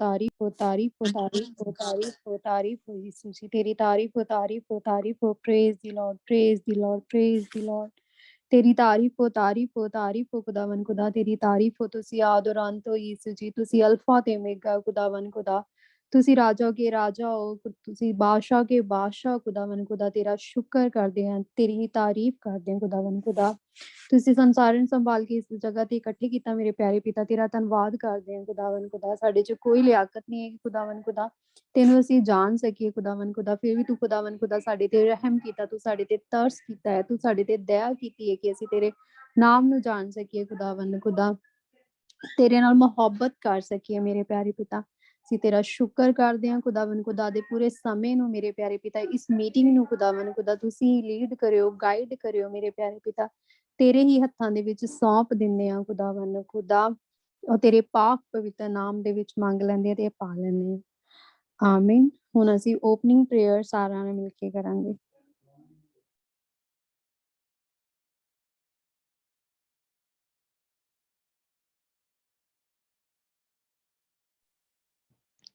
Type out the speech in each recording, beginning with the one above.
तारीफ हो, तारीफ हो, तारीफ हो, तारीफ हो, तारीफ हो यीशु जी, तेरी तारीफ हो, तारीफ हो, तारीफ हो। Praise the Lord, praise the Lord, praise the Lord. तेरी तारीफ हो, तारीफ हो, तारीफ हो खुदावन खुदा, तेरी तारीफ हो। ਤੁਸੀਂ ਆਦ ਔਰ ਅੰਤ ਹੋ ਯੀਸ਼ੂ ਜੀ, ਤੁਸੀਂ ਅਲਫਾ ਤੇ ਓਮੇਗਾ ਖੁਦਾਵੰ ਖੁਦਾ, ਤੁਸੀਂ ਰਾਜਾ ਕੇ ਰਾਜਾ ਹੋ, ਤੁਸੀਂ ਬਾਦਸ਼ਾਹ ਕੇ ਬਾਦਸ਼ਾਹ ਖੁਦਾਵੰ ਖੁਦਾ। ਤੇਰਾ ਸ਼ੁਕਰ ਕਰਦੇ ਹਾਂ, ਤੇਰੀ ਹੀ ਤਾਰੀਫ ਕਰਦੇ ਹਾਂ ਖੁਦਾਵੰ ਖੁਦਾ। ਤੁਸੀਂ ਸੰਸਾਰ ਨੂੰ ਸੰਭਾਲ ਕੇ ਇਸ ਜਗ੍ਹਾ ਤੇ ਇਕੱਠੇ ਕੀਤਾ ਮੇਰੇ ਪਿਆਰੇ ਪਿਤਾ, ਤੇਰਾ ਧੰਨਵਾਦ ਕਰਦੇ ਹਾਂ ਖੁਦਾਵੰ ਖੁਦਾ। ਸਾਡੇ 'ਚ ਕੋਈ ਲਿਆਕਤ ਨਹੀਂ ਹੈ ਖੁਦਾਵੰ ਖੁਦਾ, ਤੈਨੂੰ ਅਸੀਂ ਜਾਣ ਸਕੀਏ ਖੁਦਾਵੰ ਖੁਦਾ, ਫਿਰ ਵੀ ਤੂੰ ਖੁਦਾਵੰ ਖੁਦਾ ਸਾਡੇ ਤੇ ਰਹਿਮ ਕੀਤਾ, ਤੂੰ ਸਾਡੇ ਤੇ ਤਰਸ ਕੀਤਾ ਹੈ, ਤੂੰ ਸਾਡੇ ਤੇ ਦਇਆ ਕੀਤੀ ਹੈ ਕਿ ਅਸੀਂ ਤੇਰੇ ਨਾਮ ਨੂੰ ਜਾਣ ਸਕੀਏ ਖੁਦਾਵੰ ਖੁਦਾ, ਤੇਰੇ ਨਾਲ ਮੁਹੱਬਤ ਕਰ ਸਕੀਏ ਮੇਰੇ ਪਿਆਰੇ ਪਿਤਾ। ਅਸੀਂ ਤੇਰਾ ਸ਼ੁਕਰ ਕਰਦੇ ਹਾਂ ਖੁਦਾਵੰ ਖੁਦਾ ਦੇ ਪੂਰੇ ਸਮੇਂ ਨੂੰ ਮੇਰੇ ਪਿਆਰੇ ਪਿਤਾ, ਇਸ ਮੀਟਿੰਗ ਨੂੰ ਖੁਦਾਵੰ ਖੁਦਾ ਤੁਸੀਂ ਲੀਡ ਕਰਿਓ, ਗਾਈਡ ਕਰਿਓ ਮੇਰੇ ਪਿਆਰੇ ਪਿਤਾ। ਤੇਰੇ ਹੀ ਹੱਥਾਂ ਦੇ ਵਿੱਚ ਸੌਂਪ ਦਿੰਦੇ ਹਾਂ ਖੁਦਾਵੰ ਖੁਦਾ, ਉਹ ਤੇਰੇ ਪਾਕ ਪਵਿੱਤਰ ਨਾਮ ਦੇ ਵਿੱਚ ਮੰਗ ਲੈਂਦੇ ਹਾਂ ਤੇ ਪਾ ਲੈਂਦੇ ਹਾਂ। ਆਮੀਨ। ਹੁਣ ਅਸੀਂ ਓਪਨਿੰਗ ਪ੍ਰੇਅਰ ਸਾਰਿਆਂ ਨਾਲ ਮਿਲ ਕੇ ਕਰਾਂਗੇ।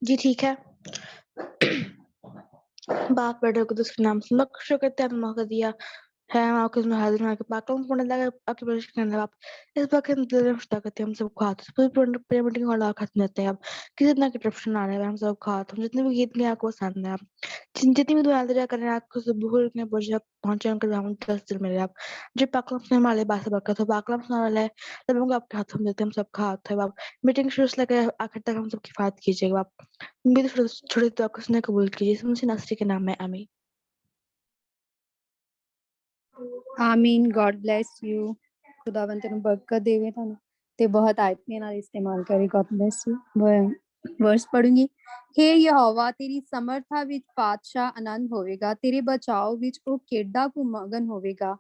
जी ठीक है। बाप बेटे को उसके नाम से शुक्र करते हैं, मौका दिया है आपके इसमें हाजिर होने के पाकलम पढ़ने लगा आपके प्रवेश करने आप इस बात के हम शुदा करते हैं, हम सब खाते हैं पूरी पेमेंटिंग वाला खत्म देते हैं। आप किसी तरह की करप्शन आ रहा है, हम सब खाते हम जितने भी गीत में आपको पसंद है, आप जितनी भी दुआ दरिया करें आपको सब भूल के पहुंचे पहुंचे उनके हम 10 दिन मेरे आप जो पाकलम से हमारे बात बरकत हो, पाकलम सुना वाला है तब हम आपके हाथों में देते हैं, हम सब खाते हैं। आप मीटिंग शुरू से लेकर आखिर तक हम सबकी बात कीजिएगा। आप मेरी छोटी दुआ को उसने कबूल कीजिए, मुझे नासरी के नाम में आमीन। ਆਮੀਨ। God bless you. ਖੁਦਾਵੰਦ ਤੈਨੂੰ ਬਰਕਤ ਦੇਵੇ ਤੁਹਾਨੂੰ ਤੇ ਬਹੁਤ ਆਇਤੀਆਂ ਨਾਲ ਇਸਤੇਮਾਲ ਕਰੇ। God bless you. ਵਰਸ ਪੜੂੰਗੀ। ਹੇ ਯਹੋਵਾ, ਤੇਰੀ ਸਮਰਥਾ ਵਿੱਚ ਪਾਤਸ਼ਾਹ ਆਨੰਦ ਹੋਵੇਗਾ, ਤੇਰੇ ਬਚਾਓ ਵਿੱਚ ਉਹ ਕਿੱਡਾ ਕੁ ਮਗਨ ਹੋਵੇਗਾ।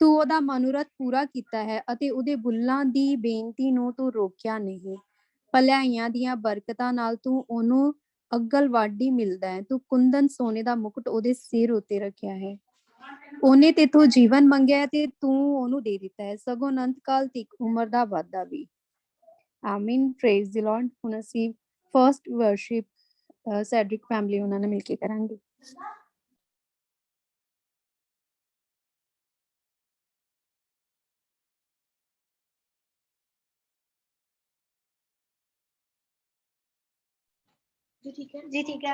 ਤੂੰ ਉਹਦਾ ਮਨੋਰਥ ਪੂਰਾ ਕੀਤਾ ਹੈ ਅਤੇ ਉਹਦੇ ਬੁੱਲਾਂ ਦੀ ਬੇਨਤੀ ਨੂੰ ਤੂੰ ਰੋਕਿਆ ਨਹੀਂ। ਭਲਾਈਆਂ ਦੀਆਂ ਬਰਕਤਾਂ ਨਾਲ ਤੂੰ ਉਹਨੂੰ ਅਗਲਵਾਡੀ ਮਿਲਦਾ ਹੈ। ਤੂੰ ਕੁੰਦਨ ਸੋਨੇ ਦਾ ਮੁਕਟ ਉਹਦੇ ਸਿਰ ਉੱਤੇ ਰੱਖਿਆ ਹੈ। ਉਹਨੇ ਤੇਥੋਂ ਜੀਵਨ ਮੰਗਿਆ ਤੇ ਤੂੰ ਉਹਨੂੰ ਦੇ ਦਿੱਤਾ ਹੈ, ਸਗੋਂ ਅਨੰਤ ਕਾਲ ਤੱਕ ਉਮਰ ਦਾ ਵਾਧਾ ਵੀ। ਆਮੀਨ। Praise the Lord. ਹੁਣ ਅਸੀਂ ਫਰਸਟ ਵਰਸ਼ਿਪ ਸੈਡਰਿਕ ਫੈਮਿਲੀ ਉਹਨਾਂ ਨਾਲ ਮਿਲ ਕੇ ਕਰਾਂਗੇ। जी ठीक है। जी ठीक है।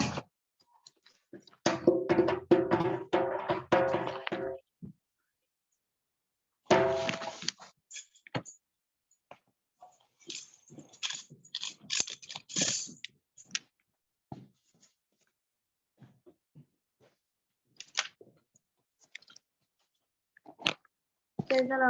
चलो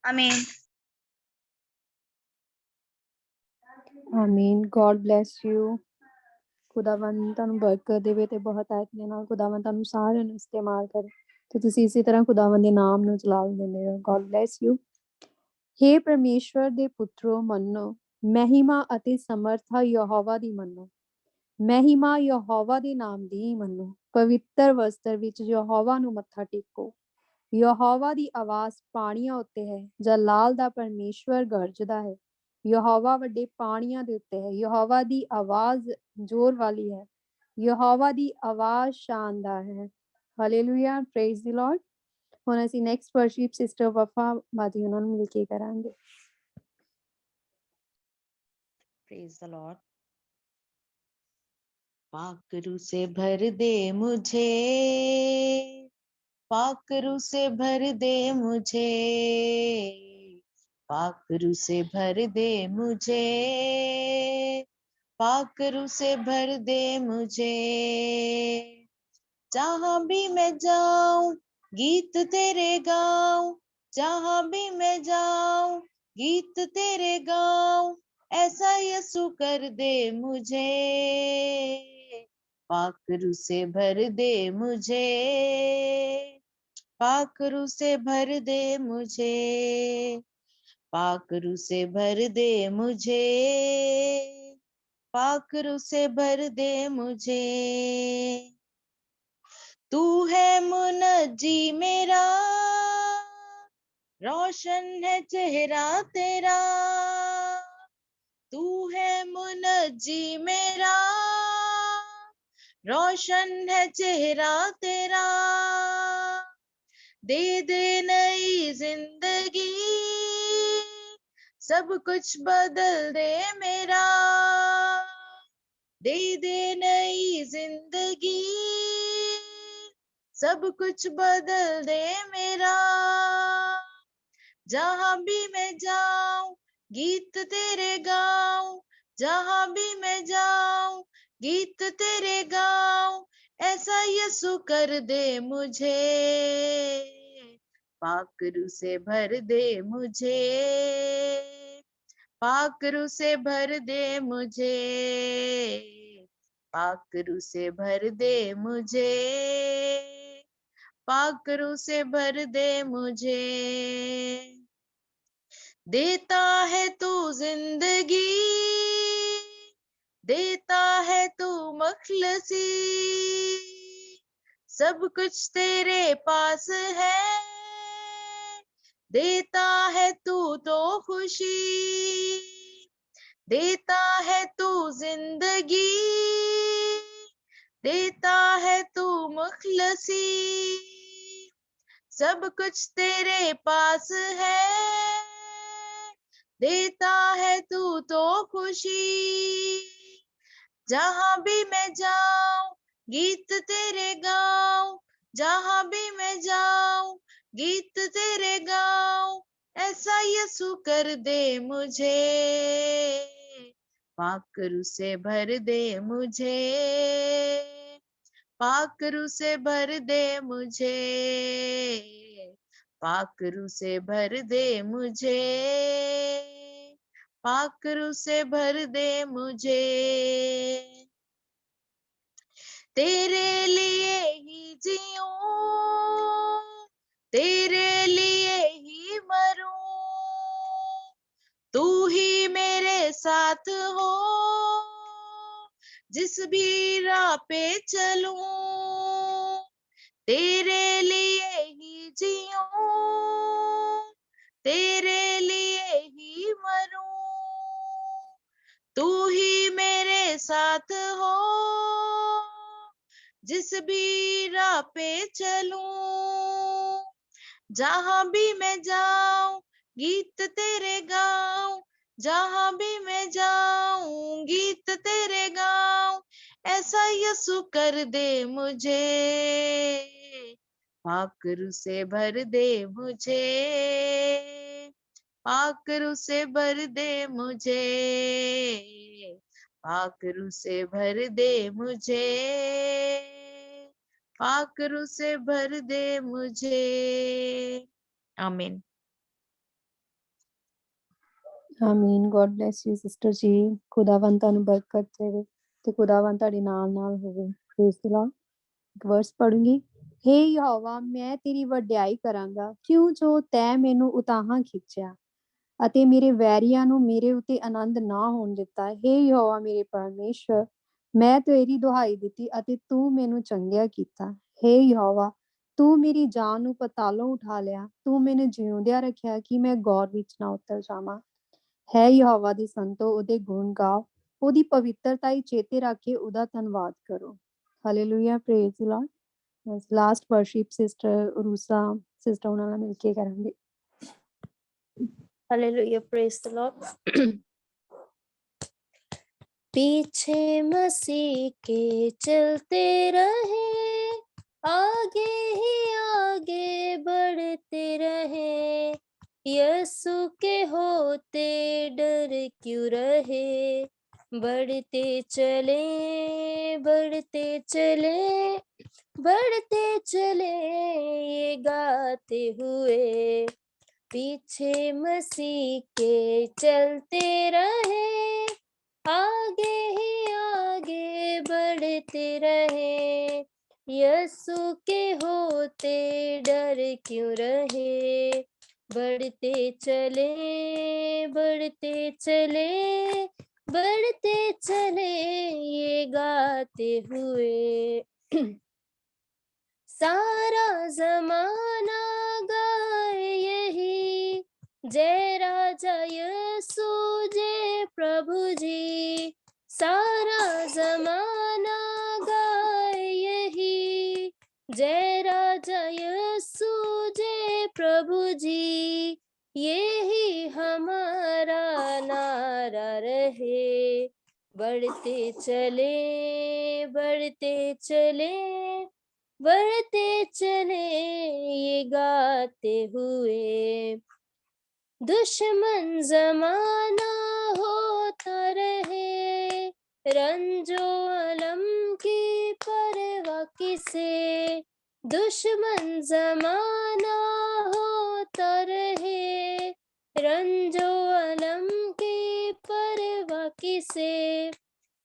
Amen. ਆਮੀਨ। God bless you. ਖੁਦਾਵੰਦ ਤੁਹਾਨੂੰ ਬਰਕਤ ਦੇਵੇ ਤੇ ਬਹੁਤ ਆਇਤ ਨਾਲ ਖੁਦਾਵੰਦ ਤੁਹਾਨੂੰ ਸਾਰਿਆਂ ਨੂੰ ਇਸਤੇਮਾਲ ਕਰੇ ਤੇ ਤੁਸੀਂ ਇਸੇ ਤਰ੍ਹਾਂ ਖੁਦਾਵੰਦ ਦੇ ਨਾਮ ਨੂੰ ਚਲਾ ਦਿੰਦੇ ਰਹੋ। God bless you. ਹੇ ਪਰਮੇਸ਼ਵਰ ਦੇ ਪੁੱਤਰੋ, ਮੰਨੋ, ਮਹਿਮਾ ਅਤੇ ਸਮਰਥਾ ਯਹੋਵਾ ਦੀ ਮੰਨੋ। ਮਹਿਮਾ ਯਹੋਵਾ ਦੇ ਨਾਮ ਦੀ ਮੰਨੋ। ਪਵਿੱਤਰ ਵਸਤਰ ਵਿੱਚ ਯਹੋਵਾ ਨੂੰ ਮੱਥਾ ਟੇਕੋ। ਯਹੋਵਾ ਦੀ ਆਵਾਜ਼ ਪਾਣੀਆਂ ਉੱਤੇ ਹੈ। ਜਲਾਲ ਦਾ ਪਰਮੇਸ਼ਵਰ ਗਰਜਦਾ ਹੈ। ਯਹੋਵਾ ਵੱਡੇ ਪਾਣੀਆਂ ਦੇ ਉੱਤੇ ਹੈ। ਯਹੋਵਾ ਦੀ ਆਵਾਜ਼ ਜ਼ੋਰ ਵਾਲੀ ਹੈ। ਯਹੋਵਾ ਦੀ ਆਵਾਜ਼ ਸ਼ਾਨਦਾਰ ਹੈ। Hallelujah, praise the Lord. ਹੁਣ ਅਸੀਂ ਨੈਕਸਟ ਵਰਸ਼ਿਪ ਸਿਸਟਰ ਵਫਾ ਮਾਦੀ ਉਹਨਾਂ ਨੂੰ ਮਿਲ ਕੇ ਕਰਾਂਗੇ। Praise the Lord. पाकरू से भर दे मुझे, पाकरू से भर दे मुझे, पाकरू से भर दे मुझे, पाकरू से भर दे मुझे। जहाँ भी मैं जाऊं गीत तेरे गाऊं, जहाँ भी मैं जाऊं गीत तेरे गाऊं, ऐसा यसु कर दे मुझे। पाकरू से भर दे मुझे, पाकरू से भर दे मुझे, पाकरू से भर दे मुझे, पाकरू से भर दे मुझे। तू है मुनज्जी मेरा, रोशन है चेहरा तेरा। तू है मुनज्जी मेरा, रोशन है चेहरा तेरा। दे दे नई जिंदगी, सब कुछ बदल दे मेरा। दे दे नई जिंदगी, सब कुछ बदल दे मेरा। जहाँ भी मैं जाऊं गीत तेरे गाऊं, जहाँ भी मैं जाऊं गीत तेरे गाऊं, ऐसा यसु कर दे मुझे। पाकरू से भर दे मुझे, पाकरू से भर दे मुझे, पाकरू से भर दे मुझे, पाकरू से भर दे मुझे। देता है तू जिंदगी, देता है तू मखलसी, सब कुछ तेरे पास है। देता है तू तो खुशी, देता है तू जिंदगी, देता है तू मुखलसी, सब कुछ तेरे पास है। देता है तू तो खुशी। जहाँ भी मैं जाऊं गीत तेरे गाऊं, जहाँ भी मैं जाऊं गीत तेरे गाऊं, ऐसा यसु कर दे मुझे। पाकरू से भर दे मुझे, पाकरू से भर दे मुझे, पाकरू से भर दे मुझे, पाकरू से भर दे मुझे। तेरे लिए ही जीऊं, तेरे लिए ही मरूं, तू ही मेरे साथ हो, जिस भी राह पे चलूं। तेरे लिए ही जीऊं, तेरे लिए ही मरूं, तू ही मेरे साथ हो, जिस भी राह पे चलूं। जहाँ भी मैं जाऊं गीत तेरे गाऊं, जहाँ भी मैं जाऊं गीत तेरे गाऊं, ऐसा यसु कर दे मुझे। पाकरू से भर दे मुझे, पाकरू से भर दे मुझे, पाकरू से भर दे मुझे, पाकरू से भर दे मुझे। आमीन। ਆਮੀਨ। God bless you sister ji. ਖੁਦਾਵੰਦ ਤੁਹਾਨੂੰ ਬਰਕਤ ਦੇਵੇ ਤੇ ਖੁਦਾਵੰਦ ਤੁਹਾਡੇ ਨਾਲ ਹੋਵੇ। Praise the Lord. ਇੱਕ ਵਰਸ ਪੜੂੰਗੀ। ਹੇ ਯਹੋਵਾ, ਮੈਂ ਤੇਰੀ ਵਡਿਆਈ ਕਰਾਂਗਾ, ਕਿਉਂ ਜੋ ਤੈਂ ਮੈਨੂੰ ਉਤਾਹਾਂ ਖਿੱਚਿਆ ਅਤੇ ਮੇਰੇ ਵੈਰੀਆਂ ਨੂੰ ਮੇਰੇ ਉੱਤੇ ਆਨੰਦ ਨਾ ਹੋਣ ਦਿੱਤਾ। ਹੇ ਯਹੋਵਾ ਮੇਰੇ ਪਰਮੇਸ਼ਵਰ, ਮੈਂ ਤੇਰੀ ਦੁਹਾਈ ਦਿੱਤੀ ਅਤੇ ਤੂੰ ਮੈਨੂੰ ਚੰਗਿਆ ਕੀਤਾ। ਹੇ ਯਹੋਵਾ, ਤੂੰ ਮੇਰੀ ਜਾਨ ਨੂੰ ਪਤਾਲੋਂ ਉਠਾ ਲਿਆ। ਤੂੰ ਮੈਨੂੰ ਜਿਉਂਦਿਆਂ ਰੱਖਿਆ ਕਿ ਮੈਂ ਗੌਰ ਵਿੱਚ ਨਾ ਉਤਰ ਜਾਵਾਂ। ਹੈ ਯਹੋਵਾ ਦੀ ਸੰਤੋ, ਉਹਦੇ ਗੁਣ ਗਾਓ, ਉਹਦੀ ਪਵਿੱਤਰਤਾ ਹੀ ਚੇਤੇ ਰੱਖ ਕੇ ਉਹਦਾ ਧੰਨਵਾਦ ਕਰੋ। Hallelujah. Praise the Lord. Last worship sister Rusa sister ਉਹਨਾਂ ਨਾਲ ਮਿਲ ਕੇ ਕਰਾਂਗੇ। Hallelujah, praise the Lord. पीछे मसीह के चलते रहे, आगे ही आगे बढ़ते रहे, यीशु के होते डर क्यों रहे, बढ़ते चले बढ़ते चले बढ़ते चले ये गाते हुए, पीछे मसीह के चलते रहे, आगे ही आगे बढ़ते रहे, यीशु के होते डर क्यों रहे, बढ़ते चले बढ़ते चले बढ़ते चले ये गाते हुए, सारा जमाना गाए यही, जय राजा यीशु जय प्रभु जी, सारा जमाना गाए यही, जय राजा यीशु जय प्रभु जी, यही हमारा नारा रहे, बढ़ते चले बढ़ते चले बढ़ते चले ये गाते हुए, दुश्मन जमाना होता रहे, रंजो अलम की परवाह किसे, दुश्मन जमाना होता रहे, रंजो अलम की परवाह किसे,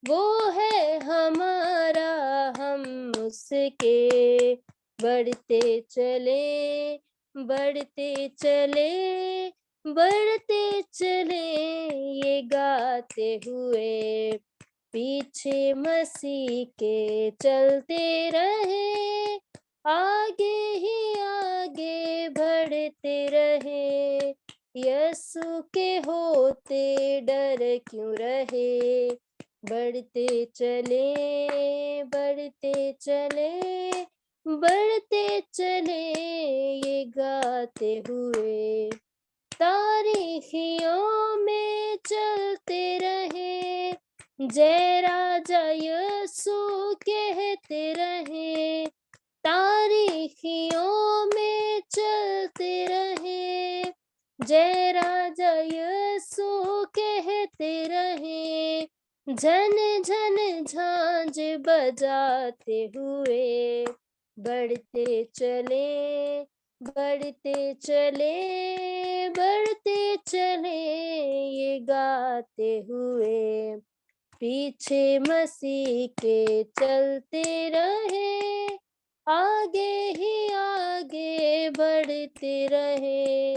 वो है हमारा हम उसके, बढ़ते चले बढ़ते चले बढ़ते चले ये गाते हुए, पीछे मसीह के चलते रहे, आगे ही आगे बढ़ते रहे, यीशु के होते डर क्यों रहे, बढ़ते चले बढ़ते चले बढ़ते चले ये गाते हुए, तारीखियों में चलते रहे, जय राजा यीशु कहते रहे, तारीखियों में चलते रहे, जय राजा यीशु कहते रहे, झन झन झांझ बजाते हुए, बढ़ते चले बढ़ते चले बढ़ते चले ये गाते हुए, पीछे मसीह के चलते रहे, आगे ही आगे बढ़ते रहे,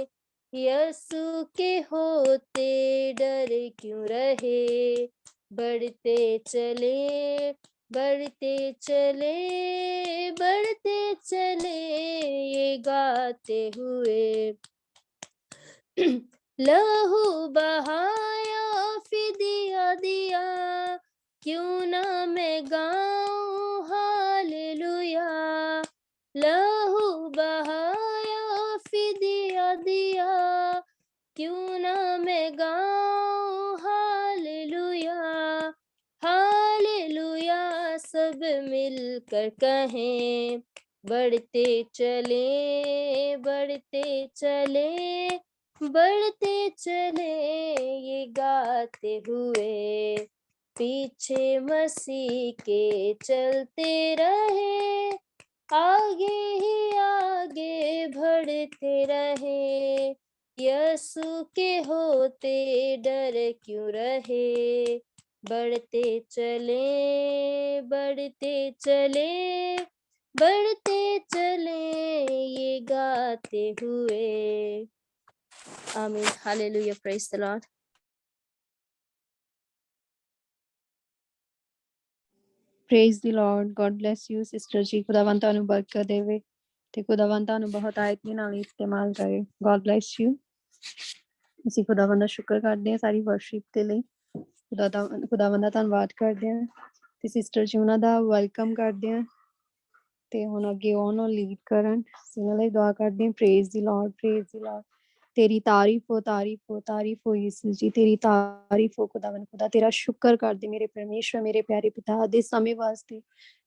यीशु के होते डर क्यों रहे, बढ़ते चले बढ़ते चले बढ़ते चले ये गाते हुए, लहू बहाया फिदिया दिया, क्यों ना मैं गाऊं हालेलुया, लहू बहाया फिदिया दिया, क्यों ना मैं गाऊं हालेलुया, हालेलुया सब मिलकर कहें, बढ़ते चले बढ़ते चले बढ़ते चले ये गाते हुए, पीछे मसीह के चलते रहे, आगे ही आगे बढ़ते रहे, यीशु के होते डर क्यों रहे, बढ़ते चले बढ़ते चले बढ़ते चले ये गाते हुए। आमीन। Hallelujah. Praise the Lord. Praise the Lord. God bless you sister ji. ਖੁਦਾਵੰਦ ਤੁਹਾਨੂੰ ਬਰਕਤ ਦੇਵੇ ਤੇ ਖੁਦਾਵੰਦ ਤੁਹਾਨੂੰ ਬਹੁਤ ਆਇਤੀ ਨਾਲ ਇਸਤੇਮਾਲ ਕਰੇ। God bless you. ਅਸੀਂ ਖੁਦਾਵੰਦ ਦਾ ਸ਼ੁਕਰ ਕਰਦੇ ਹਾਂ ਸਾਰੀ ਵਰਸ਼ਿਪ ਦੇ ਲਈ। ਖੁਦਾਵੰਦ ਦਾ ਧੰਨਵਾਦ ਕਰਦੇ ਹਾਂ ਤੇ ਸਿਸਟਰ ਜੀ ਉਹਨਾਂ ਦਾ ਵੈਲਕਮ ਕਰਦੇ ਹਾਂ ਤੇ ਹੁਣ ਅੱਗੇ ਉਹਨੂੰ ਲੀਡ ਕਰਨ। ਉਹਨਾਂ ਲਈ ਦੁਆ ਕਰਦੇ ਹਾਂ। Praise the Lord, praise the Lord. तेरी तारीफ हो यीशु जी, तेरी तारीफ हो खुदावन खुदा। तेरा शुक्र कर दे मेरे परमेश्वर, मेरे प्यारे पिता दे समय वास्ते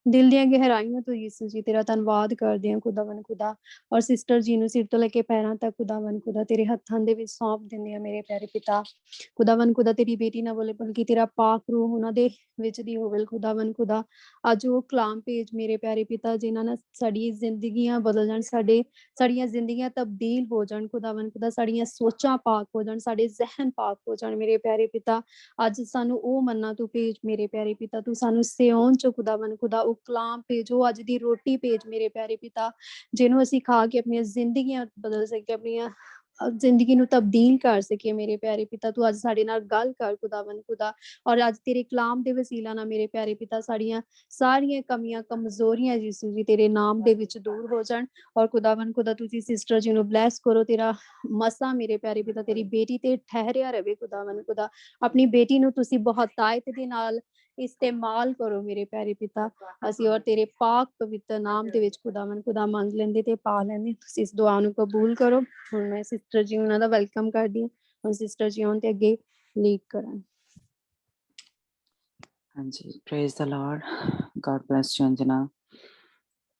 दिल ਦੀਆਂ ਗਹਿਰਾਈਆਂ ਤੋਂ ਯੀਸ਼ੂ ਜੀ ਤੇਰਾ ਧੰਨਵਾਦ ਕਰਦੇ ਹਾਂ ਖੁਦਾਵੰਦ ਖੁਦਾ। ਔਰ ਸਿਸਟਰ ਜੀ ਨੂੰ ਸਿਰ ਤੋਂ ਲੈ ਕੇ ਪੈਰਾਂ ਤੱਕ ਖੁਦਾਵੰਦ ਖੁਦਾ ਤੇਰੇ ਹੱਥਾਂ ਦੇ ਵਿੱਚ ਸੌਂਪ ਦਿੰਦੇ ਆ ਮੇਰੇ ਪਿਆਰੇ ਪਿਤਾ। ਖੁਦਾਵੰਦ ਖੁਦਾ ਤੇਰੀ ਬੇਟੀ ਨਾ ਬੋਲੇ ਬਲਕਿ ਤੇਰਾ ਪਾਕ ਰੂਹ ਉਹਨਾਂ ਦੇ ਵਿੱਚ ਦੀ ਹੋਵੇ ਖੁਦਾਵੰਦ ਖੁਦਾ। ਅੱਜ ਉਹ ਕਲਾਮ ਭੇਜ ਮੇਰੇ ਪਿਆਰੇ ਪਿਤਾ ਜਿਨ੍ਹਾਂ ਨਾਲ ਸਾਡੀ ਜ਼ਿੰਦਗੀਆਂ ਬਦਲ ਜਾਣ, ਸਾਡੀਆਂ ਜ਼ਿੰਦਗੀਆਂ ਤਬਦੀਲ ਹੋ ਜਾਣ ਖੁਦਾਵੰਦ ਖੁਦਾ। ਸਾਡੀਆਂ ਸੋਚਾਂ ਪਾਕ ਹੋ ਜਾਣ, ਸਾਡੇ ਜ਼ਹਿਨ ਪਾਕ ਹੋ ਜਾਣ ਮੇਰੇ ਪਿਆਰੇ ਪਿਤਾ। ਅੱਜ ਸਾਨੂੰ ਉਹ ਮੰਨਾ ਤੂੰ ਭੇਜ ਮੇਰੇ ਪਿਆਰੇ ਪਿਤਾ। ਤੂੰ ਸਾਨੂੰ ਸਿਓਨ ਚੋਂ ਖੁਦਾਵੰਦ ਖੁਦਾ ਉਹ ਕਲਾਮ ਭੇਜ, ਉਹ ਅੱਜ ਦੀ ਰੋਟੀ ਭੇਜ ਮੇਰੇ ਪਿਆਰੇ ਪਿਤਾ, ਜਿਹਨੂੰ ਅਸੀਂ ਖਾ ਕੇ ਆਪਣੀਆਂ ਜ਼ਿੰਦਗੀਆਂ ਬਦਲ ਸਕੀਏ, ਆਪਣੀਆਂ ਜ਼ਿੰਦਗੀ ਨੂੰ ਤਬਦੀਲ ਕਰ ਸਕੀਏ ਮੇਰੇ ਪਿਆਰੇ ਪਿਤਾ। ਤੂੰ ਅੱਜ ਸਾਡੇ ਨਾਲ ਗੱਲ ਕਰ ਖੁਦਾਵੰਦ ਖੁਦਾ। ਔਰ ਅੱਜ ਤੇਰੇ ਕਲਾਮ ਦੇ ਵਸੀਲਾ ਨਾਲ ਮੇਰੇ ਪਿਆਰੇ ਪਿਤਾ ਸਾਡੀਆਂ ਸਾਰੀਆਂ ਕਮੀਆਂ ਕਮਜ਼ੋਰੀਆਂ ਯਿਸੂ ਜੀ ਤੇਰੇ ਨਾਮ ਦੇ ਵਿੱਚ ਦੂਰ ਹੋ ਜਾਣ। ਔਰ ਖੁਦਾਵੰਦ ਖੁਦਾ ਤੁਸੀਂ ਸਿਸਟਰ ਜੀ ਨੂੰ ਬਲੈਸ ਕਰੋ। ਤੇਰਾ ਮਸਾ ਮੇਰੇ ਪਿਆਰੇ ਪਿਤਾ ਤੇਰੀ ਬੇਟੀ ਤੇ ਠਹਿਰਿਆ ਰਵੇ ਖੁਦਾਵੰਦ ਖੁਦਾ। ਆਪਣੀ ਬੇਟੀ ਨੂੰ ਤੁਸੀਂ ਬਹੁਤ ਤਾਇਤ ਦੇ ਨਾਲ ਇਸਤੇਮਾਲ ਕਰੋ ਮੇਰੇ ਪਿਆਰੇ ਪਿਤਾ। ਅਸੀਂ ਔਰ ਤੇਰੇ ਪਾਕ ਪਵਿੱਤਰ ਨਾਮ ਦੇ ਵਿੱਚ ਖੁਦਾਵੰਦ ਖੁਦਾ ਮੰਗ ਲੈਂਦੇ ਤੇ ਪਾ ਲੈਂਦੇ। ਤੁਸੀਂ ਇਸ ਦੁਆ ਨੂੰ ਕਬੂਲ ਕਰੋ। ਹੁਣ ਮੈਂ ਸਿਸਟਰ ਜੀ ਉਹਨਾਂ ਦਾ ਵੈਲਕਮ ਕਰਦੀ ਹਾਂ। ਹੁਣ ਸਿਸਟਰ ਜੀ ਆਉਣ ਤੇ ਅੱਗੇ ਲੀਡ ਕਰਨ। हाँ जी, praise the Lord. God bless you Anjana.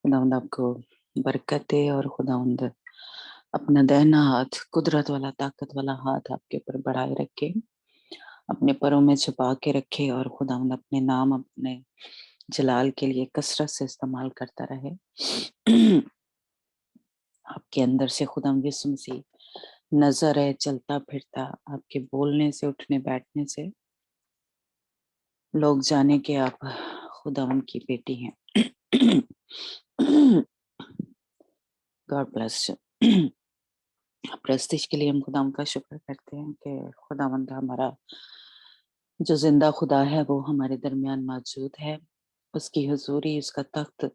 खुदावंद आपको बरकत दे और खुदावंद अपना दाहिना हाथ, कुदरत वाला ताकत वाला हाथ आपके ऊपर बढ़ाए रखे, अपने परों में छुपा के रखे और खुदावंद अपने नाम, अपने जलाल के लिए कसरत से इस्तेमाल करता रहे। आपके अंदर से खुदावंद यीशु मसीह नजर है चलता फिरता, आपके बोलने से उठने बैठने से लोग जाने के आप खुदावंद की बेटी हैं। God bless you. प्रस्तिश के लिए हम खुदावंद का शुक्र करते हैं कि खुदावंद हमारा जो जिंदा खुदा है वो हमारे दरमियान मौजूद है। उसकी हुजूरी, उसका तख्त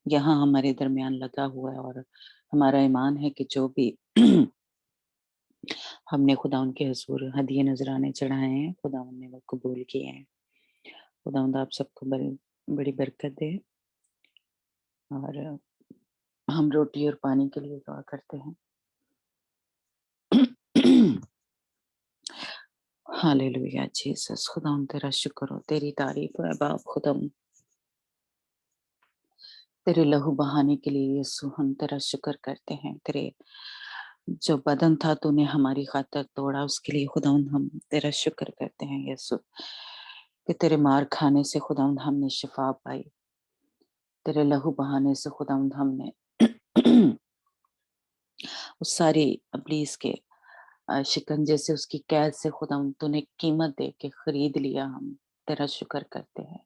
यहाँ हमारे दरमियान लगा हुआ है। और हमारा ईमान है कि जो भी हमने खुदावंद के हुजूर हदिये नजराने चढ़ाए हैं, खुदावंद ने वो कबूल किए हैं। खुदावंद आप सबको बड़ी बरकत दे। और हम रोटी और पानी के लिए दुआ करते हैं। Hallelujah Jesus. खुदावंद तेरा शुक्र हो, तेरी तारीफ है बाप। खुदावंद तेरे लहू बहाने के लिए यीशु हम तेरा शुक्र करते हैं। तेरे जो बदन था तूने हमारी खातिर तोड़ा, उसके लिए खुदावंद हम तेरा शुक्र करते हैं यीशु, कि तेरे मार खाने से खुदावंद हमने शिफा पाई। तेरे लहू बहाने से खुदावंद हमने उस सारी इब्लीस के शिकंजे से, उसकी कैद से खुदावंद तूने कीमत दे के खरीद लिया। हम तेरा शुक्र करते हैं।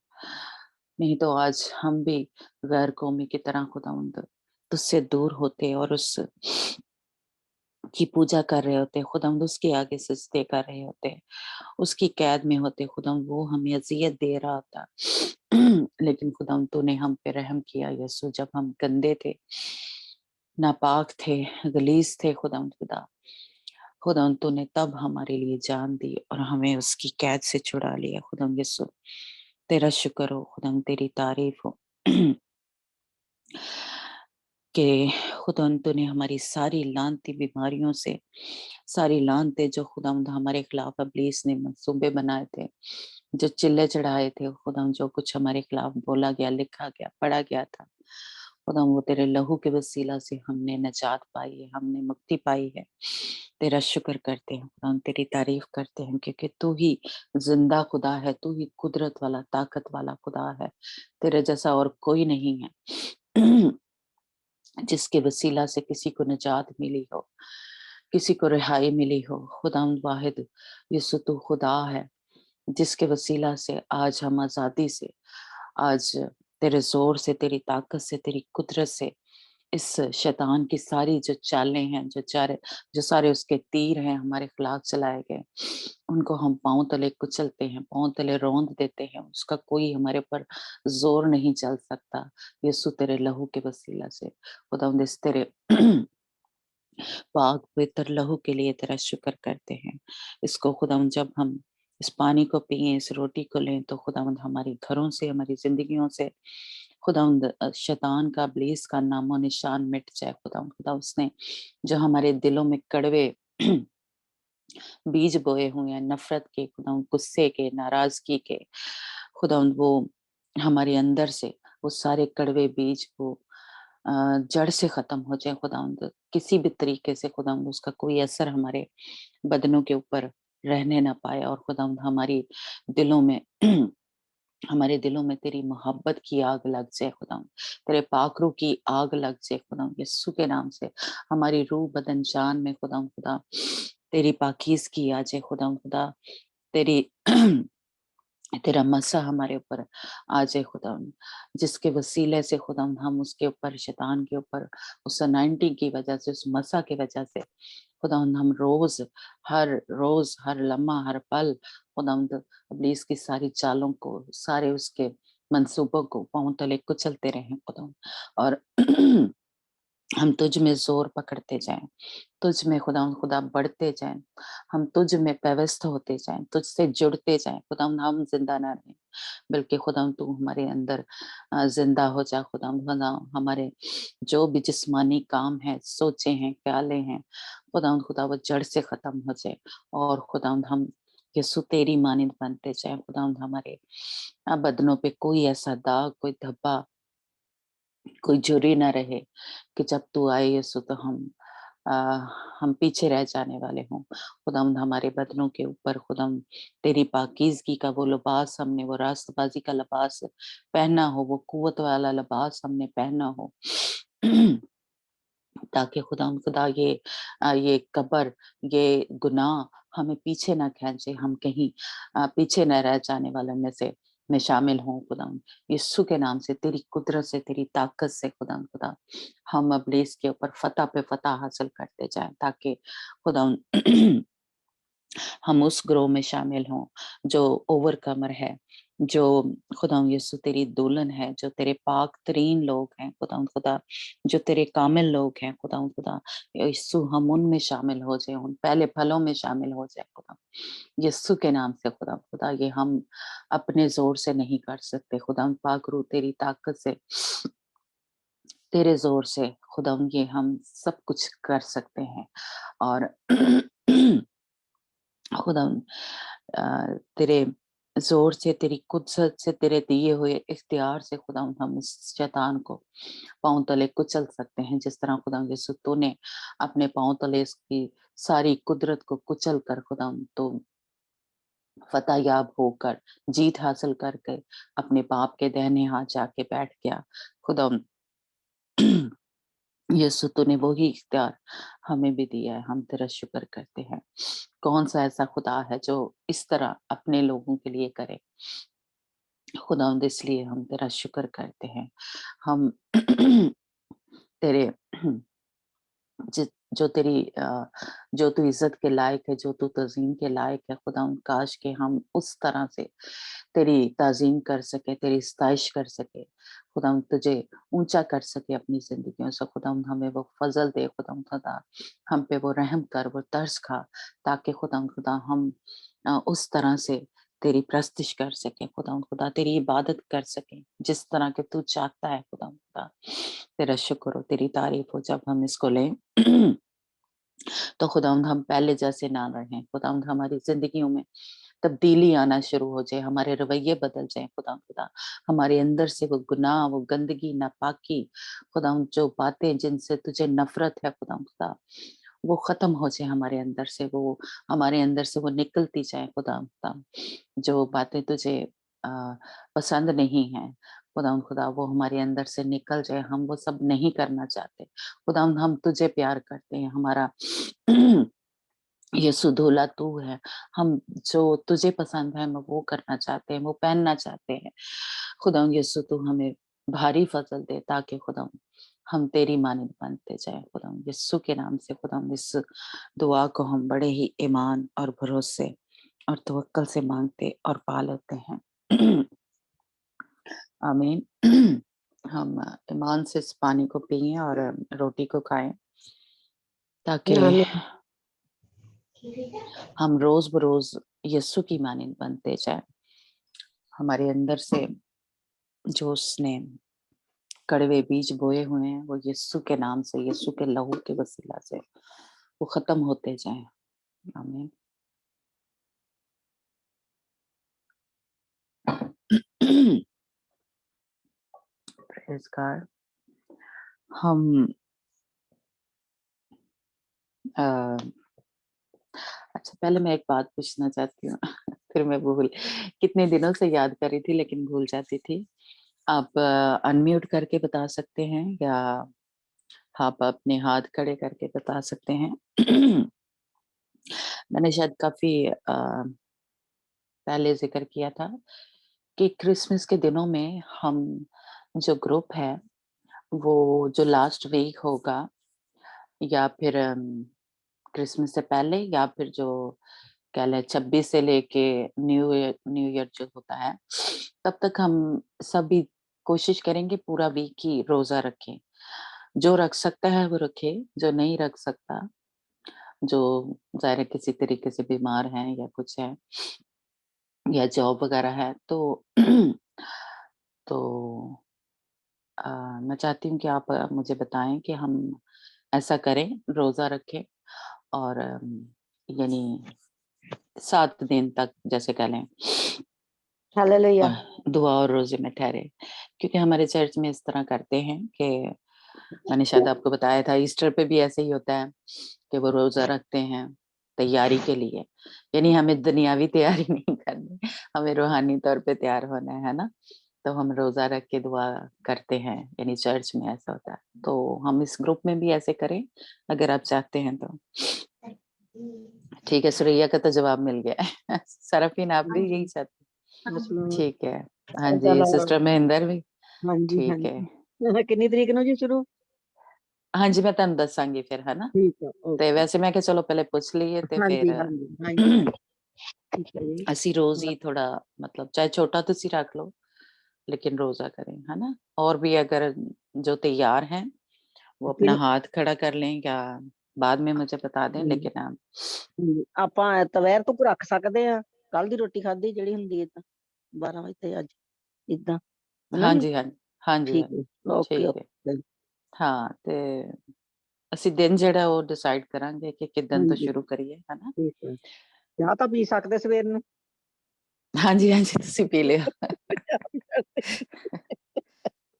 नहीं तो आज हम भी गैर कौमी की तरह खुदावंद तुझसे दूर होते और उस की पूजा कर रहे होते खुदावंद, उसके आगे सजदे कर रहे होते, उसकी कैद में होते खुदावंद। वो हमें अजियत दे रहा था लेकिन खुदावंद तूने हम पे रहम किया यीशु। जब हम गंदे थे, नापाक थे, गलीज थे खुदावंद खुदावंद तूने तब हमारे लिए जान दी और हमें उसकी कैद से छुड़ा लिया। खुदावंद यीशु तेरा शुक्र हो, खुदावंद तेरी तारीफ हो कि खुदावंद तूने हमारी सारी लानती बीमारियों से, सारी लानतें जो खुदावंद हमारे खिलाफ इब्लीस ने मंसूबे बनाए थे, जो चिल्ले चढ़ाए थे खुदावंद, जो कुछ हमारे खिलाफ बोला गया, लिखा गया, पढ़ा गया था खुदावंद, वो तेरे लहू के वसीला से हमने नजात पाई है, हमने मुक्ति पाई है। तेरा शुक्र करते हैं खुदावंद, तेरी तारीफ करते हैं क्योंकि तू ही जिंदा खुदा है, तू ही कुदरत वाला ताकत वाला खुदा है। तेरे जैसा और कोई नहीं है जिसके वसीला से किसी को निजात मिली हो, किसी को रिहाई मिली हो। खुदावंद वाहिद यीशु तू खुदा है, जिसके वसीला से आज हम आज़ादी से, आज तेरे ज़ोर से, तेरी ताकत से, तेरी कुदरत से इस शैतान की सारी जो चालें हैं, जो सारे उसके तीर हैं हमारे खिलाफ चलाए गए, उनको हम पाँव तले कुचलते हैं, पाँव तले रौंद देते हैं। उसका कोई हमारे ऊपर ज़ोर नहीं चल सकता। यीशु तेरे लहू के वसीला से खुदावंद इस तेरे पाक पवित्र लहू के लिए तेरा शुक्र करते हैं। इसको खुदावंद जब हम इस पानी को पिएं, इस रोटी को लें, तो खुदावंद हमारी घरों से, हमारी जिंदगियों से खुदावंद शैतान का, इब्लीस का नामो निशान मिट जाए। खुदावंद खुदा उसने जो हमारे दिलों में कड़वे बीज बोए हुए हैं, नफरत के, खुदावंद गुस्से के, नाराजगी के, खुदावंद वो हमारे अंदर से वो सारे कड़वे बीज वो जड़ से खत्म हो जाए। खुदावंद किसी भी तरीके से खुदावंद उसका कोई असर हमारे बदनों के ऊपर रहने ना पाए, और खुदावंद हमारी दिलों में हमारे दिलों में तेरी मोहब्बत की आग लग जाए। खुदावंद तेरे पाकरू की आग लग जाए। खुदावंद यीशु के नाम से हमारी रूह बदन जान में खुदावंद खुदा तेरी पाकीज़गी आ जाए। खुदावंद खुदा तेरी तेरा मसा हमारे ऊपर आ जाए खुदावंद, जिसके वसीले से खुदावंद हम उसके ऊपर, शैतान के ऊपर, उस अनॉइंटिंग की वजह से, उस मसा की वजह से खुदावंद हम रोज हर लम्हा हर पल खुदावंद इब्लीस की सारी चालों को, सारे उसके मंसूबों को पांव तले कुचलते रहें खुदावंद, और हम तुझ में जोर पकड़ते जाएं, तुझ में खुदा बढ़ते जाएं, हम तुझ में व्यवस्थ होते जाएं, तुझसे जुड़ते जाएं। खुदा हम जिंदा ना रहें, बल्कि खुदा तू हमारे अंदर जिंदा हो जा। खुदा हमारे जो भी जिस्मानी काम है, सोचे हैं, ख्याले हैं, खुदा वो जड़ से खत्म हो जाए, और खुदा हम यीशु तेरी मानिंद बनते जाए। खुदा हमारे बदनों पे कोई ऐसा दाग, कोई धब्बा, कोई झुर्री ना रहे कि जब तू आए यीशु तो आ, हम पीछे रह जाने वाले हों। खुदावंद हमारे बदनों के ऊपर खुदावंद तेरी पाकीज़गी का वो लिबास, हमने वो रास्तबाजी का लिबास पहना हो, वो कुव्वत वाला लिबास हमने पहना हो ताकि खुदा ये कब्र, ये गुनाह हमें पीछे ना खींचे, हम कहीं पीछे न रह जाने वालों में शामिल हों। खुदा यीशु के नाम से, तेरी कुदरत से, तेरी ताकत से खुदा हम इब्लीस के ऊपर फतह पे फतह हासिल करते जाएं, ताकि खुदा हम उस ग्रोह में शामिल हों जो ओवरकमर है, जो खुदा यीशु तेरी दुल्हन है, जो तेरे पाक तरीन लोग हैं खुदा जो तेरे कामिल लोग हैं खुदा यीशु हम उनमें शामिल हो जाए, उन पहले फलों में शामिल हो जाए खुदा यीशु के नाम से। खुदा ये हम अपने जोर से नहीं कर सकते खुदा, पाक रूह तेरी ताकत से, तेरे जोर से खुदा ये हम सब कुछ कर सकते हैं। और खुदा तेरे जोर से, तेरी कुदरत से, तेरे दिए हुए इख्तियार से खुदा हम इस शैतान को पांव तले कुचल सकते हैं, जिस तरह खुदा यीशु तूने अपने पांव तले इसकी सारी कुदरत को कुचल कर खुदा तो फतह याब होकर, जीत हासिल करके अपने बाप के दाहिने हाथ जाके बैठ गया। खुदा यीशु तूने वही इख्तियार हमें भी दिया है, हम तेरा शुक्र करते हैं। कौन सा ऐसा खुदा है जो इस तरह अपने लोगों के लिए करे। खुदावंद इसलिए हम तेरा शुक्र करते हैं। हम तेरे जो तेरी जो तू इज्जत के लायक है, जो तू तज़ीम के लायक है खुदावंद, काश के हम उस तरह से तेरी ताज़ीम कर सके, तेरी सताइश कर सके खुदावंद, तुझे ऊंचा कर सके अपनी जिंदगियों से। खुदावंद हमें वो फजल दे खुदावंद खुदा, हम पे वो रहम कर, वो तरस खा, ताकि खुदावंद खुदा हम उस तरह से तेरी प्रस्तिश कर सके खुदावंद खुदा, तेरी इबादत कर सके जिस तरह के तू चाहता है खुदावंद खुदा। तेरा शुक्र हो, तेरी तारीफ हो। जब हम इसको लें तो खुदावंद हम पहले जैसे ना रहें खुदावंद, हमारी जिंदगियों में तब्दीली आना शुरू हो जाए, हमारे रवैये बदल जाए खुदा, हमारे अंदर से वो गुनाह, वो गंदगी, नापाकी खुदा, जो बातें जिनसे तुझे नफरत है खुदा वो खत्म हो जाए हमारे अंदर से, वो हमारे अंदर से वो निकलती जाए खुदा, जो बातें तुझे पसंद नहीं है खुदा वो हमारे अंदर से निकल जाए, हम वो सब नहीं करना चाहते। खुदा हम तुझे प्यार करते हैं, हमारा यीशु धोला तू है, हम जो तुझे पसंद है हम वो करना चाहते हैं, वो पहनना चाहते हैं। खुदा यीशु तू हमें भारी फजल दे ताकि खुदा हम तेरी मानिंद बनते जाए। खुदा यीशु के नाम से खुदा इस दुआ को हम बड़े ही ईमान और भरोसे और तवक्कल से मांगते और पा लेते हैं। आमीन। हम ईमान से इस पानी को पिएं और रोटी को खाएं ताकि आमीन। हम रोज बरोज यीशु की मानिंद बनते जाए। हमारे अंदर से जो उसने कड़वे बीज बोए हुए हैं वो यीशु के नाम से, यीशु के लहू के वसीला से वो खत्म होते जाएं। आमीन। Praise God। हम अच्छा, पहले मैं एक बात पूछना चाहती हूँ। फिर मैं भूल, कितने दिनों से याद कर रही थी लेकिन भूल जाती थी। आप अनम्यूट करके बता सकते हैं या आप अपने हाथ खड़े करके बता सकते हैं। मैंने शायद काफी पहले जिक्र किया था कि क्रिसमस के दिनों में हम जो ग्रुप है वो जो लास्ट वीक होगा या फिर क्रिसमस से पहले या फिर जो कह लें 26 से लेके न्यू ईयर जो होता है तब तक हम सभी कोशिश करेंगे पूरा वीक ही रोजा रखें। जो रख सकता है वो रखे, जो नहीं रख सकता, जो ज़ाहिर है किसी तरीके से बीमार हैं या कुछ है या जॉब वगैरह है तो तो मैं चाहती हूँ कि आप मुझे बताएं कि हम ऐसा करें, रोजा रखें और यानी 7 दिन तक जैसे कह लें हालेलुया। दुआ और रोजे में ठहरे, क्योंकि हमारे चर्च में इस तरह करते हैं कि मैंने शायद आपको बताया था ईस्टर पे भी ऐसे ही होता है कि वो रोजा रखते हैं तैयारी के लिए। यानी हमें दुनियावी तैयारी नहीं करनी, हमें रूहानी तौर पे तैयार होना है ना। तो हम रोजा रख के दुआ करते हैं, यानी चर्च में ऐसा होता है। तो हम इस ग्रुप में भी ऐसे करें अगर आप चाहते हैं तो। ठीक है, सुरैया का तो जवाब मिल गया है। सरफीन आप भी यही चाहते हैं? ठीक है। हाँ जी, सिस्टर महेंद्र भी हाँ जी, हाँ ठीक है। जी। कितनी तरीक ਨੂੰ ਜੀ ਸ਼ੁਰੂ? हाँ जी, मैं ਤੁਹਾਨੂੰ ਦੱਸਾਂਗੀ ਫਿਰ, है ना। ਠੀਕ ਹੈ, ਤੇ ਓਕੇ। ਵੈਸੇ ਮੈਂ ਕਿਹਾ ਚਲੋ ਪਹਿਲੇ ਪੁੱਛ ਲਈਏ ਤੇ ਹਾਂਜੀ, ਫਿਰ ਹਾਂਜੀ, ਹਾਂਜੀ। ਠੀਕ ਹੈ ਜੀ। ਅਸੀਂ रोज ही थोड़ा मतलब चाहे छोटा ਤੁਸੀਂ रख लो लेकिन रोजा करें, है ना। और भी अगर जो तैयार हैं वो अपना हाथ खड़ा कर लें या बाद में मुझे बता दें, लेकिन ਆਪਾਂ ਐਤਵਾਰ ਤੋਂ ਰੱਖ ਸਕਦੇ ਆ, ਕੱਲ ਦੀ ਰੋਟੀ ਖਾਧੀ ਜਿਹੜੀ ਹੁੰਦੀ ਹੈ ਤਾਂ 12 ਵਜੇ ਤੇ ਅੱਜ ਇਦਾਂ ਹਨਾ हाँ ਜੀ। जी, हाँ जी, हाँ जी, हाँ ਠੀਕ जी, ਹੈ, ਓਕੇ ठीक है। ਓਕੇ। हाँ ਤੇ ਅਸੀਂ ਦਿਨ ਜਿਹੜਾ ਉਹ ਡਿਸਾਈਡ ਕਰਾਂਗੇ ਕਿ ਕਿਦਨ ਤੋਂ ਹਾਂਜੀ ਸ਼ੁਰੂ ਕਰੀਏ, है ना। ਠੀਕ ਹੈ। ਚਾਹ ਤਾਂ ਪੀ ਸਕਦੇ ਸਵੇਰ ਨੂੰ। हाँ जी, हाँ जी, ਤੁਸੀਂ ਪੀ ਲਿਓ।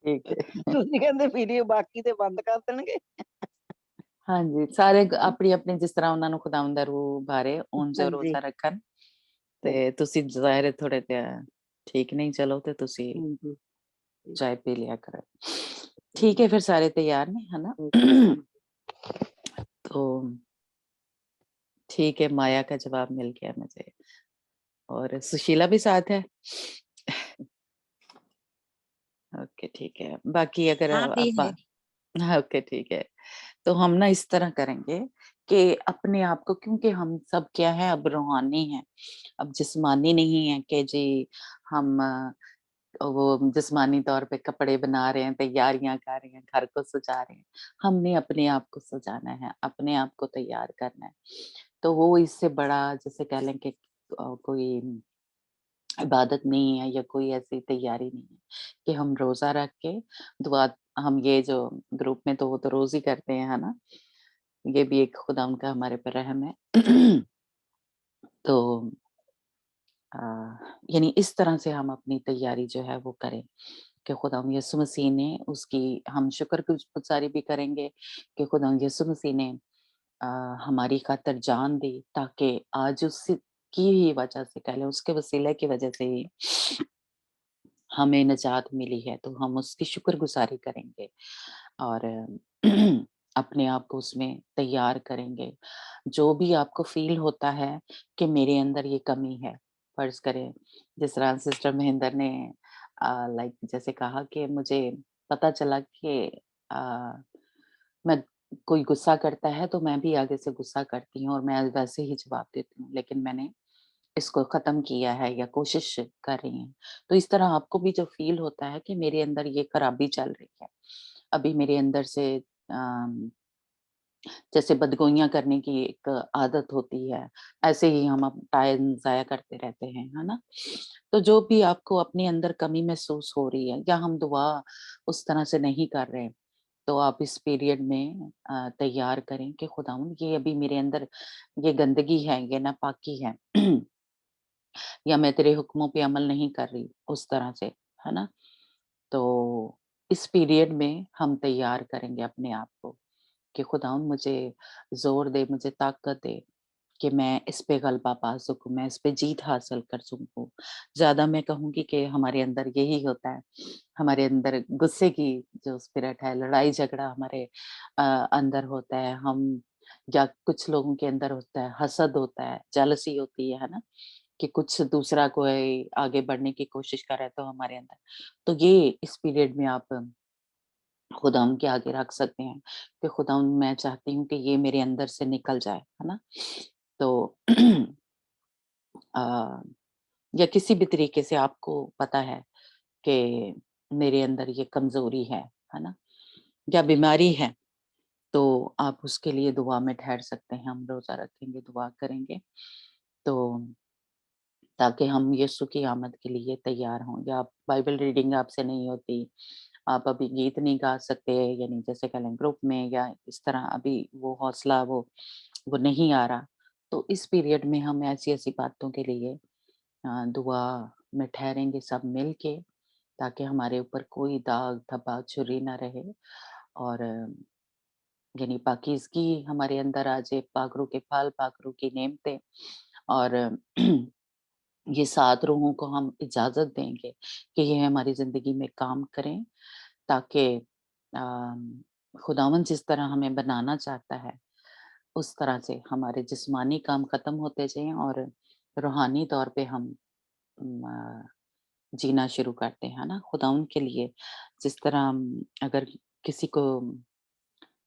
ਠੀਕ ਹੈ। ਤੁਸੀਂ ਕਹਿੰਦੇ ਪੀ ਲਿਓ, ਬਾਕੀ ਤੇ ਬੰਦ ਕਰ ਦੇਣਗੇ। ਹਾਂਜੀ, ਸਾਰੇ ਆਪਣੀ ਆਪਣੀ ਜਿਸ ਤਰ੍ਹਾਂ ਉਹਨਾਂ ਨੂੰ ਖੁਦਾਵੰਦ ਦਾ ਰੂਹ ਬਾਰੇ ਉਂਝ ਹਾਂਜੀ ਰੋਜ਼ਾ ਰੱਖਣ ਤੇ ਤੁਸੀਂ ਜ਼ਾਹਿਰ ਹੈ ਥੋੜੇ ਤੇ ਠੀਕ ਨਹੀਂ ਚਲੋ ਤੇ ਤੁਸੀਂ ਹਾਂਜੀ चाय पी लिया करो। ठीक है, फिर सारे तैयार हैं, है ना। तो ठीक है, माया का जवाब मिल गया मुझे और सुशीला भी साथ है। ओके ठीक है, बाकी अगर हाँ भी आप है। हाँ, ओके ठीक है। तो हम ना इस तरह करेंगे कि अपने आप को, क्योंकि हम सब क्या है अब रूहानी हैं, अब जिस्मानी नहीं है कि जी हम वो जिस्मानी तौर पे कपड़े बना रहे हैं, तैयारियां कर रहे हैं, घर को सजा रहे हैं। हमने अपने आप को सजाना है, अपने आप को तैयार करना है। तो वो इससे बड़ा जैसे कह लें कि कोई इबादत नहीं है या कोई ऐसी तैयारी नहीं है कि हम रोजा रख के दुआ, हम ये जो ग्रुप में तो वो तो रोज ही करते हैं, है ना। ये भी एक खुदा उनका हमारे पर रहम है। तो अ, यानी इस तरह से हम अपनी तैयारी जो है वो करें कि खुदाम यीशु मसीह ने उसकी हम शुक्रगुज़ारी भी करेंगे कि खुदाम यीशु मसीह ने अ, हमारी खातिर जान दी ताकि आज उसकी ही वजह से कह लें, उसके वसीले की वजह से ही ہمیں نجات ملی ہے تو ہم اس کی شکر گزاری کریں گے اور اپنے آپ کو اس میں تیار کریں گے. جو بھی آپ کو فیل ہوتا ہے کہ میرے اندر یہ کمی ہے، فرض کریں جس طرح سسٹر مہندر نے لائک جیسے کہا کہ مجھے پتا چلا کہ میں کوئی غصہ کرتا ہے تو میں بھی آگے سے غصہ کرتی ہوں اور میں ویسے ہی جواب دیتی ہوں، لیکن میں نے اس کو ختم کیا ہے یا کوشش کر رہی ہیں. تو اس طرح آپ کو بھی جو فیل ہوتا ہے کہ میرے اندر یہ خرابی چل رہی ہے، ابھی میرے اندر سے جیسے بدگوئیاں کرنے کی ایک عادت ہوتی ہے، ایسے ہی ہم ٹائم ضائع کرتے رہتے ہیں، ہے نا؟ تو جو بھی آپ کو اپنے اندر کمی محسوس ہو رہی ہے یا ہم دعا اس طرح سے نہیں کر رہے، تو آپ اس پیریڈ میں تیار کریں کہ خداوند یہ ابھی میرے اندر یہ گندگی ہے، یہ ناپاکی ہے یا میں تیرے حکموں پہ عمل نہیں کر رہی اس طرح سے، ہے نا؟ تو اس پیریڈ میں ہم تیار کریں گے اپنے آپ کو کہ خداوند مجھے زور دے، مجھے طاقت دے کہ میں اس پہ غلبہ پا سکوں، میں اس پہ جیت حاصل کر سکوں. زیادہ میں کہوں گی کہ ہمارے اندر یہی ہوتا ہے، ہمارے اندر غصے کی جو اسپرٹ ہے، لڑائی جھگڑا ہمارے اندر ہوتا ہے، ہم یا کچھ لوگوں کے اندر ہوتا ہے، حسد ہوتا ہے، جالسی ہوتی ہے نا، کہ کچھ دوسرا کوئی آگے بڑھنے کی کوشش کر رہا ہے تو ہمارے اندر. تو یہ اس پیریڈ میں آپ خداوند کے آگے رکھ سکتے ہیں کہ خداوند میں چاہتی ہوں کہ یہ میرے اندر سے نکل جائے، ہے نا؟ تو یا کسی بھی طریقے سے آپ کو پتا ہے کہ میرے اندر یہ کمزوری ہے نا، یا بیماری ہے، تو آپ اس کے لیے دعا میں ٹھہر سکتے ہیں. ہم روزہ رکھیں گے، دعا کریں گے تو تاکہ ہم یسوع کی آمد کے لیے تیار ہوں. یا بائبل ریڈنگ آپ سے نہیں ہوتی، آپ ابھی گیت نہیں گا سکتے، یعنی جیسے کہ گروپ میں یا اس طرح ابھی وہ حوصلہ وہ نہیں آ رہا، تو اس پیریڈ میں ہم ایسی باتوں کے لیے دعا میں ٹھہریں گے سب مل کے، تاکہ ہمارے اوپر کوئی داغ دھبا چھری نہ رہے اور یعنی پاکیزگی ہمارے اندر آ جائے، پاک روح کے پھل، پاک روح کی نعمتیں. اور یہ 7 روحوں کو ہم اجازت دیں گے کہ یہ ہماری زندگی میں کام کریں، تاکہ خداوند جس طرح ہمیں بنانا چاہتا ہے اس طرح سے ہمارے جسمانی کام ختم ہوتے جائیں اور روحانی طور پہ ہم جینا شروع کرتے ہیں نا خداوند کے لیے. جس طرح اگر کسی کو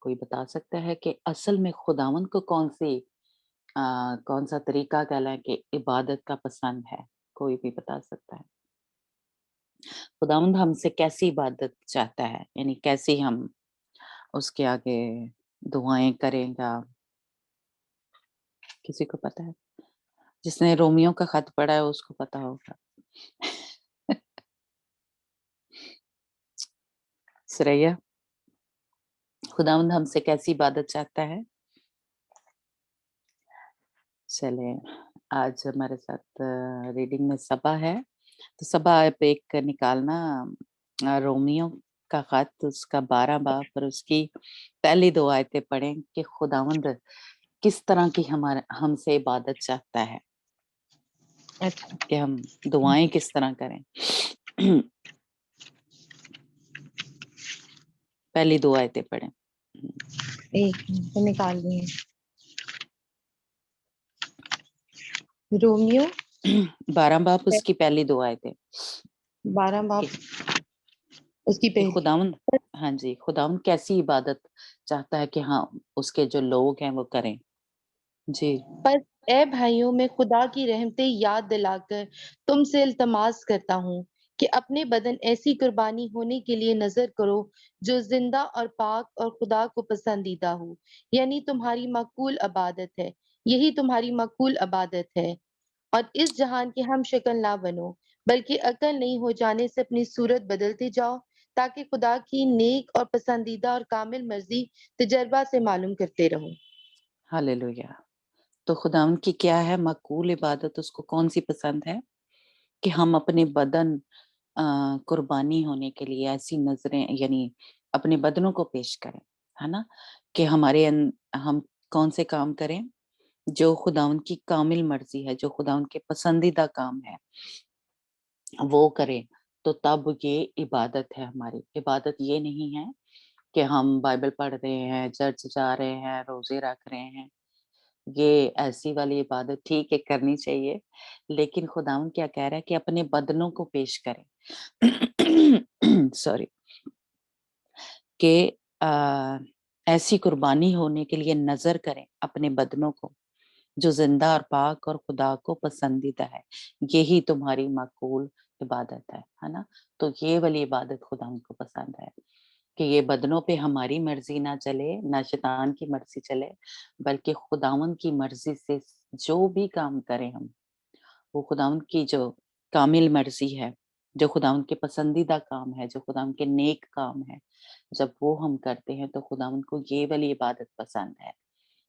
کوئی بتا سکتا ہے کہ اصل میں خداوند کو کون سا طریقہ کہلائیں کہ عبادت کا پسند ہے، کوئی بھی بتا سکتا ہے؟ خداوند ہم سے کیسی عبادت چاہتا ہے، یعنی کیسی ہم اس کے آگے دعائیں کریں گا؟ کسی کو پتا ہے؟ جس نے رومیو کا خط پڑھا ہے اس کو پتا ہوگا. سریا، خداوند ہم سے کیسی عبادت چاہتا ہے؟ چلے آج ہمارے ساتھ ریڈنگ میں صبا ہے، تو صبا آپ ایک نکالنا رومیو کا خط، اس کا 12 باب پر اس کی پہلی 2 آیتیں پڑھیں کہ خداوند کس طرح کی ہم سے عبادت چاہتا ہے، اچھا، کہ ہم دعائیں کس طرح کریں. پہلی 2 آیتیں پڑھیں. ایک منٹ میں نکال رہی ہوں. رومیو 12 باب اس کی پہلی 2 آیتیں 12 باب اس کی کہ پہلی. خداوند، ہاں جی، خداوند کیسی عبادت چاہتا ہے کہ ہاں اس کے جو لوگ ہیں وہ کریں. جی پس اے بھائیوں، میں خدا کی رحمتیں یاد دلا کر تم سے التماس کرتا ہوں کہ اپنے بدن ایسی قربانی ہونے کے لیے نظر کرو جو زندہ اور پاک اور خدا کو پسندیدہ ہو، یعنی تمہاری معقول عبادت ہے. یہی تمہاری معقول عبادت ہے. اور اس جہان کے ہم شکل نہ بنو، بلکہ عقل نہیں ہو جانے سے اپنی صورت بدلتے جاؤ، تاکہ خدا کی نیک اور پسندیدہ اور کامل مرضی تجربہ سے معلوم کرتے رہو. ہاللویا. تو خداوند کی کیا ہے معقول عبادت؟ اس کو کون سی پسند ہے؟ کہ ہم اپنے بدن قربانی ہونے کے لیے ایسی نظریں، یعنی اپنے بدنوں کو پیش کریں، ہے نا، کہ ہم کون سے کام کریں جو خداوند کی کامل مرضی ہے، جو خداوند کے پسندیدہ کام ہے وہ کریں. तो तब ये इबादत है हमारी। इबादत ये नहीं है कि हम बाइबल पढ़ रहे हैं, चर्च जा रहे हैं, रोज़े रख रहे हैं। ये ऐसी वाली इबादत ठीक है, करनी चाहिए, लेकिन खुदावंद क्या कह रहा है कि अपने बदनों को पेश करें। सॉरी, कि ऐसी कुर्बानी होने के लिए नज़र करें अपने बदनों को, जो ज़िंदा और पाक और खुदा को पसंदीदा है। यही तुम्हारी माकूल इबादत है ना? तो ये वाली इबादत खुदावंद को पसंद है कि ये बदनों पे हमारी मर्ज़ी ना चले, ना शैतान की मर्ज़ी चले, बल्कि खुदावंद की मर्ज़ी से जो भी काम करें हम, वो खुदावंद की जो कामिल मर्ज़ी है, जो खुदावंद के पसंदीदा काम है, जो खुदावंद के नेक काम है, जब वो हम करते हैं तो खुदावंद को ये वाली इबादत पसंद है।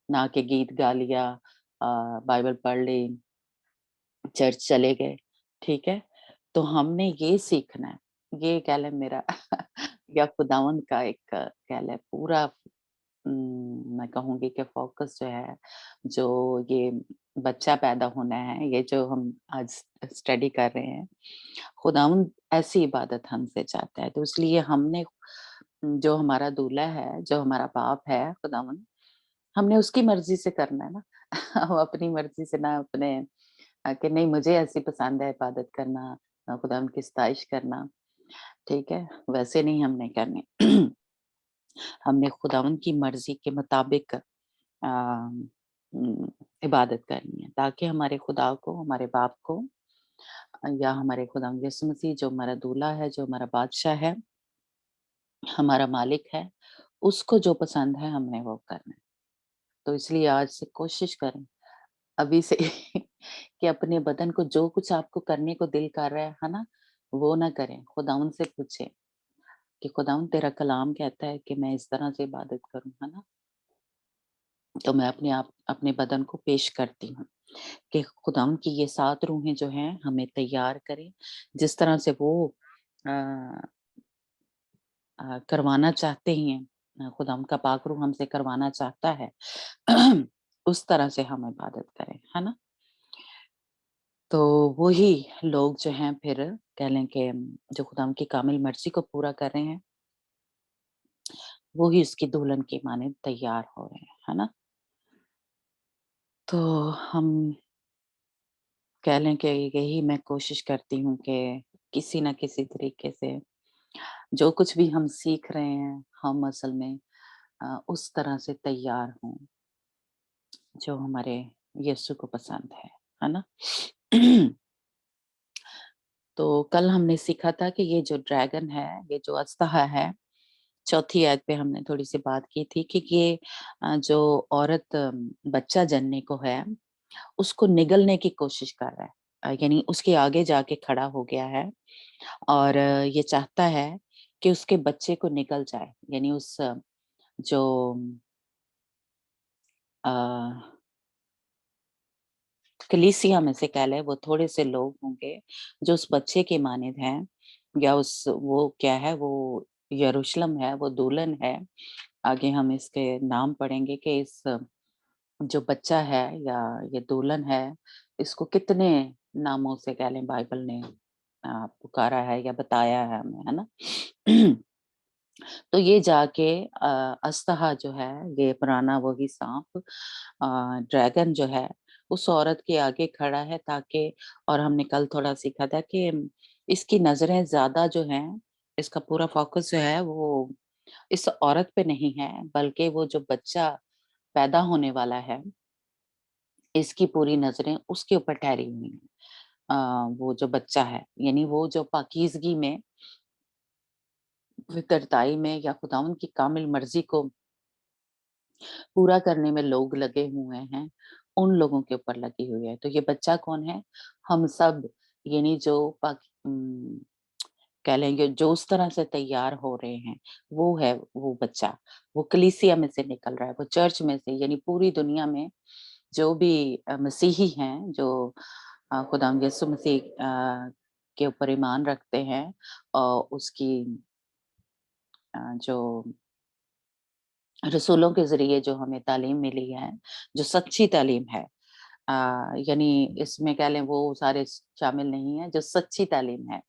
ना कि गीत गा लिया, बाइबल पढ़ ली, चर्च चले गए, ठीक है? तो हमने ये सीखना है, ये कह लें मेरा या खुदावंद का एक कह लें पूरा मैं कहूँगी कि फ़ोकस जो है, जो ये बच्चा पैदा होना है, ये जो हम आज स्टडी कर रहे हैं, खुदावंद ऐसी इबादत हमसे चाहता है। तो इसलिए हमने जो हमारा दूल्हा है, जो हमारा बाप है खुदावंद, हमने उसकी मर्ज़ी से करना है ना। हम अपनी मर्ज़ी से ना अपने कि नहीं मुझे ऐसी पसंद है इबादत करना, खुदावंद की सताइश करना, ठीक है? वैसे नहीं हमने करनी। हमने खुदावंद की मर्ज़ी के मुताबिक इबादत करनी है, ताकि हमारे खुदा को, हमारे बाप को या हमारे खुदावंद यीशु मसीह जो हमारा दूल्हा है, जो हमारा बादशाह है, हमारा मालिक है, उसको जो पसंद है हमने वो करना है। तो इसलिए आज से कोशिश करें, अभी से कि अपने बदन को जो कुछ आपको करने को दिल कर रहा है ना? वो ना करें, खुदावंद से पूछें कि खुदावंद तेरा कलाम कहता है कि मैं इस तरह से इबादत करूँ, है ना? तो मैं अपने बदन को पेश करती हूँ कि खुदावंद की ये 7 रूहें जो हैं हमें तैयार करें, जिस तरह से वो अ करवाना चाहते हैं, खुदावंद का पाक रूह हमसे करवाना चाहता है, उस तरह से हम इबादत करें, है ना? तो वही लोग जो हैं फिर कह लें कि जो खुदावंद की कामिल मर्ज़ी को पूरा कर रहे हैं, वो ही उसकी दुल्हन की मानिंद तैयार हो रहे हैं, है ना? तो हम कह लें कि यही मैं कोशिश करती हूँ कि किसी न किसी तरीके से जो कुछ भी हम सीख रहे हैं, हम असल में उस तरह से तैयार हों, जो हमारे यीशु को पसंद है ना? तो कल हमने सीखा था कि ये जो ड्रैगन है, ये जो अस्तहा है, चौथी आयत पे हमने थोड़ी-सी बात की थी कि ये जो औरत बच्चा जनने को है, उसको निगलने की कोशिश कर रहा है। यानी उसके आगे जाके खड़ा हो गया है और ये चाहता है कि उसके बच्चे को निगल जाए। यानी उस जो अ, कलीसिया में से कह लें वो थोड़े से लोग होंगे जो उस बच्चे की मानिद हैं या उस वो क्या है वो यरूशलेम है, वो दुल्हन है। आगे हम इसके नाम पढ़ेंगे कि इस जो बच्चा है या ये दुल्हन है, इसको कितने नामों से कह लें बाइबल ने पुकारा है या बताया है हमें, है ना? तो ये जाके अस्तहा जो है, ये पुराना वही साँप ड्रैगन जो है, उस औरत के आगे खड़ा है ताकि और हमने कल थोड़ा सीखा था कि इसकी नज़रें ज़्यादा जो हैं, इसका पूरा फ़ोकस जो है वो इस औरत पे नहीं है, बल्कि वो जो बच्चा पैदा होने वाला है, इसकी पूरी नज़रें उसके ऊपर ठहरी हुई हैं। वो जो बच्चा है, यानी वो जो पाकीज़गी में, वित्रताई में या खुदावंद की कामिल मर्ज़ी को पूरा करने में लोग लगे हुए हैं, उन लोगों के ऊपर लगी हुई है। तो ये बच्चा कौन है? हम सब यानी जो कह लेंगे जो उस तरह से तैयार हो रहे हैं, वो है वो बच्चा। वो कलीसिया में से निकल रहा है, वो चर्च में से यानी पूरी दुनिया में जो भी मसीही हैं, जो खुदावंद यीशु मसीह के ऊपर ईमान रखते हैं उसकी जो रसूलों के ज़रिए जो हमें तालीम मिली है, जो सच्ची तालीम है, यानी इसमें कह लें वो सारे शामिल नहीं है, जो सच्ची तालीम है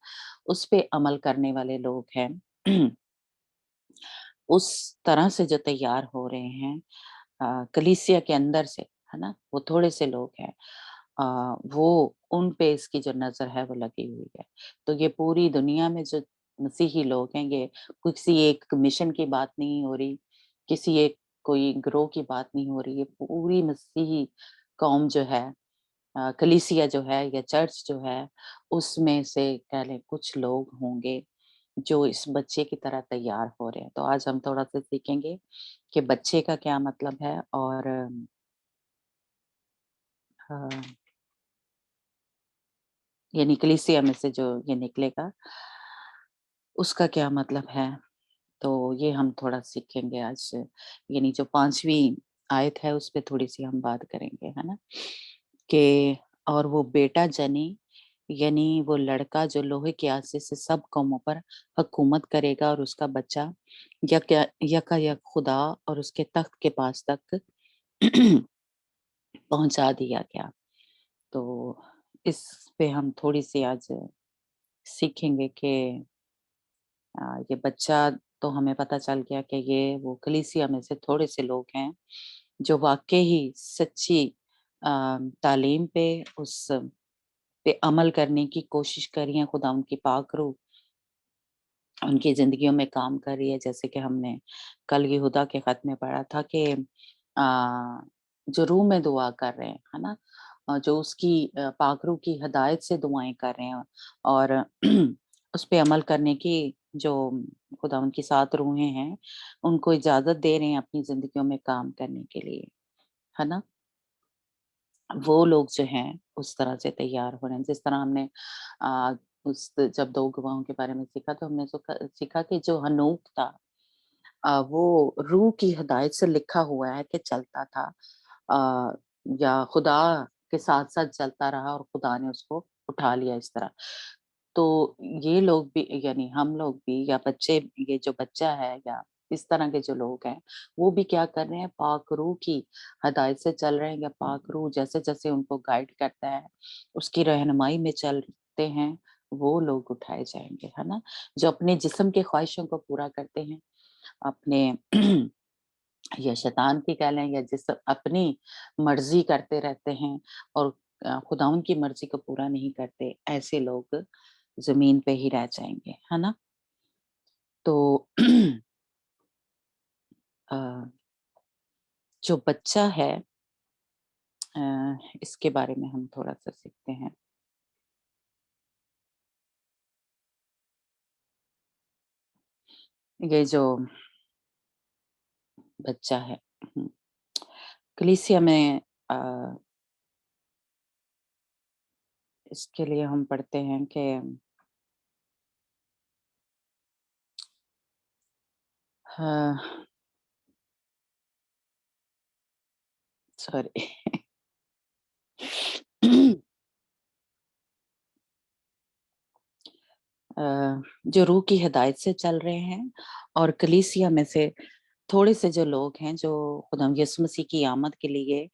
उस पे अमल करने वाले लोग हैं उस तरह से जो तैयार हो रहे हैं कलीसिया के अंदर से, है ना? वो थोड़े से लोग हैं वो उन पे इसकी जो नज़र है वो लगी हुई है। तो ये पूरी दुनिया में जो मसीही लोग हैं, ये किसी एक मिशन की बात नहीं हो रही, किसी एक कोई ग्रोह की बात नहीं हो रही, ये पूरी मसीही कौम जो है कलीसिया जो है या चर्च जो है, उसमें से कह लें कुछ लोग होंगे जो इस बच्चे की तरह तैयार हो रहे हैं। तो आज हम थोड़ा-सा सीखेंगे कि बच्चे का क्या मतलब है और हाँ, यानी कलीसिया में से जो ये निकलेगा, उसका क्या मतलब है? तो ये हम थोड़ा सीखेंगे आज। यानी जो 5वीं आयत है, उस पे थोड़ी-सी हम बात करेंगे, है ना? कि और वो बेटा जनी, यानी वो लड़का जो लोहे की आसी से सब कौमों पर हुकूमत करेगा और उसका बच्चा यकायक खुदा और उसके तख्त के पास तक पहुँचा दिया गया। तो इस पे हम थोड़ी-सी आज सीखेंगे कि ये बच्चा तो हमें पता चल गया कि ये वो कलीसिया में से थोड़े से लोग हैं, जो वाक़ई ही सच्ची अ, तालीम पे उस पे अमल करने की कोशिश कर रही हैं, खुदा उनकी पाक रूह उनकी ज़िंदगियों में काम कर रही है। जैसे कि हमने कल यहूदा के खत में पढ़ा था कि जो रूह में दुआ कर रहे हैं, है ना? जो उसकी पाक रूह की हिदायत से दुआएँ कर रहे हैं और उस पे अमल करने की जो खुदा उनकी 7 रूहें हैं, उनको इजाज़त दे रहे हैं अपनी ज़िंदगियों में काम करने के लिए, है ना? वो लोग जो हैं, उस तरह से तैयार हो रहे हैं। जिस तरह हमने अ, उस जब 2 गवाहों के बारे में सीखा तो हमने सीखा कि जो हनोक था वो रूह की हिदायत से लिखा हुआ है कि चलता था अ, या खुदा के साथ-साथ चलता रहा और खुदा ने उसको उठा लिया इस तरह। तो ये लोग भी यानी हम लोग भी या बच्चे ये जो बच्चा है या इस तरह के जो लोग हैं, वो भी क्या कर रहे हैं पाक रूह की हिदायत से चल रहे हैं या पाक रूह जैसे-जैसे उनको गाइड करता है, उसकी रहनुमाई में चलते हैं, वो लोग उठाए जाएँगे, है ना? जो अपने जिस्म की ख्वाहिशों को पूरा करते हैं, अपने या शैतान की कह लें या जिस अपनी मर्ज़ी करते रहते हैं और खुदावंद की मर्ज़ी को पूरा नहीं करते, ऐसे लोग ज़मीन पे ही रह जाएँगे, है ना? तो अ, जो बच्चा है अ, इसके बारे में हम थोड़ा-सा सीखते हैं। ये जो बच्चा है कलीसिया में अ, इसके लिए हम पढ़ते हैं कि हाँ, सॉरी जो रूह की हिदायत से चल रहे हैं और कलीसिया में से थोड़े से जो लोग हैं जो खुदाम यीशु मसीह की आमद के लिए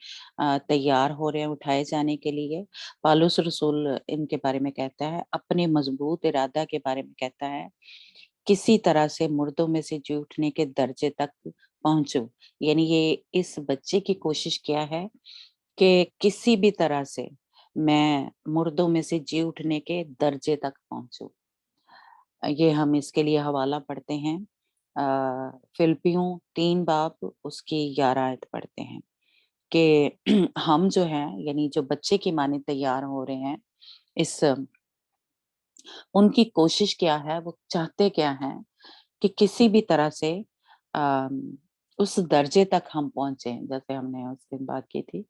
तैयार हो रहे हैं उठाए जाने के लिए पालूस रसूल इनके बारे में कहता है अपने मजबूत इरादा के बारे में कहता है किसी तरह से मुर्दों में से जी उठने के दर्जे तक पहुंचो यानी ये इस बच्चे की कोशिश क्या है कि किसी भी तरह से मैं मुर्दों में से जी उठने के दर्जे तक पहुंचूं ये हम इसके लिए हवाला पढ़ते हैं फिलिपियों 3 बाब उसकी 11 आयत पढ़ते हैं कि हम जो हैं यानी जो बच्चे की माने तैयार हो रहे हैं इस उनकी कोशिश क्या है वो चाहते क्या हैं कि किसी भी तरह से अम, उस दर्जे तक हम पहुंचे जैसे हमने उस दिन बात की थी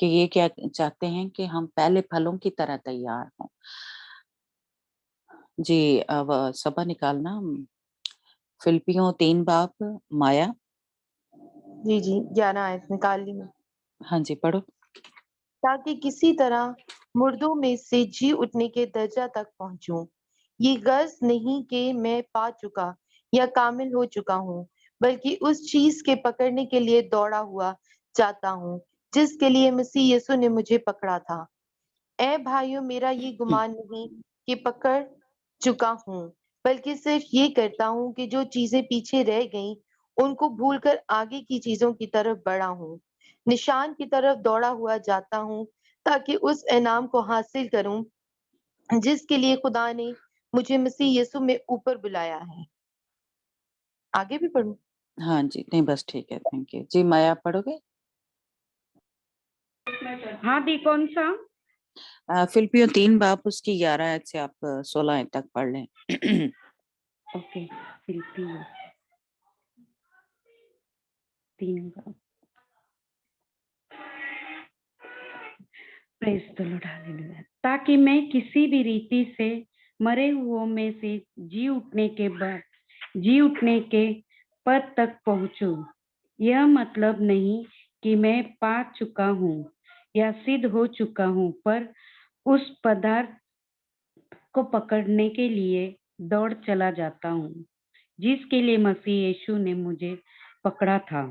कि ये क्या चाहते हैं कि हम पहले फलों की तरह तैयार हों जी सभा निकालना फिलिपियों 3 बाब माया जी जी 11 आयत निकाल ली मैं। हाँ जी, पढ़ो। ताकि किसी तरह मुर्दों में से जी उठने के दर्जा तक पहुंचूं। ये गर्ज नहीं कि मैं पा चुका या कामिल हो चुका हूँ, बल्कि उस चीज के पकड़ने के लिए दौड़ा हुआ जाता हूँ जिसके लिए मसीह यीशु ने मुझे पकड़ा था। ऐ भाइयों, मेरा ये गुमान नहीं कि पकड़ चुका हूँ, बल्कि सिर्फ ये करता हूँ कि जो चीजें पीछे रह गईं उनको भूलकर आगे की चीजों की तरफ बढ़ा हूँ। निशान की तरफ दौड़ा हुआ जाता हूँ ताकि उस इनाम को हासिल करूं जिसके लिए खुदा ने मुझे मसीह यीशु में ऊपर बुलाया है। आगे भी पढ़ूं? हाँ जी, नहीं बस ठीक है, थैंक यू जी। माया आप पढ़ोगे? हाँ दी, कौन सा? फिलिपियों 3 बाब उसकी 11 आयत से आप 16 आयत तक पढ़ लें। ओके, फिलिपियों 3 बाब। Praise the Lord, hallelujah. ताकि मैं किसी भी रीति से मरे हुओं में से जी उठने के पद तक पहुंचूं। यह मतलब नहीं कि मैं पा चुका हूँ या सिद्ध हो चुका हूँ, पर उस पदार्थ को पकड़ने के लिए दौड़ चला जाता हूँ जिसके लिए मसीह यीशु ने मुझे पकड़ा था।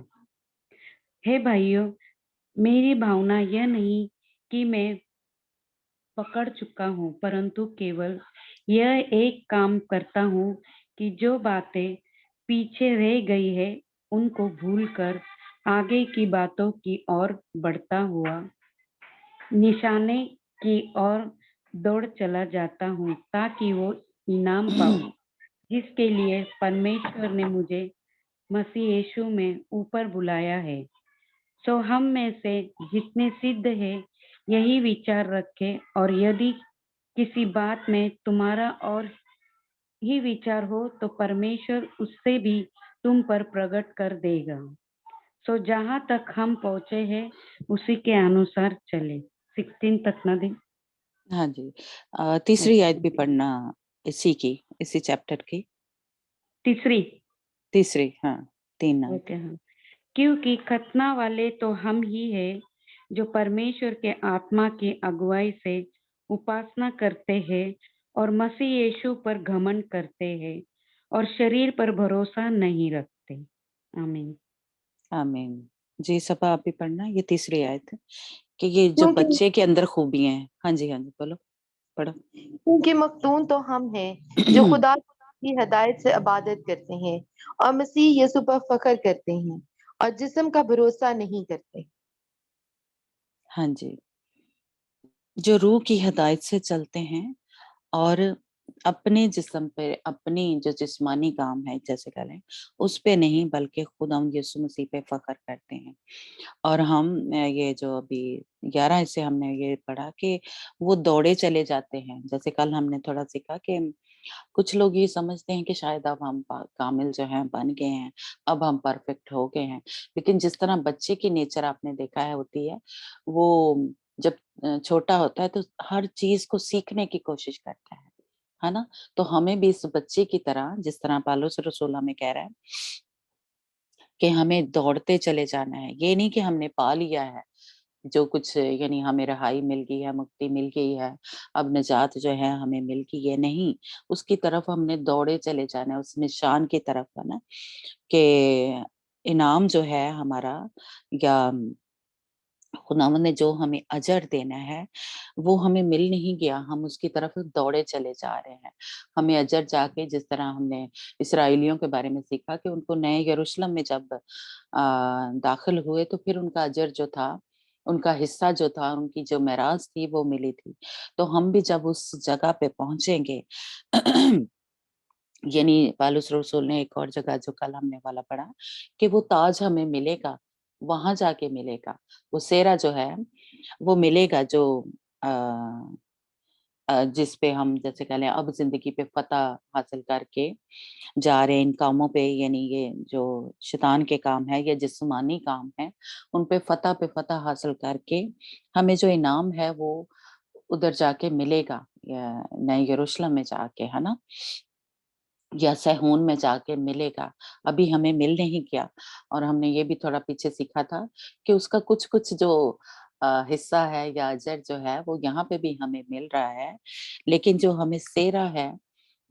हे भाइयों, मेरी भावना यह नहीं कि मैं पकड़ चुका हूँ, परंतु केवल यह एक काम करता हूँ कि जो बातें पीछे रह गई है उनको भूलकर आगे की बातों की ओर बढ़ता हुआ निशाने की ओर दौड़ चला जाता हूँ ताकि वो इनाम पाऊं जिसके लिए परमेश्वर ने मुझे मसीह यीशु में ऊपर बुलाया है। सो हम में से जितने सिद्ध है यही विचार रखें, और यदि किसी बात में तुम्हारा और ही विचार हो तो परमेश्वर उससे भी तुम पर प्रकट कर देगा। सो जहाँ तक हम पहुंचे हैं उसी के अनुसार चले। 16 तक ना दी। हाँ जी, तीसरी आयत भी पढ़ना, इसी चैप्टर की तीसरी, हाँ 3 आयत। ओके, हाँ। क्योंकि खतना वाले तो हम ही हैं जो परमेश्वर के आत्मा की अगुवाई से उपासना करते हैं और मसीह यीशु पर घमंड करते हैं और शरीर पर भरोसा नहीं रखते। आमीन। आमीन जी। सभा आप भी पढ़ना, ये तीसरी आयत है कि ये जो क्योंकि बच्चे के अंदर खूबियां हैं। हाँ जी, हाँ जी, बोलो, पढ़ो। क्योंकि मखतून तो हम हैं जो खुदा की हिदायत से इबादत करते हैं और मसीह यीशु पर फख्र करते हैं और जिस्म का भरोसा नहीं करते। हाँ जी, जो रूह की हिदायत से चलते हैं और अपने जिस्म पे, अपनी जो जिस्मानी काम है जैसे करें, उस पे नहीं बल्कि खुदा यीशु मसीह पे फख्र करते हैं। और हम ये जो अभी 11 से हमने ये पढ़ा कि वो दौड़े चले जाते हैं। जैसे कल हमने थोड़ा सीखा कि कुछ लोग ये समझते हैं कि शायद अब हम कामिल जो हैं बन गए हैं, अब हम परफेक्ट हो गए हैं। लेकिन जिस तरह बच्चे की नेचर आपने देखा है होती है, वो जब छोटा होता है तो हर चीज को सीखने की कोशिश करता है ना? तो हमें भी इस बच्चे की तरह, जिस तरह पौलुस रसूल हमें कह रहा है कि हमें दौड़ते चले जाना है। ये नहीं कि हमने पा लिया है जो कुछ, यानी हमें रहाई मिल गई है, मुक्ति मिल गई है, अब निजात जो है हमें मिल गई है, नहीं। उसकी तरफ हमने दौड़े चले जाना है, उस निशान की तरफ, है ना? कि इनाम जो है हमारा, या खुदावंद ने जो हमें अजर देना है वो हमें मिल नहीं गया, हम उसकी तरफ दौड़े चले जा रहे हैं। हमें अजर जाके, जिस तरह हमने इसराइलियों के बारे में सीखा कि उनको नए यरूशलेम में जब दाखिल हुए तो फिर उनका अजर जो था, उनका हिस्सा जो था, उनकी जो मेराज थी वो मिली थी। तो हम भी जब उस जगह पे पहुंचेंगे यानी पौलुस रसूल ने एक और जगह जो कल हमने वाला पढ़ा कि वो ताज हमें मिलेगा, वहां जाके मिलेगा। वो सेरा जो है वो मिलेगा, जो अ, जिस पे हम जैसे कह लें अब जिंदगी पे फतह हासिल करके जा रहे हैं इन कामों पे, यानी ये जो शैतान के काम है या जिस्मानी काम है, उन पे फतह हासिल करके हमें जो इनाम है वो उधर जाके मिलेगा, या नए यरूशलेम में जाके, है ना? या सहून में जाके मिलेगा। अभी हमें मिल नहीं गया। और हमने ये भी थोड़ा पीछे सीखा था कि उसका कुछ-कुछ जो हिस्सा है या अजर जो है वो यहाँ पे भी हमें मिल रहा है। लेकिन जो हमें सेरा है,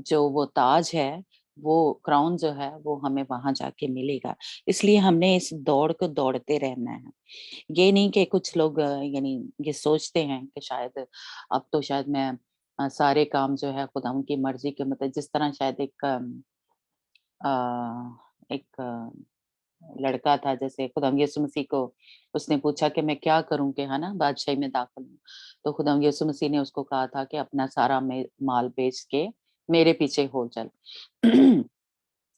जो वो ताज है, वो क्राउन जो है वो हमें वहां जाके मिलेगा। इसलिए हमने इस दौड़ को दौड़ते रहना है। ये नहीं कि कुछ लोग यानी ये सोचते हैं कि शायद अब तो शायद मैं सारे काम जो है खुदा उनकी मर्जी के मतलब जिस तरह शायद अ, एक लड़का था जैसे खुदा यीशु मसीह को उसने पूछा कि मैं क्या करूं कि है ना बादशाही में दाखिल हूं, तो खुदा यीशु मसीह ने उसको कहा था कि अपना सारा माल बेच के मेरे पीछे हो चल।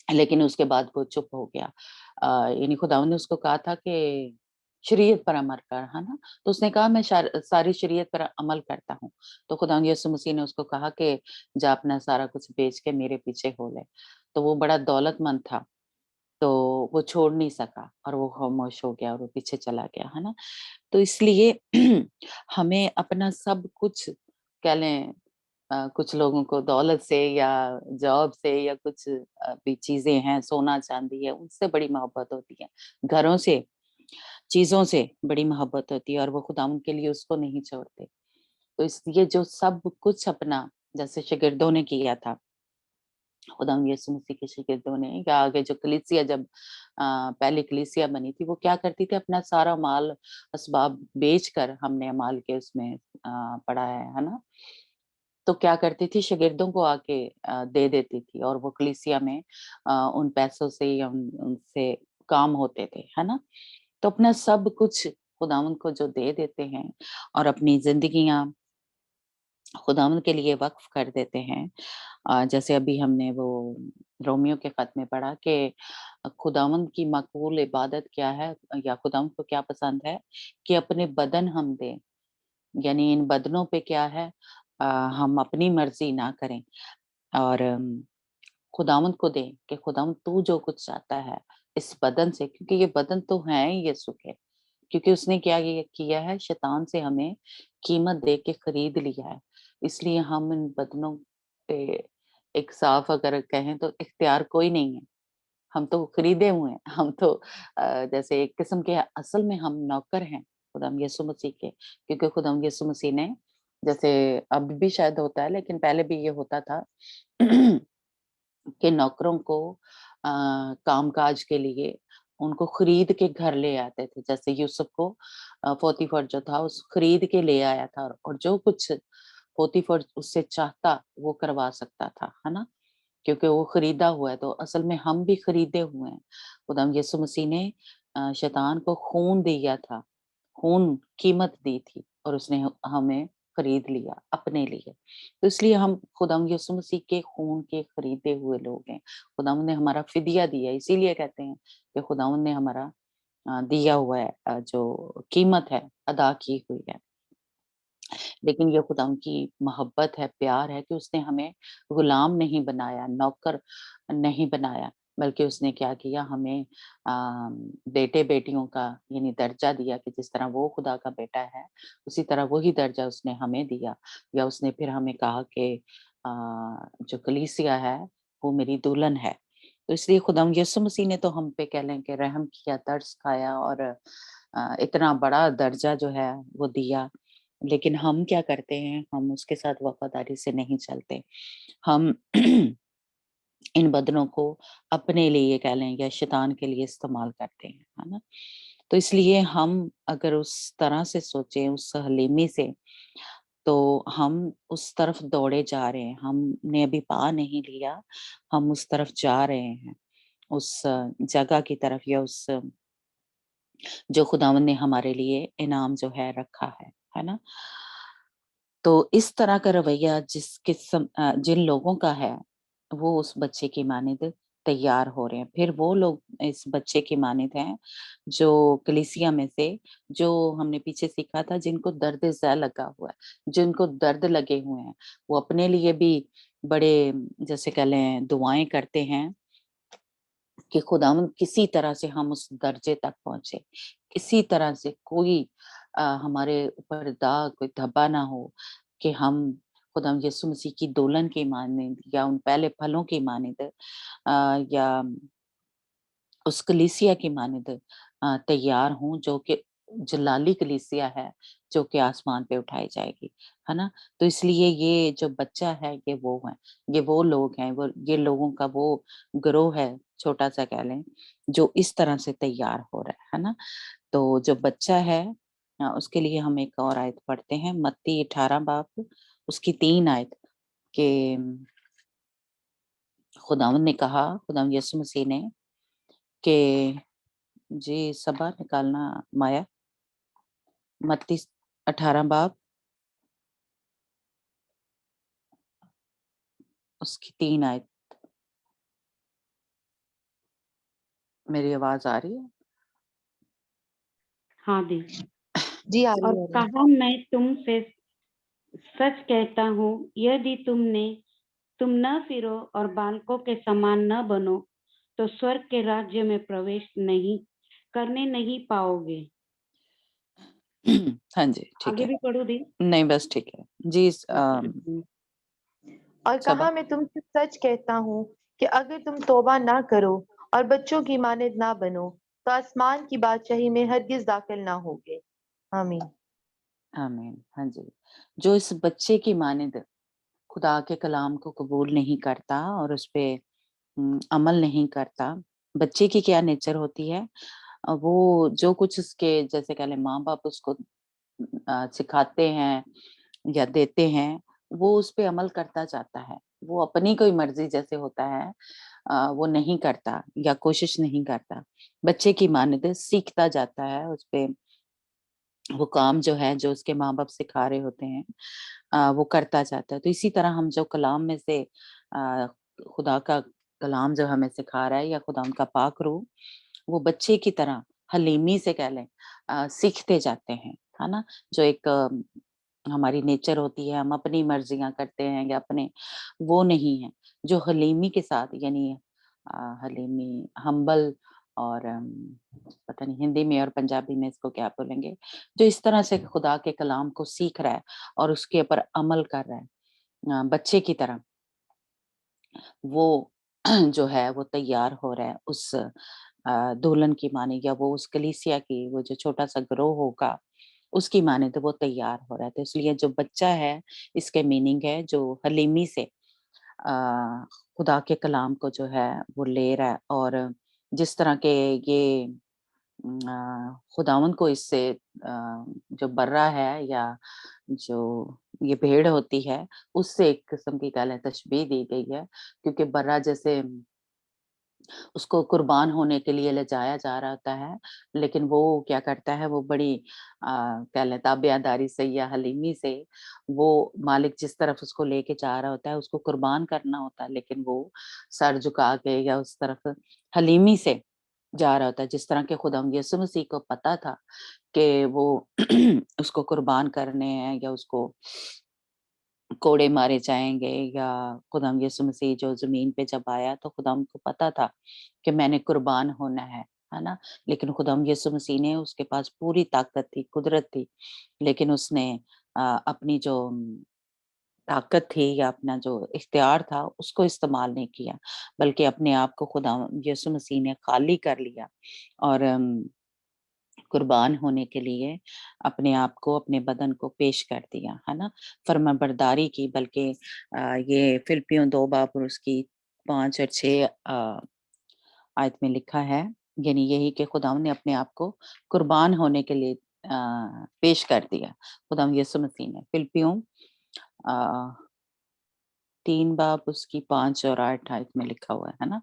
लेकिन उसके बाद वो चुप हो गया। यानी खुदावंद ने उसको कहा था कि शरीयत पर अमल कर, है ना? तो उसने कहा मैं सारी शरीयत पर अमल करता हूँ। तो खुदावंद यीशु मसीह ने उसको कहा कि जा अपना सारा कुछ बेच के मेरे पीछे हो ले। तो वो बड़ा दौलतमंद था, तो वो छोड़ नहीं सका और वो खामोश हो गया और वो पीछे चला गया, है ना? तो इसलिए हमें अपना सब कुछ कह लें कुछ लोगों को दौलत से या जॉब से या कुछ भी चीजें हैं, सोना चांदी है, उनसे बड़ी मोहब्बत होती है। घरों से, चीजों से बड़ी मोहब्बत होती है और वो खुदा उनके लिए उसको नहीं छोड़ते। तो इसलिए जो सब कुछ अपना जैसे शागिर्दों ने किया था, खुदाम यीशु मसीह के शागिर्दों ने या आगे जो कलीसिया जब पहली कलीसिया बनी थी, वो क्या करती थी अपना सारा माल असबाब बेचकर हमने माल के उसमें पढ़ा है ना? तो क्या करती थी शागिर्दों को आके दे देती थी और वो कलीसिया में उन पैसों से या उनसे काम होते थे, है ना? तो अपना सब कुछ खुदावंद को जो दे देते हैं और अपनी जिंदगियां खुदावंद के लिए वक्फ कर देते हैं। जैसे अभी हमने वो रोमियो के खत में पढ़ा कि खुदावंद की मकबूल इबादत क्या है या खुदावंद को क्या पसंद है कि अपने बदन हम दें। यानी इन बदनों पे क्या है हम अपनी मर्जी ना करें और खुदावंद को दें कि खुदावंद तू जो कुछ चाहता है इस बदन से, क्योंकि ये बदन तो है ही यीशु के, क्योंकि उसने क्या ये किया है, शैतान से हमें कीमत दे के खरीद लिया है। इसलिए हम इन बदनों पे एक साफ अगर कहें तो इख्तियार कोई नहीं है। हम तो खरीदे हुए हैं। हम तो जैसे एक किस्म के असल में हम नौकर हैं खुदाम यीशु मसीह के, क्योंकि खुदाम यीशु मसीह ने जैसे अब भी शायद होता है लेकिन पहले भी ये होता था के नौकरों को कामकाज के लिए उनको खरीद के घर ले आते थे। जैसे यूसुफ को पोतीफर जो था उस खरीद के ले आया था और जो कुछ पोतीफर उससे चाहता वो करवा सकता था, है ना? क्योंकि वो खरीदा हुआ है, तो असल में हम भी खरीदे हुए हैं। खुदाम यीशु मसीह ने शैतान को खून दिया था, खून कीमत दी थी और उसने हमें खरीद लिया अपने लिए। तो इसलिए हम खुदाम यीशु मसीह के खून के खरीदे हुए लोग हैं। खुदावंद ने हमारा फिदिया दिया, इसीलिए कहते हैं कि खुदावंद ने हमारा दिया हुआ है जो कीमत है अदा की हुई है। लेकिन ये खुदा की मोहब्बत है, प्यार है कि उसने हमें गुलाम नहीं बनाया, नौकर नहीं बनाया, बल्कि उसने क्या किया हमें बेटे-बेटियों का यानी दर्जा दिया कि जिस तरह वो खुदा का बेटा है, उसी तरह वही दर्जा उसने हमें दिया। या उसने फिर हमें कहा कि अ, जो कलीसिया है, वो मेरी दुल्हन है। तो इसलिए खुदाम यीशु मसीह ने तो हम पे कह लें कि रहम किया, तरस खाया और इतना बड़ा दर्जा जो है वो दिया। लेकिन हम क्या करते हैं, हम उसके साथ वफ़ादारी से नहीं चलते। हम इन बदनों को अपने लिए कह लें या शैतान के लिए इस्तेमाल करते हैं, है ना? तो इसलिए हम अगर उस तरह से सोचें, उस हलीमी से, तो हम उस तरफ दौड़े जा रहे हैं। हमने अभी पा नहीं लिया, हम उस तरफ जा रहे हैं, उस जगह की तरफ या उस जो खुदावंद ने हमारे लिए इनाम जो है रखा है ना? तो इस तरह का रवैया जिन लोगों का है, वो उस बच्चे की मानिंद तैयार हो रहे हैं। फिर वो लोग इस बच्चे की मानिंद हैं, जो कलीसिया में से जो हमने पीछे सीखा था जिनको दर्द ज़ा लगा हुआ है, जिनको दर्द लगे हुए हैं, वो अपने लिए भी बड़े जैसे कह लें दुआएँ करते हैं कि खुदावंद किसी तरह से हम उस दर्जे तक पहुँचे। किसी तरह से कोई हमारे ऊपर दाग, कोई धब्बा ना हो कि हम खुदावंद यीशु मसीह की दुल्हन की मानिंद या उन पहले फलों की मानिंद या उस कलीसिया की मानिंद तैयार हों जो कि जलाली कलीसिया है, जो कि आसमान पे उठाई जाएगी, है ना? तो इसलिए ये जो बच्चा है ये वो है, ये वो लोग हैं, वो ये लोगों का वो गिरोह है, छोटा-सा कह लें, जो इस तरह से तैयार हो रहा है ना? तो जो बच्चा है उसके लिए हम एक और आयत पढ़ते हैं, मत्ती 18 बाब उसकी 3 आयत के खुदावंद ने कहा, खुदावंद यीशु मसीह ने कि जी सबा निकालना माया, मत्ती 18 बाब उसकी 3 आयत। मेरी आवाज आ रही है? हाँ दी। जी आ और रही है। कहा, मैं तुमसे सच कहता हूँ, यदि तुम न फिरो और बालकों के समान न बनो, तो स्वर्ग के राज्य में प्रवेश करने नहीं पाओगे। हाँ जी, ठीक आगे है। भी पढ़ो दी। नहीं बस ठीक है। जी और सबा कहा, मैं तुमसे सच कहता हूँ कि अगर तुम तौबा ना करो और बच्चों की मानद ना बनो, तो आसमान की बादशाही में हरगिज दाखिल ना होगे। आमीन। आमीन। हाँ जी। जो इस बच्चे की मानद खुदा के कलाम को कबूल नहीं करता और उस पे अमल नहीं करता, बच्चे की क्या नेचर होती है? वो जो कुछ उसके जैसे कह लें माँ-बाप उसको सिखाते हैं या देते हैं, वो उस पे अमल करता जाता है। वो अपनी कोई मर्ज़ी जैसे होता है वो नहीं करता या कोशिश नहीं करता। बच्चे की मानद सीखता जाता है, उस पे वो काम जो है, जो उसके माँ-बाप सिखा रहे होते हैं वो करता जाता है। तो इसी तरह हम जो कलाम में से खुदा का कलाम जो हमें सिखा रहा है या खुदा उनका पाक रूह, वो बच्चे की तरह हलीमी से कह लें सीखते जाते हैं, है ना? जो एक हमारी नेचर होती है, हम अपनी मर्ज़ियाँ करते हैं या अपने वो नहीं है। जो हलीमी के साथ यानी हलीमी हम्बल और पता नहीं हिंदी में और पंजाबी में इसको क्या बोलेंगे? जो इस तरह से खुदा के कलाम को सीख रहा है और उसके ऊपर अमल कर रहा है बच्चे की तरह, वो जो है वो तैयार हो रहा है उस दुल्हन की माने या वो उस कलीसिया की वो जो छोटा-सा गिरोह होगा, उसकी माने तो वो तैयार हो रहा है। तो इसलिए जो बच्चा है, इसके मीनिंग है जो हलीमी से खुदा के कलाम को जो है वो ले रहा है और जिस तरह के ये खुदावंद को इससे जो बर्रा है या जो ये भेड़ होती है, उससे एक किस्म की कह लें तशबीह दी गई है क्योंकि बर्रा जैसे उसको कुर्बान होने के लिए ले जाया जा रहा होता है, लेकिन वो क्या करता है वो बड़ी कह लें ताबियादारी से या हलीमी से वो मालिक जिस तरफ उसको लेके जा रहा होता है उसको कुर्बान करना होता है, लेकिन वो सर झुका के या उस तरफ हलीमी से जा रहा होता है। जिस तरह के खुदावंद यीशु मसीह को पता था कि वो उसको कुर्बान करने हैं या उसको कोड़े मारे जाएँगे या खुदावंद यीशु मसीह जो ज़मीन पे जब आया तो खुदावंद को पता था कि मैंने कुर्बान होना है ना? लेकिन खुदावंद यीशु मसीह ने उसके पास पूरी ताकत थी, कुदरत थी, लेकिन उसने अपनी जो ताकत थी या अपना जो इख्तियार था उसको इस्तेमाल नहीं किया, बल्कि अपने आप को खुदावंद यीशु मसीह ने खाली कर लिया और कुर्बान होने के लिए अपने आप को, अपने बदन को पेश कर दिया, है ना? फर्माबरदारी की बल्कि ये फिलिप्पियों 2 बाब और उसकी 5 और 6 आयत में लिखा है, यानी यही कि खुदावंद ने अपने आप को कुर्बान होने के लिए पेश कर दिया, खुदावंद यीशु मसीह ने। फिलिप्पियों 3 बाब उसकी 5 और 8 आयत में लिखा हुआ है ना?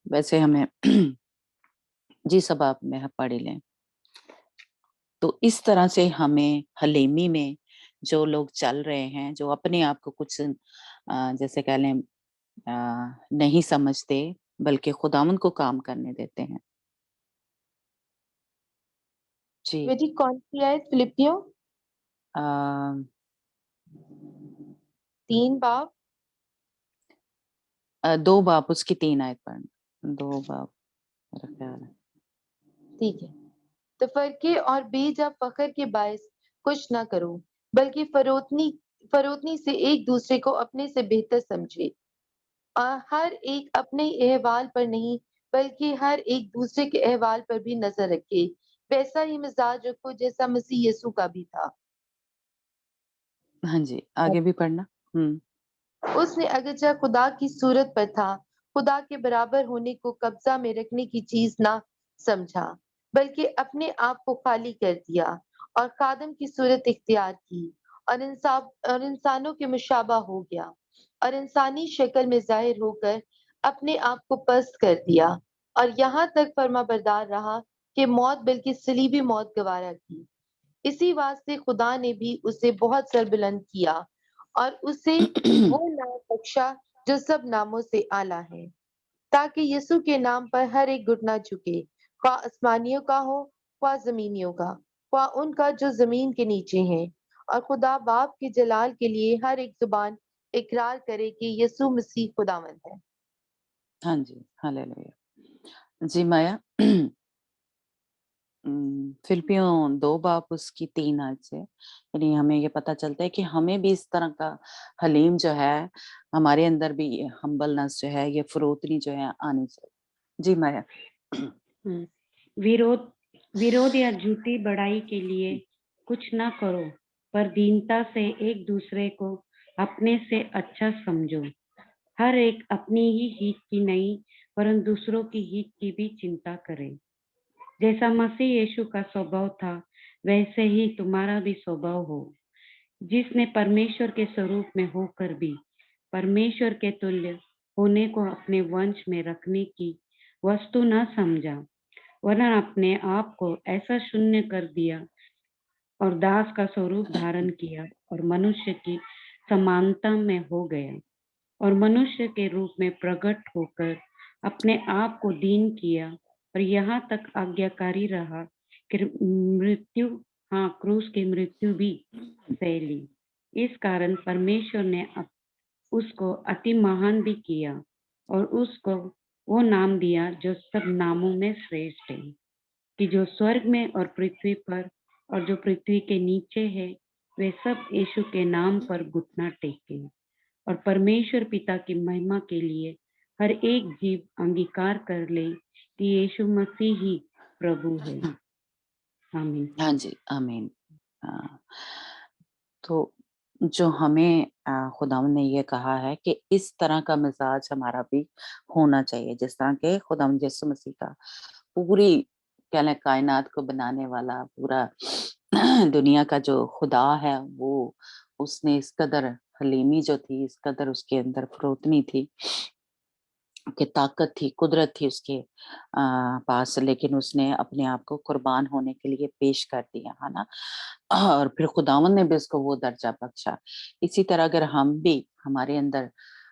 वैसे हमें जी सब आप में पढ़ ही लें। तो इस तरह से हमें हलीमी में जो लोग चल रहे हैं, जो अपने आप को कुछ जैसे कह लें नहीं समझते, बल्कि खुदावंद को काम करने देते हैं। जी। बेटी कौन सी है फिलिपियों अ, 3 बाब? 2 बाब उसकी 3 आयत पढ़ना। 2 बाब मेरा ख्याल है। ठीक है। तफरके और बेजा फखर के बायस कुछ ना करो, बल्कि फरोतनी से एक दूसरे को अपने से बेहतर समझे। हर एक अपने अहवाल पर नहीं, बल्कि हर एक दूसरे के अहवाल पर भी नजर रखे। वैसा ही मिजाज रखो जैसा मसीह यीशु का भी था। हाँ जी, आगे भी पढ़ना। उसने अगरचे खुदा की सूरत पर था, खुदा के बराबर होने को कब्जा में रखने की चीज ना समझा, बल्कि अपने आप को खाली कर दिया और खादम की सूरत इख्तियार की और इंसानों के मुशाबा हो गया और इंसानी शक्ल में जाहिर होकर अपने आप को पस्त कर दिया और यहाँ तक फर्माबरदार रहा कि मौत बल्कि सलीबी मौत गवारा की। इसी वास्ते खुदा ने भी उसे बहुत सरबुलंद किया और उसे वो नाम बख्शा जो सब नामों से आला है, ताकि यीशु के नाम पर हर एक घुटना झुके, ख्वाह आसमानियों का हो, ख्वाह जमीनियों का, ख्वाह उनका जो जमीन के नीचे है, और खुदा बाप के जलाल के लिए हर एक जुबान इकरार करे कि यीशु मसीह खुदावंद है। हाँ जी, हालेलुया। जी माया, फिलिपियों 2 बाब उसकी 3 आयत से यानी हमें ये पता चलता है कि हमें भी इस तरह का हलीम जो है, हमारे अंदर भी ये हम्बलनेस जो है, ये फरोतनी जो है आनी चाहिए। जी माया। विरोध विरोध या झूठी बड़ाई के लिए कुछ ना करो, पर दीनता से एक दूसरे को अपने से अच्छा समझो। हर एक अपनी ही हित की नहीं, परंतु दूसरों की हित की भी चिंता करे। जैसा मसीह यीशु का स्वभाव था, वैसे ही तुम्हारा भी स्वभाव हो, जिसने परमेश्वर के स्वरूप में होकर भी परमेश्वर के तुल्य होने को अपने वंश में रखने की वस्तु न समझा, वरन अपने आप को ऐसा शून्य कर दिया और दास का स्वरूप धारण किया और मनुष्य की समानता में हो गया और मनुष्य के रूप में प्रकट होकर अपने आप को दीन किया और यहाँ तक आज्ञाकारी रहा कि मृत्यु, क्रूस की मृत्यु भी सह ली। इस कारण परमेश्वर ने उसको अति महान भी किया और उसको वो नाम दिया जो सब नामों में श्रेष्ठ है, कि जो स्वर्ग में और पृथ्वी पर और जो पृथ्वी के नीचे है, वे सब यीशु के नाम पर घुटना टेके और परमेश्वर पिता की महिमा के लिए हर एक जीव अंगीकार कर ले कि यीशु मसीह ही प्रभु है। आमीन। हाँ जी, आमीन। तो जो हमें खुदावंद ने ये कहा है कि इस तरह का मिजाज हमारा भी होना चाहिए, जिस तरह के खुदावंद यीशु मसीह का पूरी कह लें कायनात को बनाने वाला पूरा दुनिया का जो खुदा है, वो उसने इस कदर हलीमी जो थी, इस कदर उसके अंदर फरोतनी थी कि ताकत थी, कुदरत थी उसके पास, लेकिन उसने अपने आप को कुर्बान होने के लिए पेश कर दिया, है ना? और फिर खुदावंद ने भी उसको वो दर्जा बख्शा। इसी तरह अगर हम भी हमारे अंदर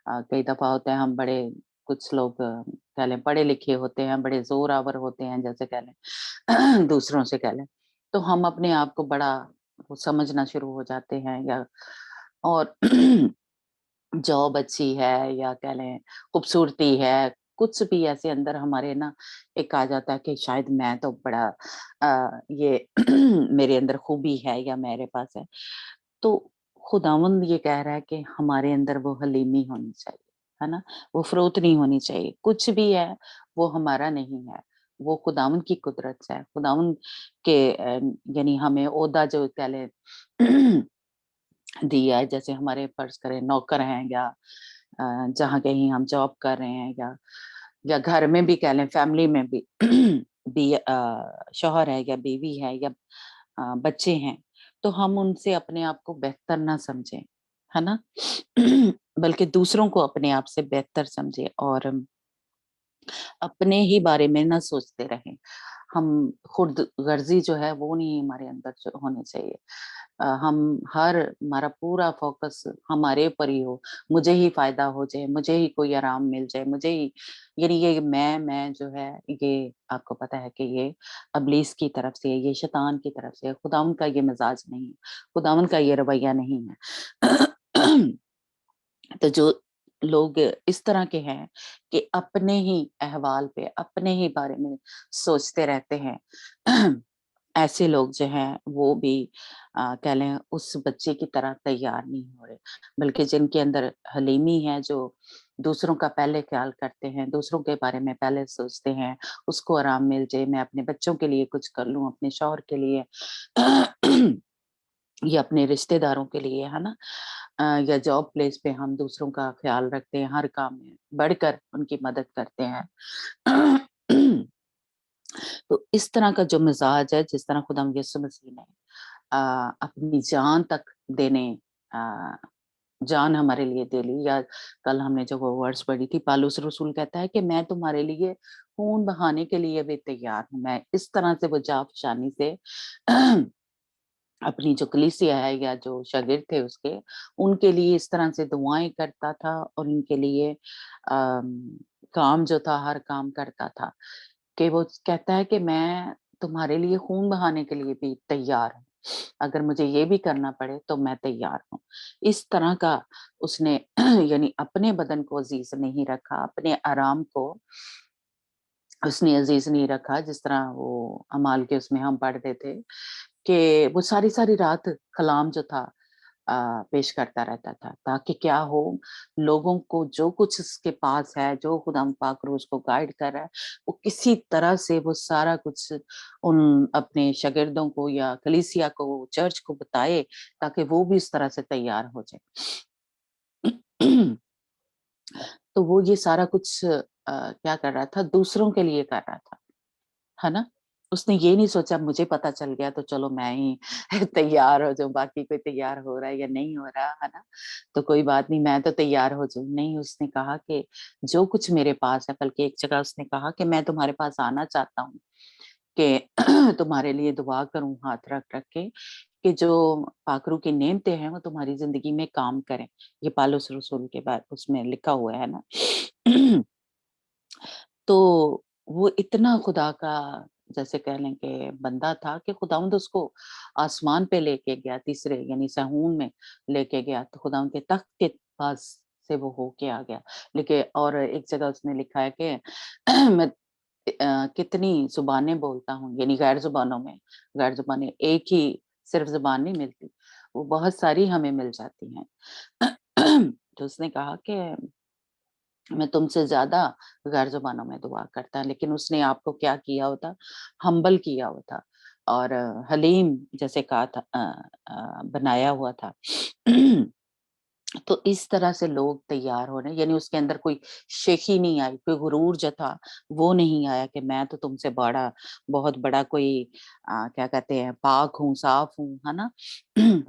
कई दफा होता है, हम बड़े कुछ लोग कह लें पढ़े लिखे होते हैं, बड़े जोरावर होते हैं, जैसे कह लें दूसरों से कह लें, तो हम अपने आप को बड़ा वो समझना शुरू हो जाते हैं, या और जॉब अच्छी है या कह लें खूबसूरती है, कुछ भी ऐसे अंदर हमारे ना एक आ जाता है कि शायद मैं तो बड़ा ये मेरे अंदर खूबी है या मेरे पास है। तो खुदावंद ये कह रहा है कि हमारे अंदर वो हलीमी होनी चाहिए, है ना? वो फरोतनी होनी चाहिए। कुछ भी है वो हमारा नहीं है, वो खुदावंद की कुदरत है। खुदावंद के यानी हमें ओहदा जो कह लें दिया है, जैसे हमारे फर्ज करें नौकर हैं या जहाँ कहीं हम जॉब कर रहे हैं, या घर में भी कह लें फैमिली में भी शौहर है या बीवी है या बच्चे हैं, तो हम उनसे अपने आप को बेहतर ना समझें, है ना? बल्कि दूसरों को अपने आप से बेहतर समझें और अपने ही बारे में ना सोचते रहें। हम खुद गर्जी जो है वो नहीं हमारे अंदर जो होनी चाहिए। हम हमारा पूरा फोकस हमारे ऊपर ही हो, मुझे ही फायदा हो जाए, मुझे ही कोई आराम मिल जाए, मुझे ही, यानी ये मैं जो है, ये आपको पता है कि ये इब्लीस की तरफ से है, ये शैतान की तरफ से है। खुदावंद का ये मिजाज नहीं है, खुदावंद का ये रवैया नहीं है। तो जो लोग इस तरह के हैं कि अपने ही अहवाल पे, अपने ही बारे में सोचते रहते हैं, ऐसे लोग जो हैं वो भी कह लें उस बच्चे की तरह तैयार नहीं हो रहे, बल्कि जिनके अंदर हलीमी है, जो दूसरों का पहले ख्याल करते हैं, दूसरों के बारे में पहले सोचते हैं, उसको आराम मिल जाए, मैं अपने बच्चों के लिए कुछ कर लूं, अपने शौहर के लिए या अपने रिश्तेदारों के लिए, है ना, या जॉब प्लेस पे हम दूसरों का ख्याल रखते हैं, हर काम में बढ़कर उनकी मदद करते हैं। तो इस तरह का जो मिजाज है, जिस तरह खुदा यीशु मसीह ने अपनी जान तक देने, अ, जान हमारे लिए दे ली, या कल हमने जो वो वर्ड्स पढ़ी थी, पौलुस रसूल कहता है कि मैं तुम्हारे लिए खून बहाने के लिए भी तैयार हूँ। मैं इस तरह से वो जाफशानी से अपनी जो कलीसिया है या जो शागिर्द थे उसके, उनके लिए इस तरह से दुआएं करता था और उनके लिए काम जो था, हर काम करता था, कि वो कहता है कि मैं तुम्हारे लिए खून बहाने के लिए भी तैयार हूँ। अगर मुझे ये भी करना पड़े तो मैं तैयार हूँ। इस तरह का उसने यानी अपने बदन को अजीज नहीं रखा, अपने आराम को उसने अजीज नहीं रखा। जिस तरह वो अमाल के उसमें हम पढ़ते थे कि वो सारी-सारी रात कलाम जो था पेश करता रहता था, ताकि क्या हो, लोगों को जो कुछ उसके पास है, जो खुदावंद पाक रोज़ को गाइड कर रहा है, वो किसी तरह से वो सारा कुछ उन अपने शागिर्दों को या कलीसिया को, चर्च को बताए, ताकि वो भी इस तरह से तैयार हो जाए। तो वो ये सारा कुछ क्या कर रहा था? दूसरों के लिए कर रहा था, है ना? उसने ये नहीं सोचा मुझे पता चल गया तो चलो मैं ही तैयार हो जाऊँ, बाकी कोई तैयार हो रहा है या नहीं हो रहा, है ना? तो कोई बात नहीं, मैं तो तैयार हो जाऊँ। नहीं, उसने कहा कि जो कुछ मेरे पास है, बल्कि एक जगह उसने कहा कि मैं तुम्हारे पास आना चाहता हूँ कि तुम्हारे लिए दुआ करूँ हाथ रख-रख के, कि जो पाखरू की नेमतें हैं वो तुम्हारी ज़िंदगी में काम करें। ये पौलुस रसूल के बाद उसमें लिखा हुआ है ना। तो वो इतना खुदा का, जैसे कह लें कि बंदा था, कि खुदावंद उसको आसमान पे लेके गया, तीसरे यानी सहून में लेके गया, तो खुदावंद के तख्त के पास से वो होके आ गया। लेकिन और एक जगह उसने लिखा है कि मैं कितनी ज़ुबानें बोलता हूँ, यानी गैर ज़ुबानों में, गैर ज़ुबानें एक ही सिर्फ़ ज़ुबान नहीं मिलती, वो बहुत सारी हमें मिल जाती हैं। तो उसने कहा कि मैं तुमसे ज़्यादा गैर ज़ुबानों में दुआ करता, लेकिन उसने आपको क्या किया होता, हम्बल किया हुआ था और हलीम जैसे कहा था, बनाया हुआ था। तो इस तरह से लोग तैयार हो रहे हैं, यानी उसके अंदर कोई शेखी नहीं आई, कोई गुरूर जो था वो नहीं आया कि मैं तो तुमसे बड़ा, बहुत बड़ा कोई क्या कहते हैं, पाक हूँ, साफ हूँ, है ना?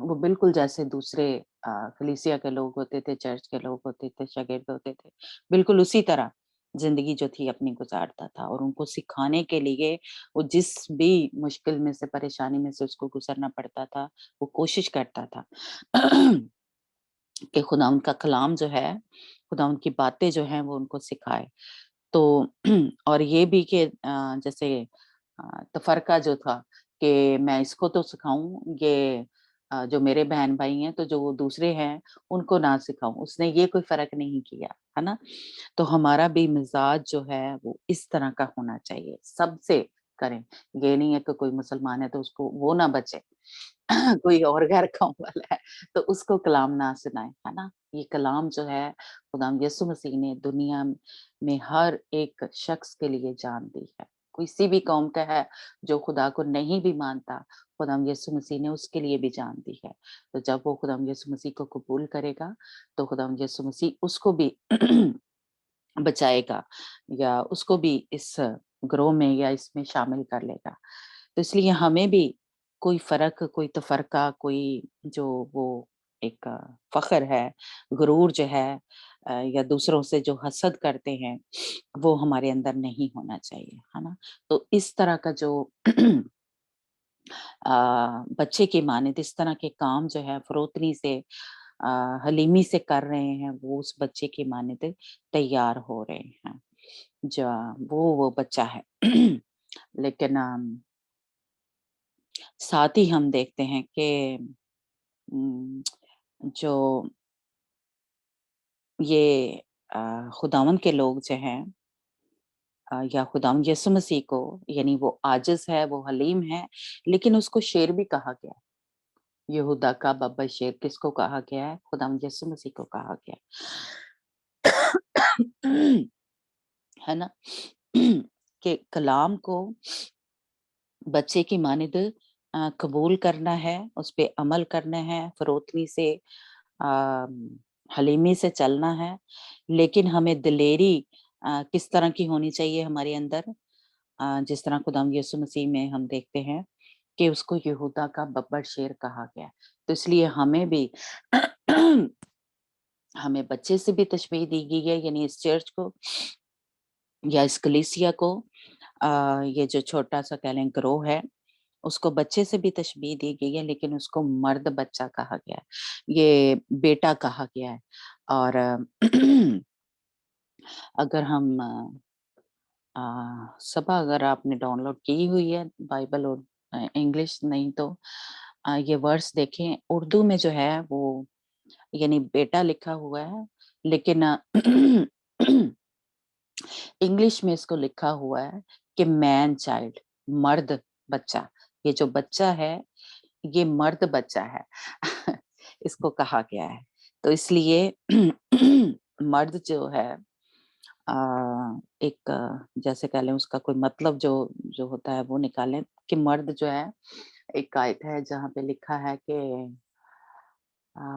वो बिल्कुल जैसे दूसरे कलीसिया के लोग होते थे, चर्च के लोग होते थे, शागिर्द होते थे, बिल्कुल उसी तरह ज़िंदगी जो थी अपनी गुज़ारता था, और उनको सिखाने के लिए वो जिस भी मुश्किल में से, परेशानी में से उसको गुज़रना पड़ता था, वो कोशिश करता था। कि खुदा उनका कलाम जो है, खुदा उनकी बातें जो हैं वो उनको सिखाए। तो और ये भी कि जैसे तफ़रक़ा जो था कि मैं इसको तो सिखाऊँ, ये जो मेरे बहन-भाई हैं, तो जो वो दूसरे हैं उनको ना सिखाऊँ, उसने ये कोई फ़र्क नहीं किया, है ना? तो हमारा भी मिज़ाज जो है वो इस तरह का होना चाहिए, सबसे करें। ये नहीं है कि कोई मुसलमान है तो उसको वो ना बचे, कोई और गैर कौम वाला है तो उसको कलाम ना सुनाएँ, है ना? ये कलाम जो है खुदाम यीशु मसीह ने दुनिया में हर एक शख्स के लिए जान दी है। किसी भी कौम का है जो खुदा को नहीं भी मानता, खुदाम यीशु मसीह ने उसके लिए भी जान दी है। तो जब वो खुदाम यीशु मसीह को कबूल करेगा, तो खुदाम यीशु मसीह उसको भी बचाएगा या उसको भी इस ग्रोह में या इसमें शामिल कर लेगा। तो इसलिए हमें भी कोई फ़र्क, कोई तफ़रक़ा, कोई जो वो एक फ़ख्र है, गुरूर जो है या दूसरों से जो हसद करते हैं, वो हमारे अंदर नहीं होना चाहिए, है ना? तो इस तरह का जो बच्चे की मानित इस तरह के काम जो है फ़रोतनी से, हलीमी से कर रहे हैं, वो उस बच्चे की मानित तैयार हो रहे हैं। जो वो बच्चा है। लेकिन साथ ही हम देखते हैं कि उम, जो ये खुदावंद के लोग जो हैं, या खुदावंद यीशु मसीह को, यानी वो आजिज़ है, वो हलीम है, लेकिन उसको शेर भी कहा गया है। यहूदा का बब्बर शेर किसको कहा गया है? खुदावंद यीशु मसीह को कहा गया है। है ना? कि कलाम को बच्चे की मानिंद कबूल करना है, उस पे अमल करना है, फरोतनी से हलीमी से चलना है, लेकिन हमें दिलेरी किस तरह की होनी चाहिए हमारे अंदर, जिस तरह खुदाम यीशु मसीह में हम देखते हैं कि उसको यहूदा का बब्बर शेर कहा गया। तो इसलिए हमें भी हमें बच्चे से भी तशबीह दी गई है, यानी इस चर्च को या इस कलीसिया को, ये जो छोटा सा कह लें ग्रोह है, उसको बच्चे से भी तशबीह दी गई है, लेकिन उसको मर्द बच्चा कहा गया है, ये बेटा कहा गया है। और अगर हम सबा अगर आपने डाउनलोड की हुई है बाइबल और इंग्लिश, नहीं तो ये वर्स देखें, उर्दू में जो है वो यानी बेटा लिखा हुआ है, लेकिन इंग्लिश में इसको लिखा हुआ है कि मैन चाइल्ड, मर्द बच्चा। ये जो बच्चा है ये मर्द बच्चा है इसको कहा गया है। तो इसलिए मर्द जो है एक जैसे कह लें उसका कोई मतलब जो जो होता है वो निकालें कि मर्द जो है, एक आयत है जहाँ पे लिखा है कि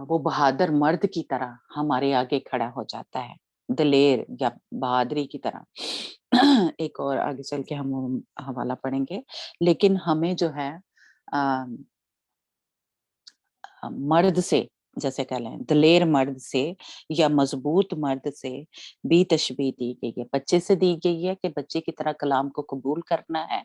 वो बहादुर मर्द की तरह हमारे आगे खड़ा हो जाता है, दिलेर या बहादुरी की तरह। एक और आगे चल के हम हवाला पढ़ेंगे, लेकिन हमें जो है मर्द से, जैसे कह लें दिलेर मर्द से या मजबूत मर्द से भी तशबीह दी गई है। बच्चे से दी गई है कि बच्चे की तरह कलाम को कबूल करना है,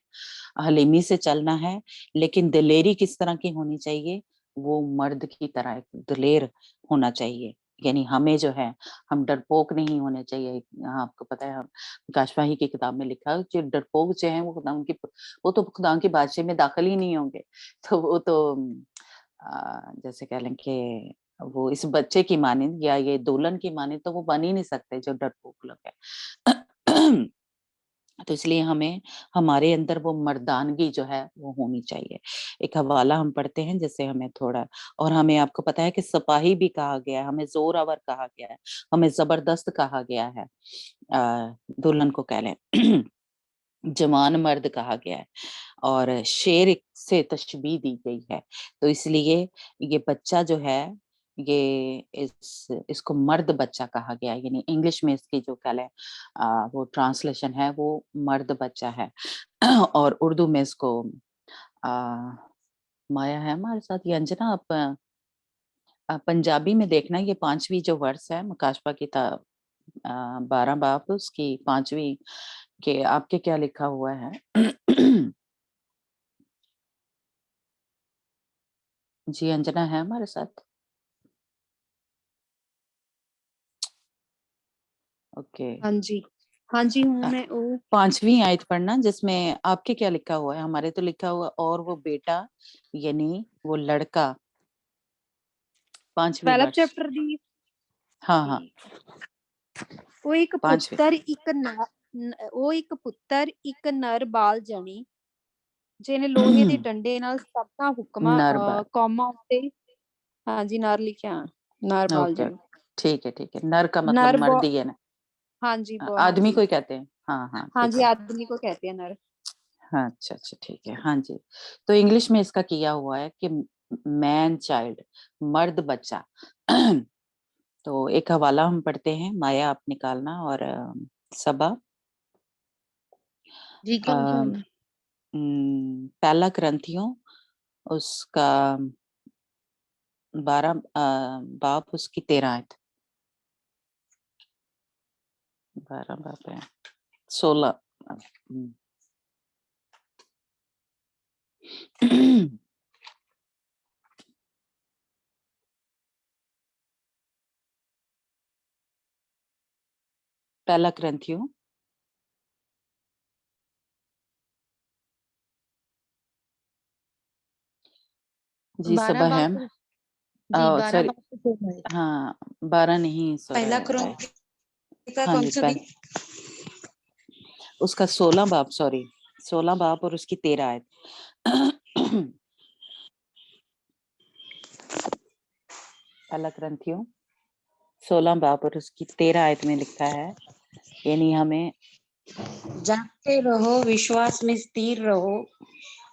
हलीमी से चलना है, लेकिन दिलेरी किस तरह की होनी चाहिए, वो मर्द की तरह एक दिलेर होना चाहिए। यानी हमें जो है, हम डरपोक नहीं होने चाहिए। यहाँ आपको पता है काशवाही की किताब में लिखा है जो डरपोक जो है वो तो खुदा की बादशाही में दाखिल ही नहीं होंगे। तो वो तो जैसे कह लें कि वो इस बच्चे की मानिंद या ये दुल्हन की मानिंद तो वो बन ही नहीं सकते जो डरपोक लोग है। तो इसलिए हमें हमारे अंदर वो मर्दानगी जो है वो होनी चाहिए। एक हवाला हम पढ़ते हैं जिससे हमें थोड़ा, और हमें आपको पता है कि सिपाही भी कहा गया है, हमें जोरावर कहा गया है, हमें जबरदस्त कहा गया है, दुल्हन को कह लें जवान मर्द कहा गया है, और शेर से तशबीह दी गई है। तो इसलिए ये बच्चा जो है ये इसको मर्द बच्चा कहा गया है, यानी इंग्लिश में इसकी जो कह लें वो ट्रांसलेशन है वो मर्द बच्चा है। और उर्दू में इसको आ, माया है हमारे साथ, ये अंजना आप पंजाबी में देखना, ये 5वीं जो वर्स है मुकाशफा की 12 बाब उसकी 5वीं के आपके क्या लिखा हुआ है? जी अंजना है हमारे साथ? ओके, हाँ जी हूँ मैं। ओ 5वीं आयत पढ़ना जिसमें आपके क्या लिखा हुआ है। हमारे तो लिखा हुआ और वो बेटा यानी वो लड़का, 5वीं पहला वर्ष। चैप्टर दी हाँ हाँ ਉਹ ਇੱਕ 5वीं। ਪੁੱਤਰ ਇੱਕ ਨਰ ਬਾਲ ਜਣੀ ਜਿਹਨੇ ਲੋਹੇ ਦੇ ਡੰਡੇ ਨਾਲ ਸਭਨਾ ਹੁਕਮਾਂ नर बाल, ਕੌਮਾਂ ਉੱਤੇ ਹਾਂਜੀ ਨਰ ਲਿਖਿਆ ਨਰ ਬਾਲ ओके ਜਣੀ ठीक है। नर का मतलब नर मर्द ही है ना, ਹਾਂਜੀ आदमी ਹਾਂਜੀ को ही कहते हैं। हाँ हाँ ठीक ਹਾਂਜੀ है। आदमी को कहते हैं नर। हाँ अच्छा ठीक है। हाँ जी, तो इंग्लिश में इसका किया हुआ है कि मैन चाइल्ड, मर्द बच्चा। तो एक हवाला हम पढ़ते हैं, माया आप निकालना, और सबा जी कौन सा है? पहला ग्रंथियों उसका 12 बाब उसकी 13 आयत, 12 बाब है 16। पहला ग्रंथियों जी 12 सबा है, बाप जी 12 सॉरी, बाप से है। हाँ 12 नहीं पहला सॉरी, कुरान का हाँ कौन जी सा भी? उसका 16 बाब, सॉरी 16 बाब और उसकी 13 आयत। पहला ग्रंथियों 16 बाब और उसकी 13 आयत में लिखा है, यानी हमें जागते रहो, विश्वास में स्थिर रहो,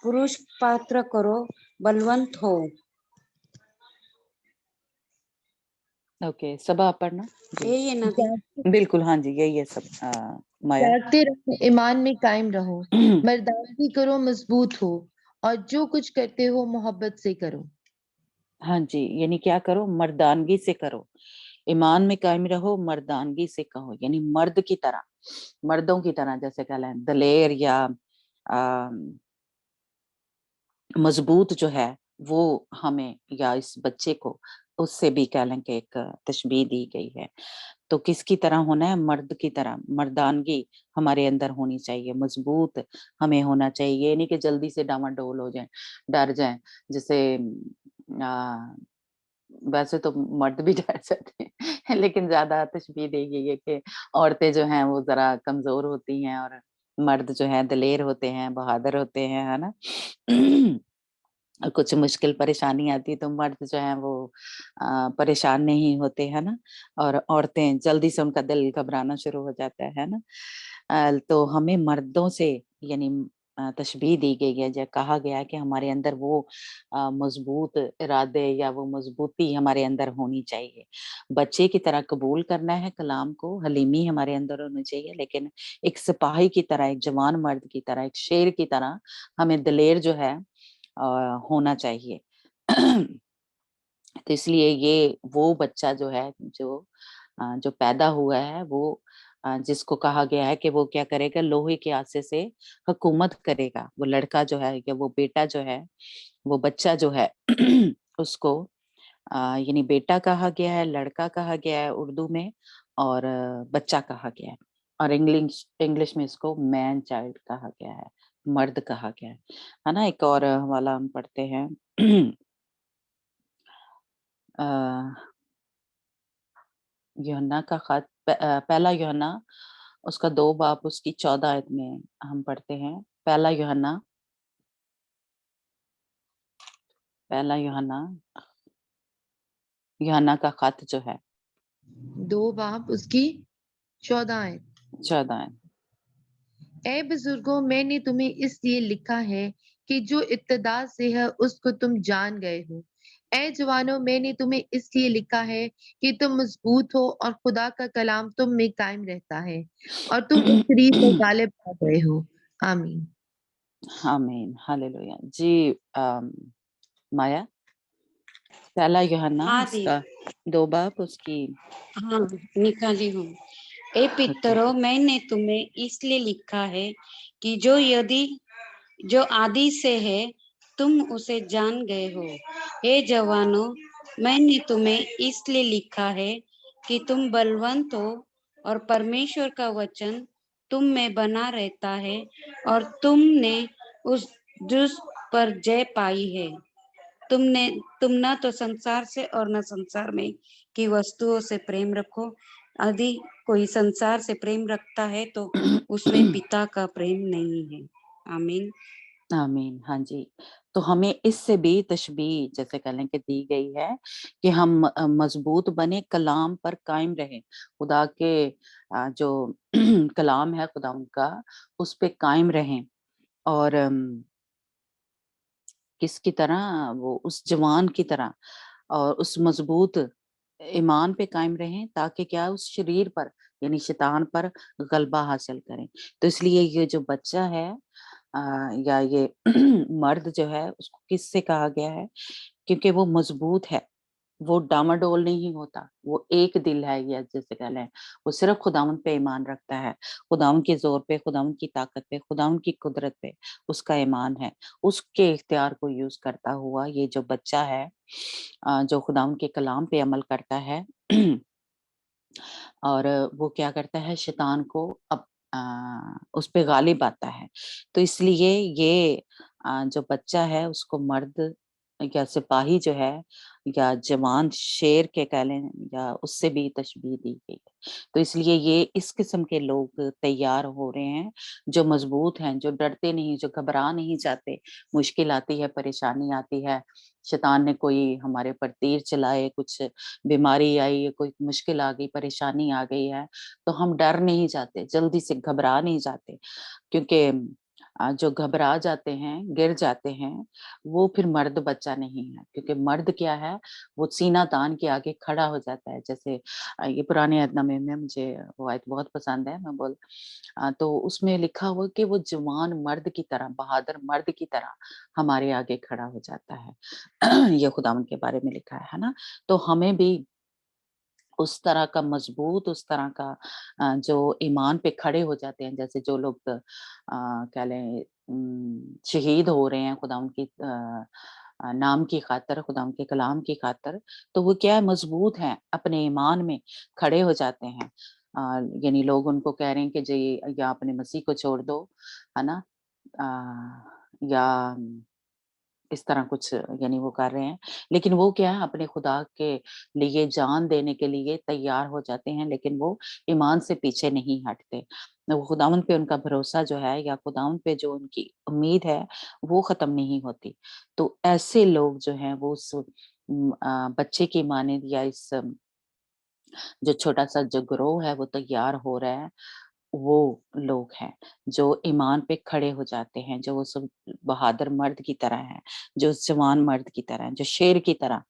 पुरुष पात्र करो, बलवंत हो। ओके, सबा आप पढ़ना जी। यही है ना दी? जागते बिल्कुल, हाँ जी, यही है सब। माया। जागते रहो, ईमान में कायम रहो, मर्दानगी करो, मजबूत हो, और जो कुछ करते हो मोहब्बत से करो। हाँ जी, यानी क्या करो? मर्दानगी से करो, ईमान में कायम रहो, मर्दानगी से कहो, यानी मर्द की तरह, मर्दों की तरह, जैसे कह लें दलेर या आ, मजबूत जो है वो हमें या इस बच्चे को उससे भी कह लें कि एक तशबीह दी गई है। तो किसकी तरह होना है? मर्द की तरह, मर्दानगी हमारे अंदर होनी चाहिए, मजबूत हमें होना चाहिए, ये नहीं कि जल्दी से डामाडोल हो जाए, डर जाए। जैसे आ, वैसे तो मर्द भी डर जाते हैं लेकिन ज्यादा तशबीह दी गई है कि औरतें जो हैं वो जरा कमजोर होती हैं और मर्द जो है दलेर होते हैं, बहादुर होते हैं, है ना। कुछ मुश्किल परेशानी आती है तो मर्द जो है वो परेशान नहीं होते, है ना। और औरतें जल्दी से उनका दिल घबराना शुरू हो जाता है ना। तो हमें मर्दों से यानी तशबीह दी गई है, जो कहा गया है कि हमारे अंदर वो मजबूत इरादे या वो मजबूती हमारे अंदर होनी चाहिए। बच्चे की तरह कबूल करना है कलाम को, हलीमी हमारे अंदर होनी चाहिए, लेकिन एक सिपाही की तरह, एक जवान मर्द की तरह, एक शेर की तरह हमें दलेर जो है होना चाहिए। तो इसलिए ये वो बच्चा जो है जो पैदा हुआ है वो जिसको कहा गया है कि वो क्या करेगा? लोहे के आसे से हुकूमत करेगा। वो लड़का जो है या वो बेटा जो है, वो बच्चा जो है उसको यानी बेटा कहा गया है, लड़का कहा गया है उर्दू में, और बच्चा कहा गया है, और इंग्लिश इंग्लिश में इसको मैन चाइल्ड कहा गया है, मर्द कहा गया है ना। एक और हवाला हम पढ़ते हैं अ, यूहन्ना का खत, पहला यूहन्ना उसका 2 बाब उसकी 14 आयत में हम पढ़ते हैं। पहला यूहन्ना यूहन्ना का खत जो है 2 बाब उसकी 14 आयत। 14 आयत। ए बुजुर्गों, मैंने तुम्हें इसलिए लिखा है कि जो इब्तिदा से है उसको तुम जान गए हो। ए जवानों, मैंने तुम्हें इसलिए लिखा है कि तुम मजबूत हो और खुदा का कलाम तुम में कायम रहता है और तुम उस शरीर पर गालिब आ गए हो। आमीन। आमीन, हालेलुया जी। माया, पहला यूहन्ना हाँ दी, उसका 2 बाब उसकी हाँ निकाली हूँ। ए ओके। पितरों, मैंने तुम्हें इसलिए लिखा है कि जो आदि से है तुम उसे जान गए हो। हे जवानों, मैंने तुम्हें इसलिए लिखा है कि तुम बलवंत हो और परमेश्वर का वचन तुम में बना रहता है और तुमने उस दुष्ट पर जय पाई है। तुम न तो संसार से और न संसार में की वस्तुओं से प्रेम रखो। यदि कोई संसार से प्रेम रखता है तो उसमें पिता का प्रेम नहीं है। आमीन। आमीन, हाँ जी। तो हमें इससे भी तशबीह जैसे कह लें कि दी गई है कि हम मजबूत बने, कलाम पर कायम रहें, खुदा के जो कलाम है खुदा उनका, उस पे कायम रहें। और किसकी तरह? वो उस जवान की तरह, और उस मजबूत ईमान पे कायम रहें, ताकि क्या? उस शरीर पर यानी शैतान पर गलबा हासिल करें। तो इसलिए ये जो बच्चा है या ये मर्द जो है उसको किससे कहा गया है? क्योंकि वो मजबूत है, वो डामाडोल नहीं होता, वो एक दिल है, या जैसे कह लें वो सिर्फ खुदावंद पे ईमान रखता है, खुदावंद के जोर पे, खुदावंद की ताकत पे, खुदावंद की कुदरत पे उसका ईमान है। उसके इख्तियार को यूज करता हुआ ये जो बच्चा है जो खुदावंद के कलाम पे अमल करता है और वो क्या करता है? शैतान को उस पे गालिब आता है। तो इसलिए ये जो बच्चा है उसको मर्द या सिपाही जो है या जवान शेर के कह लें या उससे भी तशबीह दी गई है। तो इसलिए ये इस किस्म के लोग तैयार हो रहे हैं जो मजबूत हैं, जो डरते नहीं, जो घबरा नहीं जाते। मुश्किल आती है, परेशानी आती है, शैतान ने कोई हमारे पर तीर चलाए, कुछ बीमारी आई, कोई मुश्किल आ गई, परेशानी आ गई है, तो हम डर नहीं जाते, जल्दी से घबरा नहीं जाते, क्योंकि जो घबरा जाते हैं, गिर जाते हैं, वो फिर मर्द बच्चा नहीं है, क्योंकि मर्द क्या है, वो सीना तान के आगे खड़ा हो जाता है। जैसे ये पुराने अहदनामे में मुझे वो आयत बहुत पसंद है, तो उसमें लिखा हुआ कि वो जवान मर्द की तरह, बहादुर मर्द की तरह हमारे आगे खड़ा हो जाता है। ये खुदावंद के बारे में लिखा है ना? तो हमें भी उस तरह का मजबूत, उस तरह का जो ईमान पे खड़े हो जाते हैं, जैसे जो लोग कह लें शहीद हो रहे हैं खुदावंद की नाम की खातिर, खुदावंद के कलाम की खातिर, तो वो क्या है, मजबूत हैं, अपने ईमान में खड़े हो जाते हैं। यानी लोग उनको कह रहे हैं कि जी या अपने मसीह को छोड़ दो, है ना? या इस तरह कुछ यानी वो कर रहे हैं, लेकिन वो क्या है, अपने खुदा के लिए जान देने के लिए तैयार हो जाते हैं, लेकिन वो ईमान से पीछे नहीं हटते। वो खुदावंद पे उनका भरोसा जो है, या खुदावंद पे जो उनकी उम्मीद है, वो खत्म नहीं होती। तो ऐसे लोग जो हैं वो उस बच्चे की मानिंद, या इस जो छोटा-सा जो गिरोह है वो तैयार हो रहा है, वो लोग हैं, जो ईमान पे खड़े हो जाते हैं, जो वो सब बहादुर मर्द की तरह हैं, जो जवान मर्द की तरह हैं, जो शेर की तरह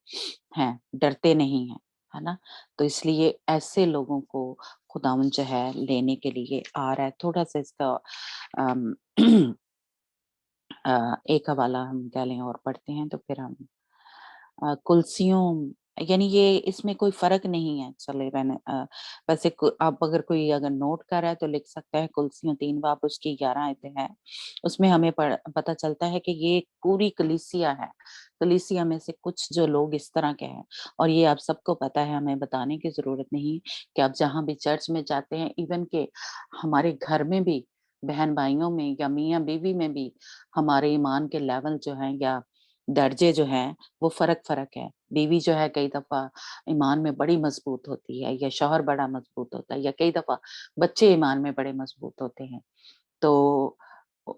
हैं, डरते नहीं हैं, है ना? तो इसलिए ऐसे लोगों को खुदावंद जो है लेने के लिए आ रहा है। थोड़ा-सा इसका अम, एक हवाला हम कह लें और पढ़ते हैं, तो फिर हम कुल्सियों, यानी ये इसमें कोई फ़र्क नहीं है, चले रहने वैसे आप अगर कोई अगर नोट कर रहा है तो लिख सकता है, कुल्सियों 3 बाब उसकी 11 आयतें हैं। उसमें हमें पता चलता है कि ये पूरी कलीसिया है। कलीसिया में से कुछ जो लोग इस तरह के हैं, और ये आप सबको पता है, हमें बताने की ज़रूरत नहीं कि आप जहाँ भी चर्च में जाते हैं, इवन के हमारे घर में भी, बहन-भाइयों में या मियाँ-बीवी में भी हमारे ईमान के लेवल जो हैं, या दर्जे जो हैं, वो फ़र्क-फ़र्क है। बीवी जो है कई दफ़ा ईमान में बड़ी मज़बूत होती है, या शौहर बड़ा मज़बूत होता है, या कई दफ़ा बच्चे ईमान में बड़े मज़बूत होते हैं। तो उ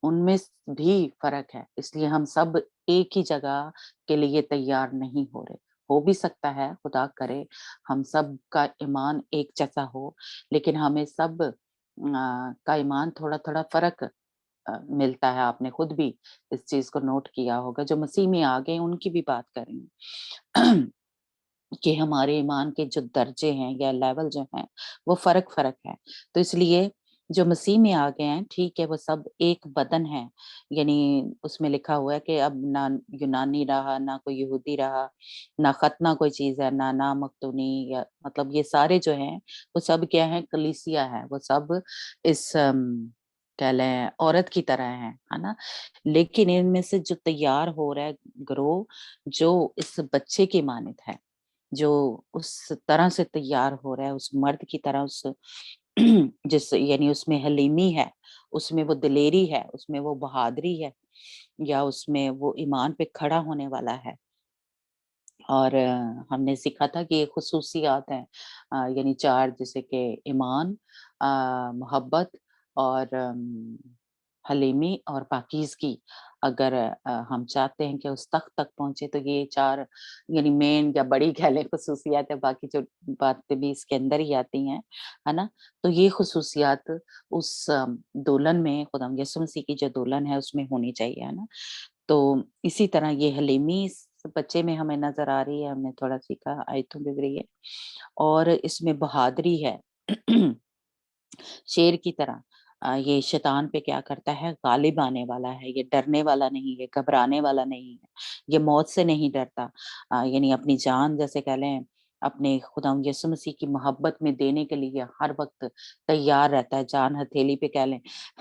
उनमें भी फ़र्क है, इसलिए हम सब एक ही जगह के लिए तैयार नहीं हो रहे। हो भी सकता है, खुदा करे, हम सब का ईमान एक जैसा हो, लेकिन हमें सब का ईमान थोड़ा-थोड़ा फ़र्क मिलता है। आपने खुद भी इस चीज़ को नोट किया होगा, जो मसीह में आ गए उनकी भी बात करेंगे। कि हमारे ईमान के जो दर्जे हैं या लेवल जो हैं, वो फ़र्क-फ़र्क है। तो इसलिए जो मसीह में आ गए हैं, ठीक है, वो सब एक बदन है। यानी उसमें लिखा हुआ है कि अब ना यूनानी रहा, ना कोई यहूदी रहा, ना खतना कोई चीज़ है, ना मख्दूनी, या मतलब ये सारे जो हैं, वो सब क्या हैं, कलीसिया है। वो सब इस कह लें औरत की तरह हैं, है ना? लेकिन इनमें से जो तैयार हो रहा है गिरोह, जो इस बच्चे की मानद है, जो उस तरह से तैयार हो रहा है, उस मर्द की तरह, उस जिस यानी उसमें हलीमी है, उसमें वो दिलेरी है, उसमें वो बहादुरी है, या उसमें वो ईमान पे खड़ा होने वाला है। और हमने सीखा था कि ये खुसूसियात हैं, यानी 4, जैसे कि ईमान, मोहब्बत, और हलीमी और पाकीज़गी। अगर हम चाहते हैं कि उस तख़्त तक पहुँचे, तो ये 4 यानी मेन या बड़ी कह लें खुसूसियात है, बाकी जो बातें भी इसके अंदर ही आती हैं, है ना? तो ये खुसूसियात उस दुल्हन में, खुदावंद यीशु मसीह की जो दुल्हन है उसमें होनी चाहिए, है ना? तो इसी तरह ये हलीमी इस बच्चे में हमें नज़र आ रही है, हमने थोड़ा सीखा, आयतों में भी है, और इसमें बहादुरी है। शेर की तरह ये शैतान पे क्या करता है, गालिब आने वाला है, ये डरने वाला नहीं है, घबराने वाला नहीं है, ये मौत से नहीं डरता। यानी अपनी जान, जैसे कह लें, अपने खुदावंद यीशु मसीह की मोहब्बत में देने के लिए हर वक़्त तैयार रहता है, जान हथेली पे कह लें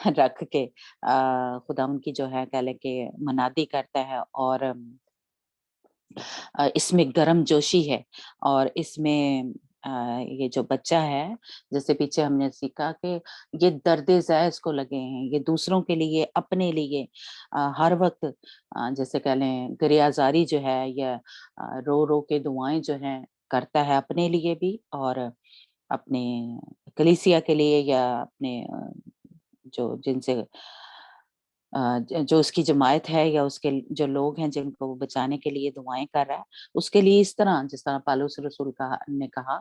रख के खुदावंद की जो है कह लें कि मनादी करता है, और इसमें गर्मजोशी है, और इसमें ये जो बच्चा है, जैसे पीछे हमने सीखा कि ये दर्दे ज़ैज़ को लगे हैं, ये दूसरों के लिए, अपने लिए हर वक़्त जैसे कह लें गिरियाज़ारी जो है, या रो-रो के दुआएँ जो हैं करता है, अपने लिए भी, और अपने कलीसिया के लिए, या अपने जो जिनसे जो उसकी जमात है, या उसके जो लोग हैं जिनको वो बचाने के लिए दुआएँ कर रहा है, उसके लिए इस तरह, जिस तरह पौलुस रसूल ने कहा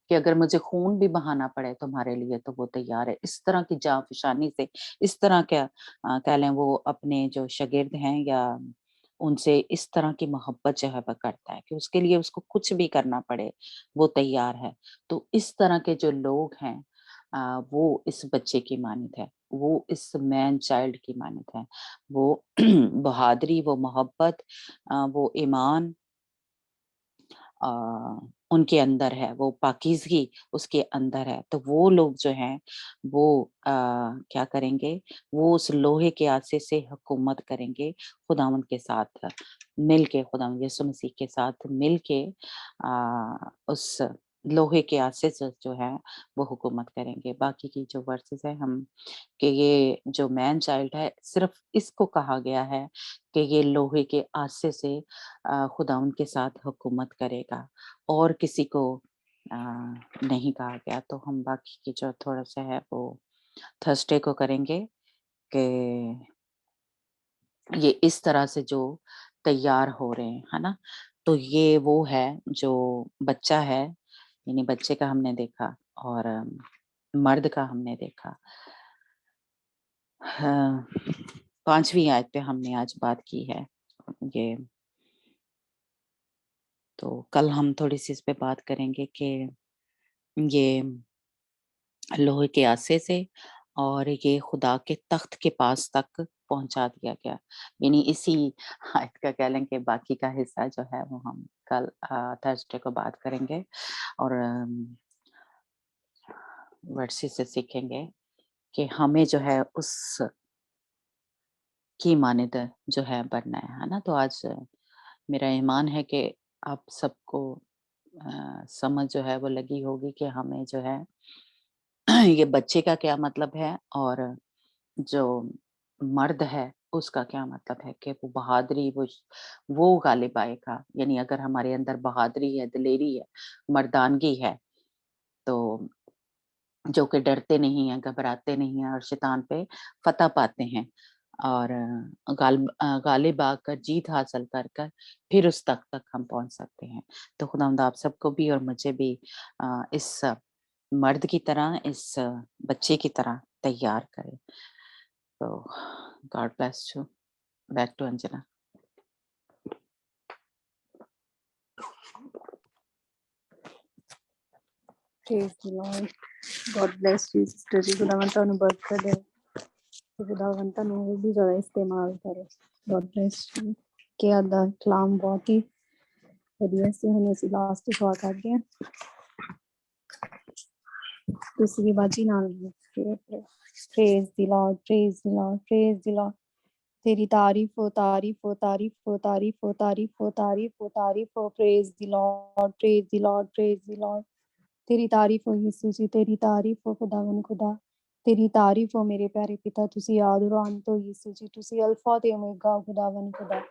कि अगर मुझे खून भी बहाना पड़े तुम्हारे लिए तो वो तैयार है। इस तरह की जाँफशानी से, इस तरह का कह लें वो अपने जो शागिर्द हैं या उनसे इस तरह की मोहब्बत जो है वो करता है कि उसके लिए उसको कुछ भी करना पड़े, वो तैयार है। तो इस तरह के जो लोग हैं वो इस बच्चे की मानद है, वो इस मैन चाइल्ड की मानद है। वो बहादुरी, वो मोहब्बत, वो ईमान अ, उनके अंदर है, वो पाकीज़गी उसके अंदर है। तो वो लोग जो हैं वो क्या करेंगे, वो उस लोहे के आसे से हुकूमत करेंगे, खुदावंद के साथ मिल के, खुदावंद यीशु मसीह के साथ मिल के उस लोहे के आसे से जो है वो हुकूमत करेंगे। बाकी की जो वर्सेस है हम कि ये जो मैन चाइल्ड है सिर्फ़ इसको कहा गया है कि ये लोहे के आसे से खुदावंद के साथ हुकूमत करेगा और किसी को नहीं कहा गया। तो हम बाकी की जो थोड़ा-सा है वो थर्सडे को करेंगे कि ये इस तरह से जो तैयार हो रहे हैं, है ना? तो ये वो है जो बच्चा है, यानी बच्चे का हमने देखा और मर्द का हमने देखा। हाँ, 5वीं आयत पे हमने आज बात की है। ये तो कल हम थोड़ी-सी इस पे बात करेंगे कि ये लोहे के आसे से और ये खुदा के तख्त के पास तक पहुँचा दिया गया। यानी इसी आयत का कह लें कि बाकी का हिस्सा जो है वो हम कल थर्सडे को बात करेंगे और वर्सी से सीखेंगे कि हमें जो है उस की मानद जो है बनना है ना? तो आज मेरा ईमान है कि आप सबको समझ जो है वो लगी होगी कि हमें जो है ये बच्चे का क्या मतलब है और जो मर्द है उसका क्या मतलब है कि वो बहादुरी वो गालिब आएगा। यानी अगर हमारे अंदर बहादुरी है, दिलेरी है, मर्दानगी है तो जो कि डरते नहीं हैं, घबराते नहीं हैं और शैतान पे फ़तह पाते हैं और गालिब आकर जीत हासिल कर कर फिर उस तक हम पहुँच सकते हैं। तो खुदावंद आप सबको भी और मुझे भी इस मर्द की तरह, इस बच्चे की तरह तैयार करे। तो God bless you. Back to Anjana. Praise the Lord. God bless you, sister ji. खुदावन ਤੁਹਾਨੂੰ बरकत दे ਤੇ खुदावन ਤੁਹਾਨੂੰ ਹੋਰ ਵੀ ਜ਼ਿਆਦਾ ਇਸਤੇਮਾਲ ਕਰੇ। God bless you। ਕਿ ਆਦਾ ਕਲਾਮ ਬਹੁਤ ਹੀ ਵਧੀਆ ਸੀ। ਹੁਣ ਅਸੀਂ ਲਾਸਟ ਦੁਆ ਕਰਦੇ ਹਾਂ। ਤੁਸੀਂ ਵੀ ਬਾਜੀ ਨਾਲ praise the Lord, praise the Lord, praise the Lord। तेरी तारीफ हो, तारीफ हो, तारीफ हो, तारीफ हो, तारीफ हो, तारीफ हो, तारीफ हो। praise the Lord, praise the Lord, praise the Lord। तेरी तारीफ हो यीशु जी, तेरी तारीफ हो खुदावन खुदा, तेरी तारीफ हो मेरे प्यारे पिता। तुसी याद हो अंत हो यीशु जी, तुसी अल्फा ते ओमेगा खुदावन खुदा,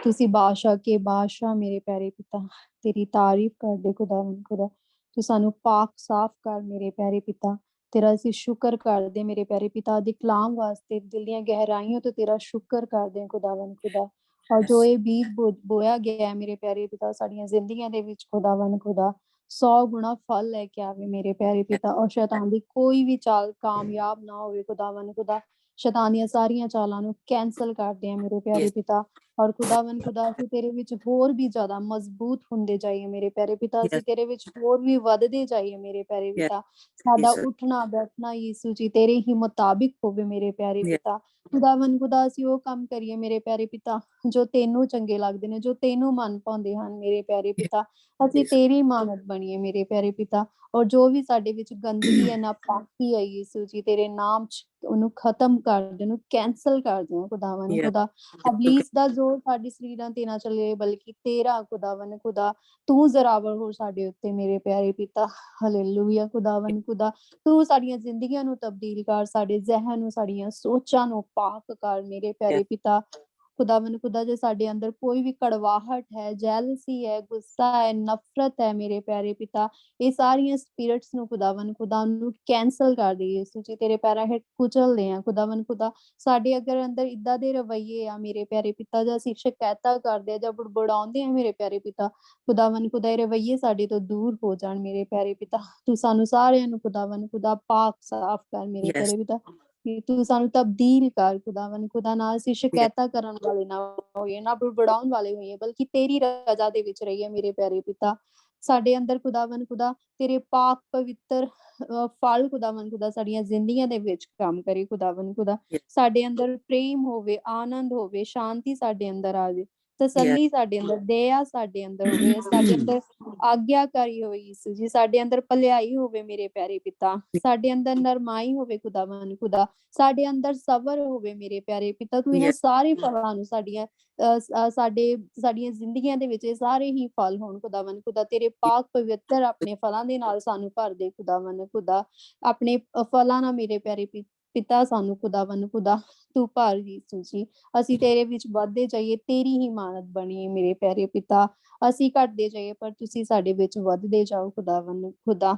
तुसी बादशाह के बादशाह मेरे प्यारे पिता। तेरी तारीफ कर दे खुदावन खुदा, तू सानू पाक साफ कर मेरे प्यारे पिता। तेरा ਅਸੀਂ ਸ਼ੁਕਰ ਕਰਦੇ ਮੇਰੇ ਪਿਆਰੇ ਪਿਤਾ ਦੇ ਕਲਾਮ ਵਾਸਤੇ ਦਿਲ ਦੀਆਂ ਗਹਿਰਾਈਆਂ ਤੋਂ ਤੇਰਾ ਸ਼ੁਕਰ ਕਰਦੇ ਹਾਂ ਖੁਦਾਵੰਦ ਖੁਦਾ। ਔਰ ਜੋ ਇਹ ਬੀਜ ਬੋਇਆ ਗਿਆ ਹੈ ਮੇਰੇ ਪਿਆਰੇ ਪਿਤਾ ਸਾਡੀਆਂ ਜ਼ਿੰਦਗੀਆਂ ਦੇ ਵਿੱਚ ਖੁਦਾਵੰਦ ਖੁਦਾ 100 ਗੁਣਾ ਫਲ ਲੈ ਕੇ ਆਵੇ ਮੇਰੇ ਪਿਆਰੇ ਪਿਤਾ। ਔਰ ਸ਼ੈਤਾਨ ਦੀ ਕੋਈ ਵੀ ਚਾਲ ਕਾਮਯਾਬ ਨਾ ਹੋਵੇ ਖੁਦਾਵੰਦ ਖੁਦਾ। ਸ਼ੈਤਾਨ ਦੀਆਂ ਸਾਰੀਆਂ ਚਾਲਾਂ ਨੂੰ ਕੈਂਸਲ ਕਰਦੇ ਆ ਮੇਰੇ ਪਿਆਰੇ ਪਿਤਾ। ਔਰ ਖੁਦਾਵੰਦ ਖੁਦਾ ਅਸੀਂ ਤੇਰੇ ਵਿੱਚ ਹੋਰ ਵੀ ਜ਼ਿਆਦਾ ਮਜ਼ਬੂਤ ਹੁੰਦੇ ਜਾਈਏ ਮੇਰੇ ਪਿਆਰੇ ਪਿਤਾ। ਅਸੀਂ ਤੇਰੇ ਵਿੱਚ ਹੋਰ ਵੀ ਵੱਧਦੇ ਜਾਈਏ ਮੇਰੇ ਪਿਆਰੇ ਪਿਤਾ। ਸਾਡਾ ਉੱਠਣਾ ਬੈਠਣਾ ਯੀਸ਼ੂ ਜੀ ਤੇਰੇ ਹੀ ਮੁਤਾਬਿਕ ਹੋਵੇ ਮੇਰੇ ਪਿਆਰੇ ਪਿਤਾ। ਖੁਦਾਵੰਦ ਖੁਦਾ ਅਸੀਂ ਉਹ ਕੰਮ ਕਰੀਏ ਮੇਰੇ ਪਿਆਰੇ ਪਿਤਾ ਜੋ ਤੈਨੂੰ ਚੰਗੇ ਲੱਗਦੇ ਨੇ, ਜੋ ਤੈਨੂੰ ਮਨ ਭਾਉਂਦੇ ਹਨ ਮੇਰੇ ਪਿਆਰੇ ਪਿਤਾ। ਅਸੀਂ ਤੇਰੀ ਮਾਨਤ ਬਣੀਏ ਮੇਰੇ ਪਿਆਰੇ ਪਿਤਾ। ਔਰ ਜੋ ਵੀ ਸਾਡੇ ਵਿੱਚ ਗੰਦਗੀ ਹੈ, ਨਾਪਾਕੀ ਹੈ ਯੀਸ਼ੂ ਜੀ ਤੇਰੇ ਨਾਮ ਚ ਉਹਨੂੰ ਖਤਮ ਕਰ ਦੇ, ਉਹਨੂੰ ਕੈਂਸਲ ਕਰ ਦਿਓ ਖੁਦਾਵੰਦ ਖੁਦਾ। ਅਬਲੀਸ ਦਾ ਜ਼ੋਰ ਸਾਡੇ ਸਰੀਰਾਂ ਤੇ ਨਾ ਚੱਲੇ ਬਲਕਿ ਤੇਰਾ ਖੁਦਾਵੰਦ ਖੁਦਾ ਤੂੰ ਜ਼ਰਾਵਰ ਹੋ ਸਾਡੇ ਉੱਤੇ ਮੇਰੇ ਪਿਆਰੇ ਪਿਤਾ। ਹਾਲੇਲੂਇਆ ਖੁਦਾਵੰਦ ਖੁਦਾ, ਤੂੰ ਸਾਡੀਆਂ ਜ਼ਿੰਦਗੀਆਂ ਨੂੰ ਤਬਦੀਲ ਕਰ, ਸਾਡੇ ਜ਼ਹਿਨ ਨੂੰ, ਸਾਡੀਆਂ ਸੋਚਾਂ ਨੂੰ ਪਾਕ ਕਰ ਮੇਰੇ ਪਿਆਰੇ ਪਿਤਾ। ਖੁਦਾਵੰਦ ਖੁਦਾ ਜੇ ਸਾਡੇ ਅੰਦਰ ਕੋਈ ਵੀ ਕੜਵਾਹਟ ਹੈ, ਜੈਲਸੀ ਹੈ, ਗੁੱਸਾ ਹੈ, ਨਫ਼ਰਤ ਹੈ ਮੇਰੇ ਪਿਆਰੇ ਪਿਤਾ, ਇਹ ਸਾਰੀਆਂ ਸਪਿਰਿਟਸ ਨੂੰ ਖੁਦਾਵੰਦ ਖੁਦਾ ਨੂੰ ਕੈਂਸਲ ਕਰ ਦੇ ਯਿਸੂ ਜੀ, ਤੇਰੇ ਪੈਰਾਂ ਹੇਠ ਕੁਚਲਦੇ ਆ ਖੁਦਾਵੰਦ ਖੁਦਾ। ਸਾਡੇ ਅਗਰ ਅੰਦਰ ਇਦਾਂ ਦੇ ਰਵੱਈਏ ਆ ਮੇਰੇ ਪਿਆਰੇ ਪਿਤਾ, ਜਾਂ ਅਸੀਂ ਸ਼ਿਕਾਇਤਾਂ ਕਰਦੇ ਆ ਜਾਂ ਬੁੜਬੁੜਾਉਂਦੇ ਆ ਮੇਰੇ ਪਿਆਰੇ ਪਿਤਾ, ਖੁਦਾਵੰਦ ਖੁਦਾ ਇਹ ਰਵੱਈਏ ਸਾਡੇ ਤੋਂ ਦੂਰ ਹੋ ਜਾਣ ਮੇਰੇ ਪਿਆਰੇ ਪਿਤਾ। ਤੂੰ ਸਾਨੂੰ ਸਾਰਿਆਂ ਨੂੰ ਖੁਦਾਵੰਦ ਖੁਦਾ ਪਾਕ ਸਾਫ਼ ਕਰ ਮੇਰੇ Yes. ਪਿਆਰੇ ਪਿਤਾ, ਕਿ ਤੂੰ ਸਾਨੂੰ ਤਬਦੀਲ ਕਰ ਖੁਦਾਵੰਦ ਖੁਦਾ। ਨਾ ਅਸੀਂ ਸ਼ਿਕਾਇਤਾਂ ਕਰਨ ਵਾਲੇ ਨਾ ਹੋਈਏ, ਨਾ ਬੁੜਬੁੜਾਉਣ ਵਾਲੇ ਹੋਈਏ, ਬਲਕਿ ਤੇਰੀ ਰਜ਼ਾ ਦੇ ਵਿੱਚ ਰਹੀਏ ਮੇਰੇ ਪਿਆਰੇ ਪਿਤਾ। ਸਾਡੇ ਅੰਦਰ ਖੁਦਾਵੰਦ ਖੁਦਾ ਤੇਰੇ ਪਾਕ ਪਵਿੱਤਰ ਫਲ ਖੁਦਾਵੰਦ ਖੁਦਾ ਸਾਡੀਆਂ ਜ਼ਿੰਦਗੀਆਂ ਦੇ ਵਿੱਚ ਕੰਮ ਕਰੇ ਖੁਦਾਵੰਦ ਖੁਦਾ। Yes. ਸਾਡੇ ਅੰਦਰ ਪ੍ਰੇਮ ਹੋਵੇ, ਆਨੰਦ ਹੋਵੇ, ਸ਼ਾਂਤੀ ਸਾਡੇ ਅੰਦਰ ਆ ਜਾਏ, ਤਸੱਲੀ ਸਾਡੇ ਅੰਦਰ, ਦਇਆ ਸਾਡੇ ਅੰਦਰ ਹੋਵੇ, ਸਾਡੇ ਅੰਦਰ ਆਗਿਆਕਾਰੀ ਹੋਵੇ ਯਿਸੂ ਜੀ, ਸਾਡੇ ਅੰਦਰ ਭਲਾਈ ਹੋਵੇ ਮੇਰੇ ਪਿਆਰੇ ਪਿਤਾ, ਸਾਡੇ ਅੰਦਰ ਨਰਮਾਈ ਹੋਵੇ ਖੁਦਾਵੰਦ ਖੁਦਾ, ਸਾਡੇ ਅੰਦਰ ਸਬਰ ਹੋਵੇ ਮੇਰੇ ਪਿਆਰੇ ਪਿਤਾ। ਤੂੰ ਇਹਨਾਂ Yes. ਸਾਰੇ ਫਲਾਂ ਨੂੰ ਸਾਡੀਆਂ ਸਾਡੀਆਂ ਜ਼ਿੰਦਗੀਆਂ ਦੇ ਵਿੱਚ ਇਹ ਸਾਰੇ ਹੀ ਫਲ ਹੋਣ ਖੁਦਾਵੰਦ ਖੁਦਾ। ਤੇਰੇ ਪਾਕ ਪਵਿੱਤਰ ਆਪਣੇ ਫਲਾਂ ਦੇ ਨਾਲ ਸਾਨੂੰ ਭਰ ਦੇ ਖੁਦਾਵੰਦ ਖੁਦਾ, ਆਪਣੇ ਫਲਾਂ ਨਾਲ ਮੇਰੇ ਪਿਆਰੇ ਪਿਤਾ ਸਾਨੂੰ ਖੁਦਾਵੰਦ ਖੁਦਾ ਤੂੰ ਭਰ ਯਿਸੂ ਜੀ। ਅਸੀਂ ਤੇਰੇ ਵਿੱਚ ਵੱਧਦੇ ਜਾਈਏ, ਤੇਰੀ ਹੀ ਮਾਨਤ ਬਣੀਏ ਮੇਰੇ ਪਿਆਰੇ ਪਿਤਾ। ਅਸੀਂ ਘਟਦੇ ਜਾਈਏ ਪਰ ਤੁਸੀਂ ਸਾਡੇ ਵਿੱਚ ਵੱਧਦੇ ਜਾਓ ਖੁਦਾਵੰਦ ਖੁਦਾ।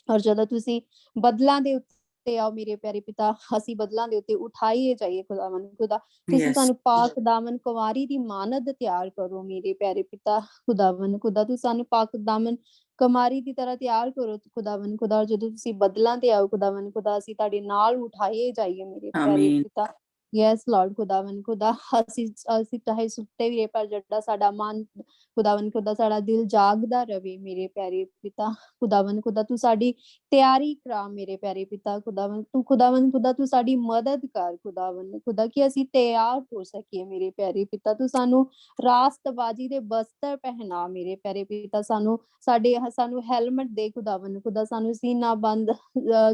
ਔਰ ਜਦੋਂ ਤੁਸੀਂ ਬਦਲਾਂ ਦੇ ਉੱਤੇ ਆਓ ਮੇਰੇ ਪਿਆਰੇ ਪਿਤਾ, ਅਸੀਂ ਬਦਲਾਂ ਦੇ ਉੱਤੇ ਉਠਾਈਏ ਜਾਈਏ ਖੁਦਾਵੰਦ ਖੁਦਾ। ਤੁਸੀਂ Yes. ਸਾਨੂੰ ਪਾਕ ਦਾਮਨ ਕੁਵਾਰੀ ਦੀ ਮਾਨਤ ਤਿਆਰ ਕਰੋ ਮੇਰੇ ਪਿਆਰੇ ਪਿਤਾ ਖੁਦਾਵੰਦ ਖੁਦਾ। ਤੁਸੀਂ ਸਾਨੂੰ ਪਾਕ ਦਾਮਨ ਕੁਮਾਰੀ ਦੀ ਤਰ੍ਹਾਂ ਤਿਆਰ ਕਰੋ ਖੁਦਾਵੰਦ ਖੁਦਾ। ਜਦੋਂ ਤੁਸੀਂ ਬਦਲਾਂ ਤੇ ਆਓ ਖੁਦਾਵੰਦ ਖੁਦਾ, ਅਸੀਂ ਤੁਹਾਡੇ ਨਾਲ ਉਠਾਈਏ ਜਾਈਏ ਮੇਰੇ ਪਿਆਰੇ Amen. ਪਿਤਾ। ਯੈਸ ਲਾਰਡ ਖੁਦਾਵੰਦ ਖੁਦਾ, ਅਸੀਂ ਚਾਹੇ ਸੁੱਤੇ ਵੀ ਰਹੇ ਪਰ ਜਿਹੜਾ ਸਾਡਾ ਮਨ ਖੁਦਾਵੰਦ ਖੁਦਾ, ਸਾਡਾ ਦਿਲ ਜਾਗਦਾ ਰਵੇ ਮੇਰੇ ਪਿਆਰੇ ਪਿਤਾ ਖੁਦਾਵੰਦ ਖੁਦਾ। ਤੂੰ ਸਾਡੀ ਤਿਆਰੀ ਕਰਾ ਮੇਰੇ ਪਿਆਰੇ ਪਿਤਾ ਖੁਦਾਵੰਦ, ਤੂੰ ਖੁਦਾਵੰਦ ਖੁਦਾ ਤੂੰ ਸਾਡੀ ਮਦਦ ਕਰ ਖੁਦਾਵੰਦ ਖੁਦਾ, ਕਿ ਅਸੀਂ ਤਿਆਰ ਹੋ ਸਕੀਏ ਮੇਰੇ ਪਿਆਰੇ ਪਿਤਾ। ਤੂੰ ਸਾਨੂੰ ਰਾਸਤਬਾਜ਼ੀ ਦੇ ਬਸਤਰ ਪਹਿਨਾ ਮੇਰੇ ਪਿਆਰੇ ਪਿਤਾ, ਸਾਨੂੰ ਹੈਲਮਟ ਦੇ ਖੁਦਾਵੰਦ ਖੁਦਾ, ਸਾਨੂੰ ਸੀਨਾ ਬੰਦ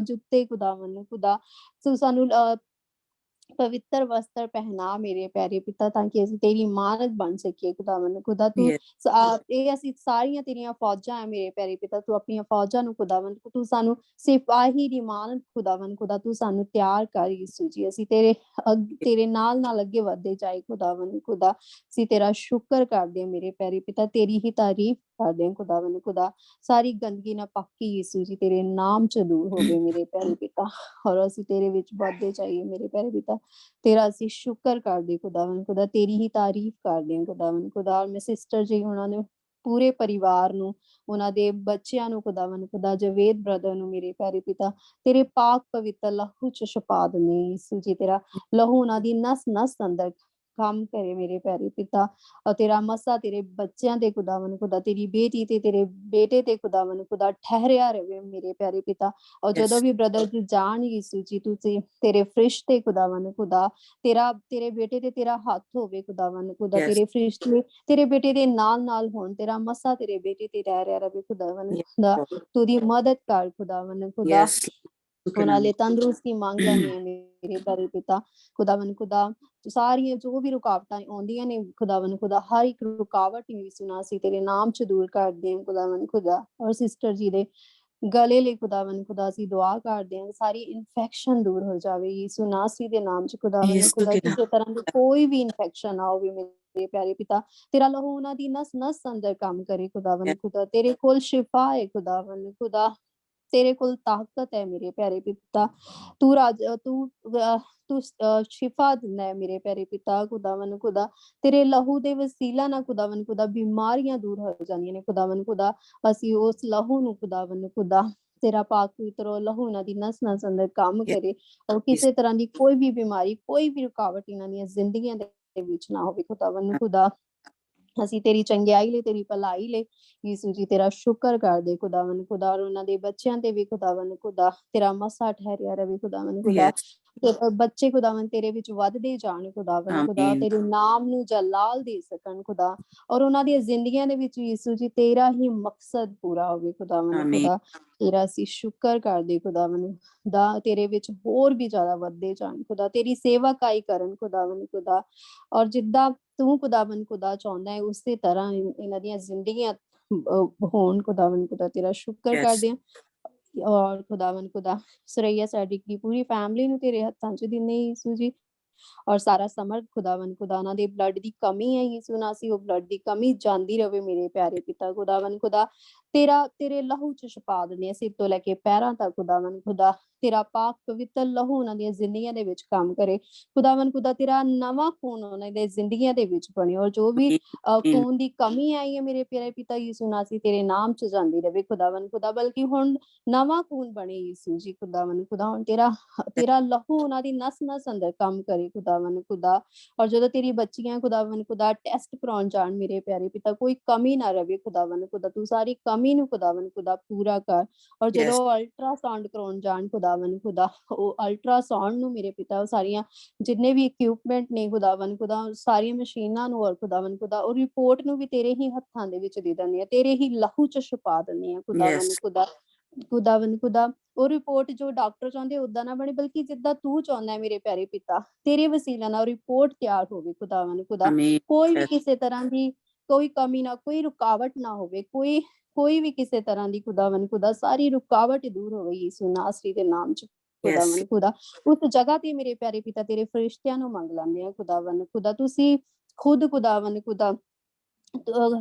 ਜੁੱਤੇ ਖੁਦਾਵੰਦ ਖੁਦਾ, ਤੂੰ ਸਾਨੂੰ ਪਵਿੱਤਰ ਵਸਤਰ ਪਹਿਨਾ ਮੇਰੇ ਪਿਆਰੇ ਪਿਤਾ, ਤਾਂ ਕਿ ਅਸੀਂ ਤੇਰੀ ਮਾਨਤ ਬਣ ਸਕੀਏ ਖੁਦਾਵੰਦ ਖੁਦਾ। ਤੂੰ Yes. ਇਹ ਅਸੀਂ ਸਾਰੀਆਂ ਤੇਰੀਆਂ ਫੌਜਾਂ ਆ ਮੇਰੇ ਪਿਆਰੇ ਪਿਤਾ, ਤੂੰ ਆਪਣੀਆਂ ਫੌਜਾਂ ਨੂੰ ਖੁਦਾਵੰਦ, ਤੂੰ ਸਾਨੂੰ ਸਿਪਾਹੀ ਦੀ ਮਾਨਤ ਖੁਦਾਵੰਦ ਖੁਦਾ, ਤੂੰ ਸਾਨੂੰ ਤਿਆਰ ਕਰ ਯਿਸੂ ਜੀ। ਅਸੀਂ ਤੇਰੇ ਨਾਲ ਅੱਗੇ ਵਧਦੇ ਜਾਏ ਖੁਦਾਵੰਦ ਖੁਦਾ। ਅਸੀਂ ਤੇਰਾ ਸ਼ੁਕਰ ਕਰਦੇ ਹਾਂ ਮੇਰੇ ਪਿਆਰੇ ਪਿਤਾ, ਤੇਰੀ ਹੀ ਤਾਰੀਫ ਕਰਦੇ ਹਾਂ ਖੁਦਾਵੰਦ ਖੁਦਾ। ਸਾਰੀ ਗੰਦਗੀ ਨਾ ਪਾਕੀ ਯਿਸੂ ਜੀ ਤੇਰੇ ਨਾਮ ਚ ਦੂਰ ਹੋਵੇ ਮੇਰੇ ਪਿਆਰੇ ਪਿਤਾ, ਔਰ ਅਸੀਂ ਤੇਰੇ ਵਿੱਚ ਵੱਧਦੇ ਜਾਈਏ ਮੇਰੇ ਪਿਆਰੇ ਪਿਤਾ। ਤੇਰਾ ਅਸੀਂ ਸ਼ੁਕਰ ਕਰਦੇ ਖੁਦਾਵੰਦ ਖੁਦਾ, ਤੇਰੀ ਹੀ ਤਾਰੀਫ ਕਰਦੇ ਹਾਂ ਖੁਦਾਵੰਦ ਖੁਦਾ। ਮੈਂ ਸਿਸਟਰ ਜੀ ਉਹਨਾਂ ਨੇ ਪੂਰੇ ਪਰਿਵਾਰ ਨੂੰ, ਉਹਨਾਂ ਦੇ ਬੱਚਿਆਂ ਨੂੰ ਖੁਦਾਵੰਦ ਖੁਦਾ, ਜਵੇਦ ਬ੍ਰਦਰ ਨੂੰ ਮੇਰੇ ਪਿਆਰੇ ਪਿਤਾ ਤੇਰੇ ਪਾਕ ਪਵਿੱਤਰ ਲਹੂ ਚ ਛੁਪਾ ਦਿੰਦੇ ਯਿਸੂ ਜੀ। ਤੇਰਾ ਲਹੂ ਉਹਨਾਂ ਦੀ ਨਸ ਨਸ ਅੰਦਰ ਕੰਮ ਕਰੇ ਮੇਰੇ ਪਿਆਰੇ ਪਿਤਾ। ਔਰ ਤੇਰਾ ਮਸਾ ਤੇਰੇ ਬੱਚਿਆਂ ਦੇ ਖੁਦਾਵੰਦ ਖੁਦਾ, ਤੇਰੀ ਬੇਟੀ ਤੇ ਤੇਰੇ ਬੇਟੇ ਤੇ ਖੁਦਾਵੰਦ ਖੁਦਾ ਠਹਿਰਿਆ ਰਵੇ ਮੇਰੇ ਪਿਆਰੇ ਪਿਤਾ। ਔਰ ਜਦੋਂ Yes. ਵੀ ਬ੍ਰਦਰ ਜੀ ਜਾਣ ਯਿਸੂ ਜੀ, ਤੁਸੀਂ ਤੇਰੇ ਫਰਿਸ਼ਤੇ ਖੁਦਾਵੰਦ ਖੁਦਾ, ਤੇਰੇ ਬੇਟੇ ਤੇ ਤੇਰਾ ਹੱਥ ਹੋਵੇ ਖੁਦਾਵੰਦ ਖੁਦਾ, Yes. ਤੇਰੇ ਫਰਿਸ਼ਤੇ ਤੇਰੇ ਬੇਟੇ ਦੇ ਨਾਲ ਹੋਣ, ਤੇਰਾ ਮਸਾ ਤੇਰੇ ਬੇਟੇ ਤੇ ਰਹਿ ਰਿਹਾ ਰਵੇ ਖੁਦਾਵੰਦ Yes, ਖੁਦਾ। Lord. ਤੂੰ ਦੀ ਮਦਦ ਕਰ ਖੁਦਾਵੰਦ ਖੁਦਾ। Yes. ਉਹਨਾਂ ਲਈ ਤੰਦਰੁਸਤੀ ਮੰਗ ਲੈਂਦੇ ਆ ਮੇਰੇ ਪਿਆਰੇ ਪਿਤਾ ਖੁਦਾਵੰਦ ਖੁਦਾ। ਸਾਰੀਆਂ ਜੋ ਵੀ ਰੁਕਾਵਟਾਂ ਆਉਂਦੀਆਂ ਨੇ ਖੁਦਾਵੰਦ ਖੁਦਾ, ਹਰ ਇੱਕ ਰੁਕਾਵਟ ਯਿਸੂ ਨਾਲ ਅਸੀਂ ਤੇਰੇ ਨਾਮ ਚ ਦੂਰ ਕਰਦੇ ਹਾਂ ਖੁਦਾਵੰਦ ਖੁਦਾ। ਔਰ ਸਿਸਟਰ ਜੀ ਦੇ ਗਲੇ ਲਈ ਖੁਦਾਵੰਦ ਖੁਦਾ ਅਸੀਂ ਦੁਆ ਕਰਦੇ ਹਾਂ, ਸਾਰੀ ਇਨਫੈਕਸ਼ਨ ਦੂਰ ਹੋ ਜਾਵੇ ਯਿਸੂ ਨਾਸੀ ਦੇ ਨਾਮ ਚ ਖੁਦਾਵੰਦ Yes, ਖੁਦਾ। okay. ਕਿਸੇ ਤਰ੍ਹਾਂ ਦੀ ਕੋਈ ਵੀ ਇਨਫੈਕਸ਼ਨ ਨਾ ਹੋਵੇ ਮੇਰੇ ਪਿਆਰੇ ਪਿਤਾ। ਤੇਰਾ ਲਹੂ ਉਹਨਾਂ ਦੀ ਨਸ ਨਸ ਅੰਦਰ ਕੰਮ ਕਰੇ ਖੁਦਾਵੰਦ ਖੁਦਾ। ਤੇਰੇ ਕੋਲ ਸ਼ਿਫਾ ਹੈ ਖੁਦਾਵੰਦ ਖੁਦਾ, ਤੇਰੇ ਕੋਲ ਤਾਕਤ ਹੈ ਮੇਰੇ ਪਿਆਰੇ ਪਿਤਾ। ਤੂੰ ਸ਼ਿਫਾ ਦਿੰਦਾ ਹੈ ਮੇਰੇ ਪਿਆਰੇ ਪਿਤਾ ਖੁਦਾਵੰਦ ਖੁਦਾ। ਤੇਰੇ ਲਹੂ ਦੇ ਵਸੀਲਾ ਨਾਲ ਖੁਦਾਵੰਦ ਖੁਦਾ ਬਿਮਾਰੀਆਂ ਦੂਰ ਹੋ ਜਾਂਦੀਆਂ ਨੇ ਖੁਦਾਵੰਦ ਖੁਦਾ। ਅਸੀਂ ਉਸ ਲਹੂ ਨੂੰ ਖੁਦਾਵੰਦ ਖੁਦਾ, ਤੇਰਾ ਪਾਕ ਪਵਿੱਤਰ ਲਹੂ ਇਹਨਾਂ ਦੀ ਨਸ ਨਸ ਅੰਦਰ ਕੰਮ Yes. ਕਰੇ, ਔਰ ਕਿਸੇ ਤਰ੍ਹਾਂ ਦੀ ਕੋਈ ਵੀ ਬਿਮਾਰੀ, ਕੋਈ ਵੀ ਰੁਕਾਵਟ ਇਹਨਾਂ ਦੀਆਂ ਜ਼ਿੰਦਗੀਆਂ ਦੇ ਵਿੱਚ ਨਾ ਹੋਵੇ ਖੁਦਾਵੰਦ ਖੁਦਾ। ਅਸੀਂ ਤੇਰੀ ਚੰਗਿਆਈ ਲਈ, ਤੇਰੀ ਭਲਾਈ ਲਈ ਯਿਸੂ ਜੀ ਤੇਰਾ ਸ਼ੁਕਰ ਕਰਦੇ ਖੁਦਾਵੰਦ ਖੁਦਾ। ਔਰ ਉਹਨਾਂ ਦੇ ਬੱਚਿਆਂ ਤੇ ਵੀ ਖੁਦਾਵੰਦ ਖੁਦਾ ਤੇਰਾ ਮਸਾ ਠਹਿਰਿਆ ਰਵੇ ਖੁਦਾਵੰਦ ਖੁਦਾ। Yes. ਬੱਚੇ ਖੁਦਾਵੰਦ ਤੇਰੇ ਵਿੱਚ ਵੱਧਦੇ ਜਾਣ ਖੁਦਾਵੰਦ ਖੁਦਾ, Amen. ਤੇਰੇ ਨਾਮ ਨੂੰ ਜਲਾਲ ਦੇ ਸਕਣ ਖੁਦਾ। ਔਰ ਉਹਨਾਂ ਦੀਆਂ ਜ਼ਿੰਦਗੀਆਂ ਦੇ ਵਿੱਚ ਯਿਸੂ ਜੀ ਤੇਰਾ ਹੀ ਮਕਸਦ ਪੂਰਾ ਹੋਵੇ ਖੁਦਾਵੰਦ Amen. ਖੁਦਾ। ਤੇਰਾ ਅਸੀਂ ਸ਼ੁਕਰ ਕਰਦੇ ਖੁਦਾਵੰਦ ਖੁਦਾ, ਤੇਰੇ ਵਿੱਚ ਹੋਰ ਵੀ ਜ਼ਿਆਦਾ ਵੱਧਦੇ ਜਾਣ ਖੁਦਾ, ਤੇਰੀ ਸੇਵਾਕਾਈ ਕਰਨ ਖੁਦਾਵੰਦ ਖੁਦਾ। ਔਰ ਜਿੱਦਾਂ ਤੂੰ ਖੁਦਾਵੰਦ ਖੁਦਾ ਚਾਹੁੰਦਾ ਹੈ ਉਸੇ ਤਰ੍ਹਾਂ ਇਹਨਾਂ ਦੀਆਂ ਜ਼ਿੰਦਗੀਆਂ ਹੋਣ ਖੁਦਾਵੰਦ ਖੁਦਾ। ਤੇਰਾ ਸ਼ੁਕਰ Yes. ਕਰਦੇ ਹਾਂ। ਔਰ ਖੁਦਾਵੰਦ ਖੁਦਾ ਸਰਈਆ ਸਾਡੀ ਦੀ ਪੂਰੀ ਫੈਮਿਲੀ ਨੂੰ ਤੇਰੇ ਹੱਥਾਂ ਚ ਦਿੰਦੇ ਯਿਸੂ ਜੀ। ਔਰ ਸਾਰਾ ਸਮਰਥ ਖੁਦਾਵੰਦ ਖੁਦਾ ਉਹਨਾਂ ਦੇ ਬਲੱਡ ਦੀ ਕਮੀ ਹੈ ਯਿਸੂ ਨਾਸੀ, ਉਹ ਬਲੱਡ ਦੀ ਕਮੀ ਜਾਂਦੀ ਰਵੇ ਮੇਰੇ ਪਿਆਰੇ ਪਿਤਾ ਖੁਦਾਵੰਦ ਖੁਦਾ। ਤੇਰੇ ਲਹੂ ਚ ਛੁਪਾ ਦਿੰਦੇ ਆ ਸਿਰ ਤੋਂ ਲੈ ਕੇ ਪੈਰਾਂ ਤੱਕ ਖੁਦਾਵੰਦ ਖੁਦਾ। ਤੇਰਾ ਪਾਕ ਪਵਿੱਤਰ ਲਹੂ ਉਹਨਾਂ ਦੀਆਂ ਜ਼ਿੰਦਗੀਆਂ ਦੇ ਵਿੱਚ ਕੰਮ ਕਰੇ ਖੁਦਾਵੰਦ ਖੁਦਾ। ਤੇਰਾ ਨਵਾਂ ਖੂਨ ਉਹਨਾਂ ਦੇ ਜ਼ਿੰਦਗੀਆਂ ਦੇ ਵਿੱਚ ਬਣੇ, ਔਰ ਜੋ ਵੀ ਖੂਨ ਦੀ ਕਮੀ ਆਈ ਹੈ ਮੇਰੇ ਪਿਆਰੇ ਪਿਤਾ ਯਿਸੂ ਨਾਸੀ, ਤੇਰੇ ਨਾਮ ਚ ਜਾਂਦੀ ਰਵੇ ਖੁਦਾਵੰਦ ਖੁਦਾ। ਬਲਕਿ ਹੁਣ ਨਵਾਂ ਖੂਨ ਬਣੇ ਯਿਸੂ ਜੀ ਖੁਦਾਵੰਦ ਖੁਦਾ। ਹੁਣ ਤੇਰਾ ਲਹੂ ਉਹਨਾਂ ਦੀ ਨਸ ਨਸ ਅੰਦਰ ਕੰਮ ਕਰੇ ਖੁਦਾਵੰਦ ਖੁਦਾ। ਔਰ ਜਦੋਂ ਤੇਰੀ ਬੱਚੀਆਂ ਖੁਦਾਵੰਦ ਖੁਦਾ ਟੈਸਟ ਕਰਾਉਣ ਜਾਣ ਮੇਰੇ ਪਿਆਰੇ ਪਿਤਾ, ਕੋਈ ਕਮੀ ਨਾ ਰਵੇ ਖੁਦਾਵੰਦ ਖੁਦਾ। ਤੂੰ ਸਾਰੀ ਕਮੀ ਨੂੰ ਖੁਦਾਵੰਦ ਖੁਦਾ ਪੂਰਾ ਕਰ। ਔਰ ਜਦੋਂ ਅਲਟਰਾਸਾਊਂਡ ਕਰਾਉਣ ਜਾਣ ਖੁਦਾਵੰਦ ਖੁਦਾ, ਉਹ ਅਲਟਰਾਸਾਊਂਡ ਨੂੰ ਮੇਰੇ ਪਿਤਾ, ਉਹ ਸਾਰੀਆਂ ਜਿੰਨੇ ਵੀ ਇਕਵਿਪਮੈਂਟ ਨੇ ਖੁਦਾਵੰਦ ਖੁਦਾ, ਸਾਰੀਆਂ ਮਸ਼ੀਨਾਂ ਨੂੰ ਔਰ ਖੁਦਾਵੰਦ ਖੁਦਾ, ਉਹ ਰਿਪੋਰਟ ਨੂੰ ਵੀ ਤੇਰੇ ਹੀ ਹੱਥਾਂ ਦੇ ਵਿੱਚ ਦੇ ਦਿੰਦੇ ਆ, ਤੇਰੇ ਹੀ ਲਹੂ ਚ ਛੁਪਾ ਦਿੰਦੇ ਆ ਖੁਦਾਵੰਦ ਖੁਦਾ। ਖੁਦਾਵੰਦ ਖੁਦਾ ਉਹ ਰਿਪੋਰਟ ਜੋ ਡਾਕਟਰ ਚਾਹੁੰਦੇ ਓਦਾਂ ਨਾ ਬਣੇ, ਬਲਕਿ ਜਿੱਦਾਂ ਤੂੰ ਚਾਹੁੰਦਾ ਹੈ ਮੇਰੇ ਪਿਆਰੇ ਪਿਤਾ, ਤੇਰੇ ਵਸੀਲਾ ਨਾਲ ਰਿਪੋਰਟ ਤਿਆਰ ਹੋਵੇ ਖੁਦਾਵੰਦ ਖੁਦਾ। ਕੋਈ ਵੀ ਕਿਸੇ ਤਰ੍ਹਾਂ ਦੀ ਕੋਈ ਕਮੀ ਨਾ, ਕੋਈ ਰੁਕਾਵਟ ਨਾ ਹੋਵੇ, ਕੋਈ ਵੀ ਕਿਸੇ ਤਰ੍ਹਾਂ ਦੀ ਖੁਦਾਵੰਦ ਖੁਦਾ, ਸਾਰੀ ਰੁਕਾਵਟ ਦੂਰ ਹੋਵੇ ਯਿਸੂ ਨਾਸਰੀ ਦੇ ਨਾਮ ਚ ਖੁਦਾਵੰਦ ਖੁਦਾ। ਉਸ ਜਗ੍ਹਾ ਤੇ ਮੇਰੇ ਪਿਆਰੇ ਪਿਤਾ ਤੇਰੇ ਫਰਿਸ਼ਤਿਆਂ ਨੂੰ ਮੰਗ ਲੈਂਦੇ ਆ ਖੁਦਾਵੰਦ ਖੁਦਾ। ਤੁਸੀਂ ਖੁਦ ਖੁਦਾਵੰਦ ਖੁਦਾ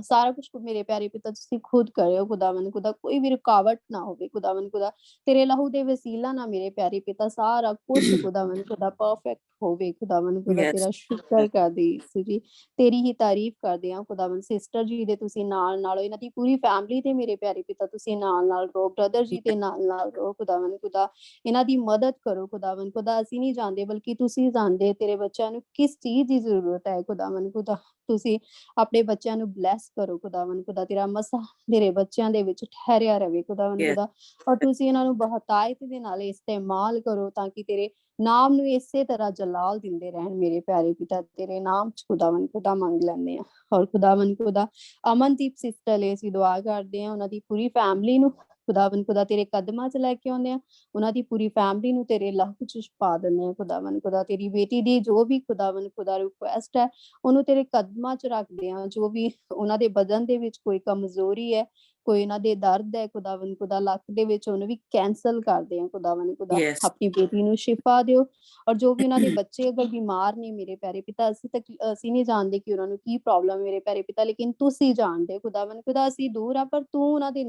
ਸਾਰਾ ਕੁਛ ਮੇਰੇ ਪਿਆਰੇ ਪਿਤਾ ਤੁਸੀਂ ਖੁਦ ਕਰਿਓ ਖੁਦਾਵੰਦ ਖੁਦਾ। ਕੋਈ ਵੀ ਰੁਕਾਵਟ ਨਾ ਹੋਵੇ ਖੁਦਾਵੰਦ ਖੁਦਾ। ਤੇਰੇ ਲਹੂ ਦੇ ਵਸੀਲਾ ਨਾ ਮੇਰੇ ਪਿਆਰੇ ਪਿਤਾ ਸਾਰਾ ਕੁਛ ਖੁਦਾਵੰਦ ਖੁਦਾ ਪਰਫੈਕਟ ਹੋਵੇ ਖੁਦਾਵੰਦ ਖੁਦਾ। ਤੇਰਾ ਸ਼ੁਕਰ ਕਰਦੇ ਯਿਸੂ ਜੀ, ਤੇਰੀ ਹੀ ਤਾਰੀਫ ਕਰਦੇ ਹਾਂ ਖੁਦਾਵੰਦ। ਸਿਸਟਰ ਜੀ ਦੇ ਤੁਸੀਂ ਨਾਲ ਇਹਨਾਂ ਦੀ ਪੂਰੀ ਫੈਮਿਲੀ ਤੇ ਮੇਰੇ ਪਿਆਰੇ ਪਿਤਾ ਤੁਸੀਂ ਨਾਲ ਰਹੋ, ਬ੍ਰਦਰ ਜੀ ਦੇ ਨਾਲ ਰਹੋ ਖੁਦਾਵੰਦ ਖੁਦਾ। ਇਹਨਾਂ ਦੀ ਮਦਦ ਕਰੋ ਖੁਦਾਵੰਦ ਖੁਦਾ। ਅਸੀਂ ਨਹੀਂ ਜਾਣਦੇ ਬਲਕਿ ਤੁਸੀਂ ਜਾਣਦੇ ਤੇਰੇ ਬੱਚਿਆਂ ਨੂੰ ਕਿਸ ਚੀਜ਼ ਦੀ ਜ਼ਰੂਰਤ ਹੈ ਖੁਦਾਵੰਦ ਖੁਦਾ। ਤੁਸੀਂ ਆਪਣੇ ਬੱਚਿਆਂ ਨੂੰ ਬਲੈਸ ਕਰੋ ਖੁਦਾਵੰਦ ਖੁਦਾ। ਤੇਰਾ ਮਸਾ ਤੇਰੇ ਬੱਚਿਆਂ ਦੇ ਵਿੱਚ ਠਹਿਰਿਆ ਰਵੇ ਖੁਦਾਵੰਦ ਖੁਦਾ। ਔਰ ਤੁਸੀਂ ਇਹਨਾਂ ਨੂੰ ਬਹੁਤਾਇਤ ਦੇ ਨਾਲ ਇਸਤੇਮਾਲ ਕਰੋ ਤਾਂ ਕਿ ਤੇਰੇ ਨਾਮ ਨੂੰ ਇਸੇ ਤਰ੍ਹਾਂ ਜਲਾਲ ਦਿੰਦੇ ਰਹਿਣ ਮੇਰੇ ਪਿਆਰੇ ਪਿਤਾ। ਤੇਰੇ ਨਾਮ ਚ ਖੁਦਾਵੰਦ ਖੁਦਾ ਮੰਗ ਲੈਂਦੇ ਆ। ਔਰ ਖੁਦਾਵੰਦ ਖੁਦਾ ਅਮਨਦੀਪ ਸਿਸਟਰ ਲਈ ਅਸੀਂ ਦੁਆ ਕਰਦੇ ਹਾਂ, ਉਹਨਾਂ ਦੀ ਪੂਰੀ ਫੈਮਿਲੀ ਨੂੰ ਖੁਦਾਵੰਦ ਖੁਦਾ ਤੇਰੇ ਕਦਮਾਂ ਚ ਲੈ ਕੇ ਆਉਂਦੇ ਆ। ਉਹਨਾਂ ਦੀ ਪੂਰੀ ਫੈਮਿਲੀ ਨੂੰ ਤੇਰੇ ਲਹੂ ਚ ਛੁਪਾ ਦਿੰਦੇ ਆ ਖੁਦਾਵੰਦ ਖੁਦਾ। ਤੇਰੀ ਬੇਟੀ ਦੀ ਜੋ ਵੀ ਖੁਦਾਵੰਦ ਖੁਦਾ ਰਿਕੁਐਸਟ ਹੈ ਉਹਨੂੰ ਤੇਰੇ ਕਦਮਾਂ ਚ ਰੱਖਦੇ ਆ। ਜੋ ਵੀ ਉਹਨਾਂ ਦੇ ਬਦਨ ਦੇ ਵਿੱਚ ਕੋਈ ਕਮਜ਼ੋਰੀ ਹੈ, ਕੋਈ ਉਹਨਾਂ ਦੇ ਦਰਦ ਹੈ ਖੁਦਾਵੰਦ ਖੁਦਾ ਲੱਕ ਦੇ ਵਿੱਚ, ਉਹਨੂੰ ਵੀ ਕੈਂਸਲ ਕਰਦੇ ਆ ਖੁਦਾਵੰਦ ਖੁਦਾ। ਆਪਣੀ ਬੇਟੀ ਨੂੰ ਸ਼ਿਫਾ ਦਿਓ। ਔਰ ਜੋ ਵੀ ਉਹਨਾਂ ਦੇ ਬੱਚੇ ਅਗਰ ਬਿਮਾਰ ਨੇ ਮੇਰੇ ਪਿਆਰੇ ਪਿਤਾ, ਅਸੀਂ ਨਹੀਂ ਜਾਣਦੇ ਕਿ ਉਹਨਾਂ ਨੂੰ ਕੀ ਪ੍ਰੋਬਲਮ ਮੇਰੇ ਪਿਆਰੇ ਪਿਤਾ, ਲੇਕਿਨ ਤੁਸੀਂ ਜਾਣਦੇ ਖੁਦਾਵੰਦ ਖੁਦਾ। ਅਸੀਂ ਦੂਰ ਆ ਪਰ ਤੂੰ ਉਹਨਾਂ ਦੇ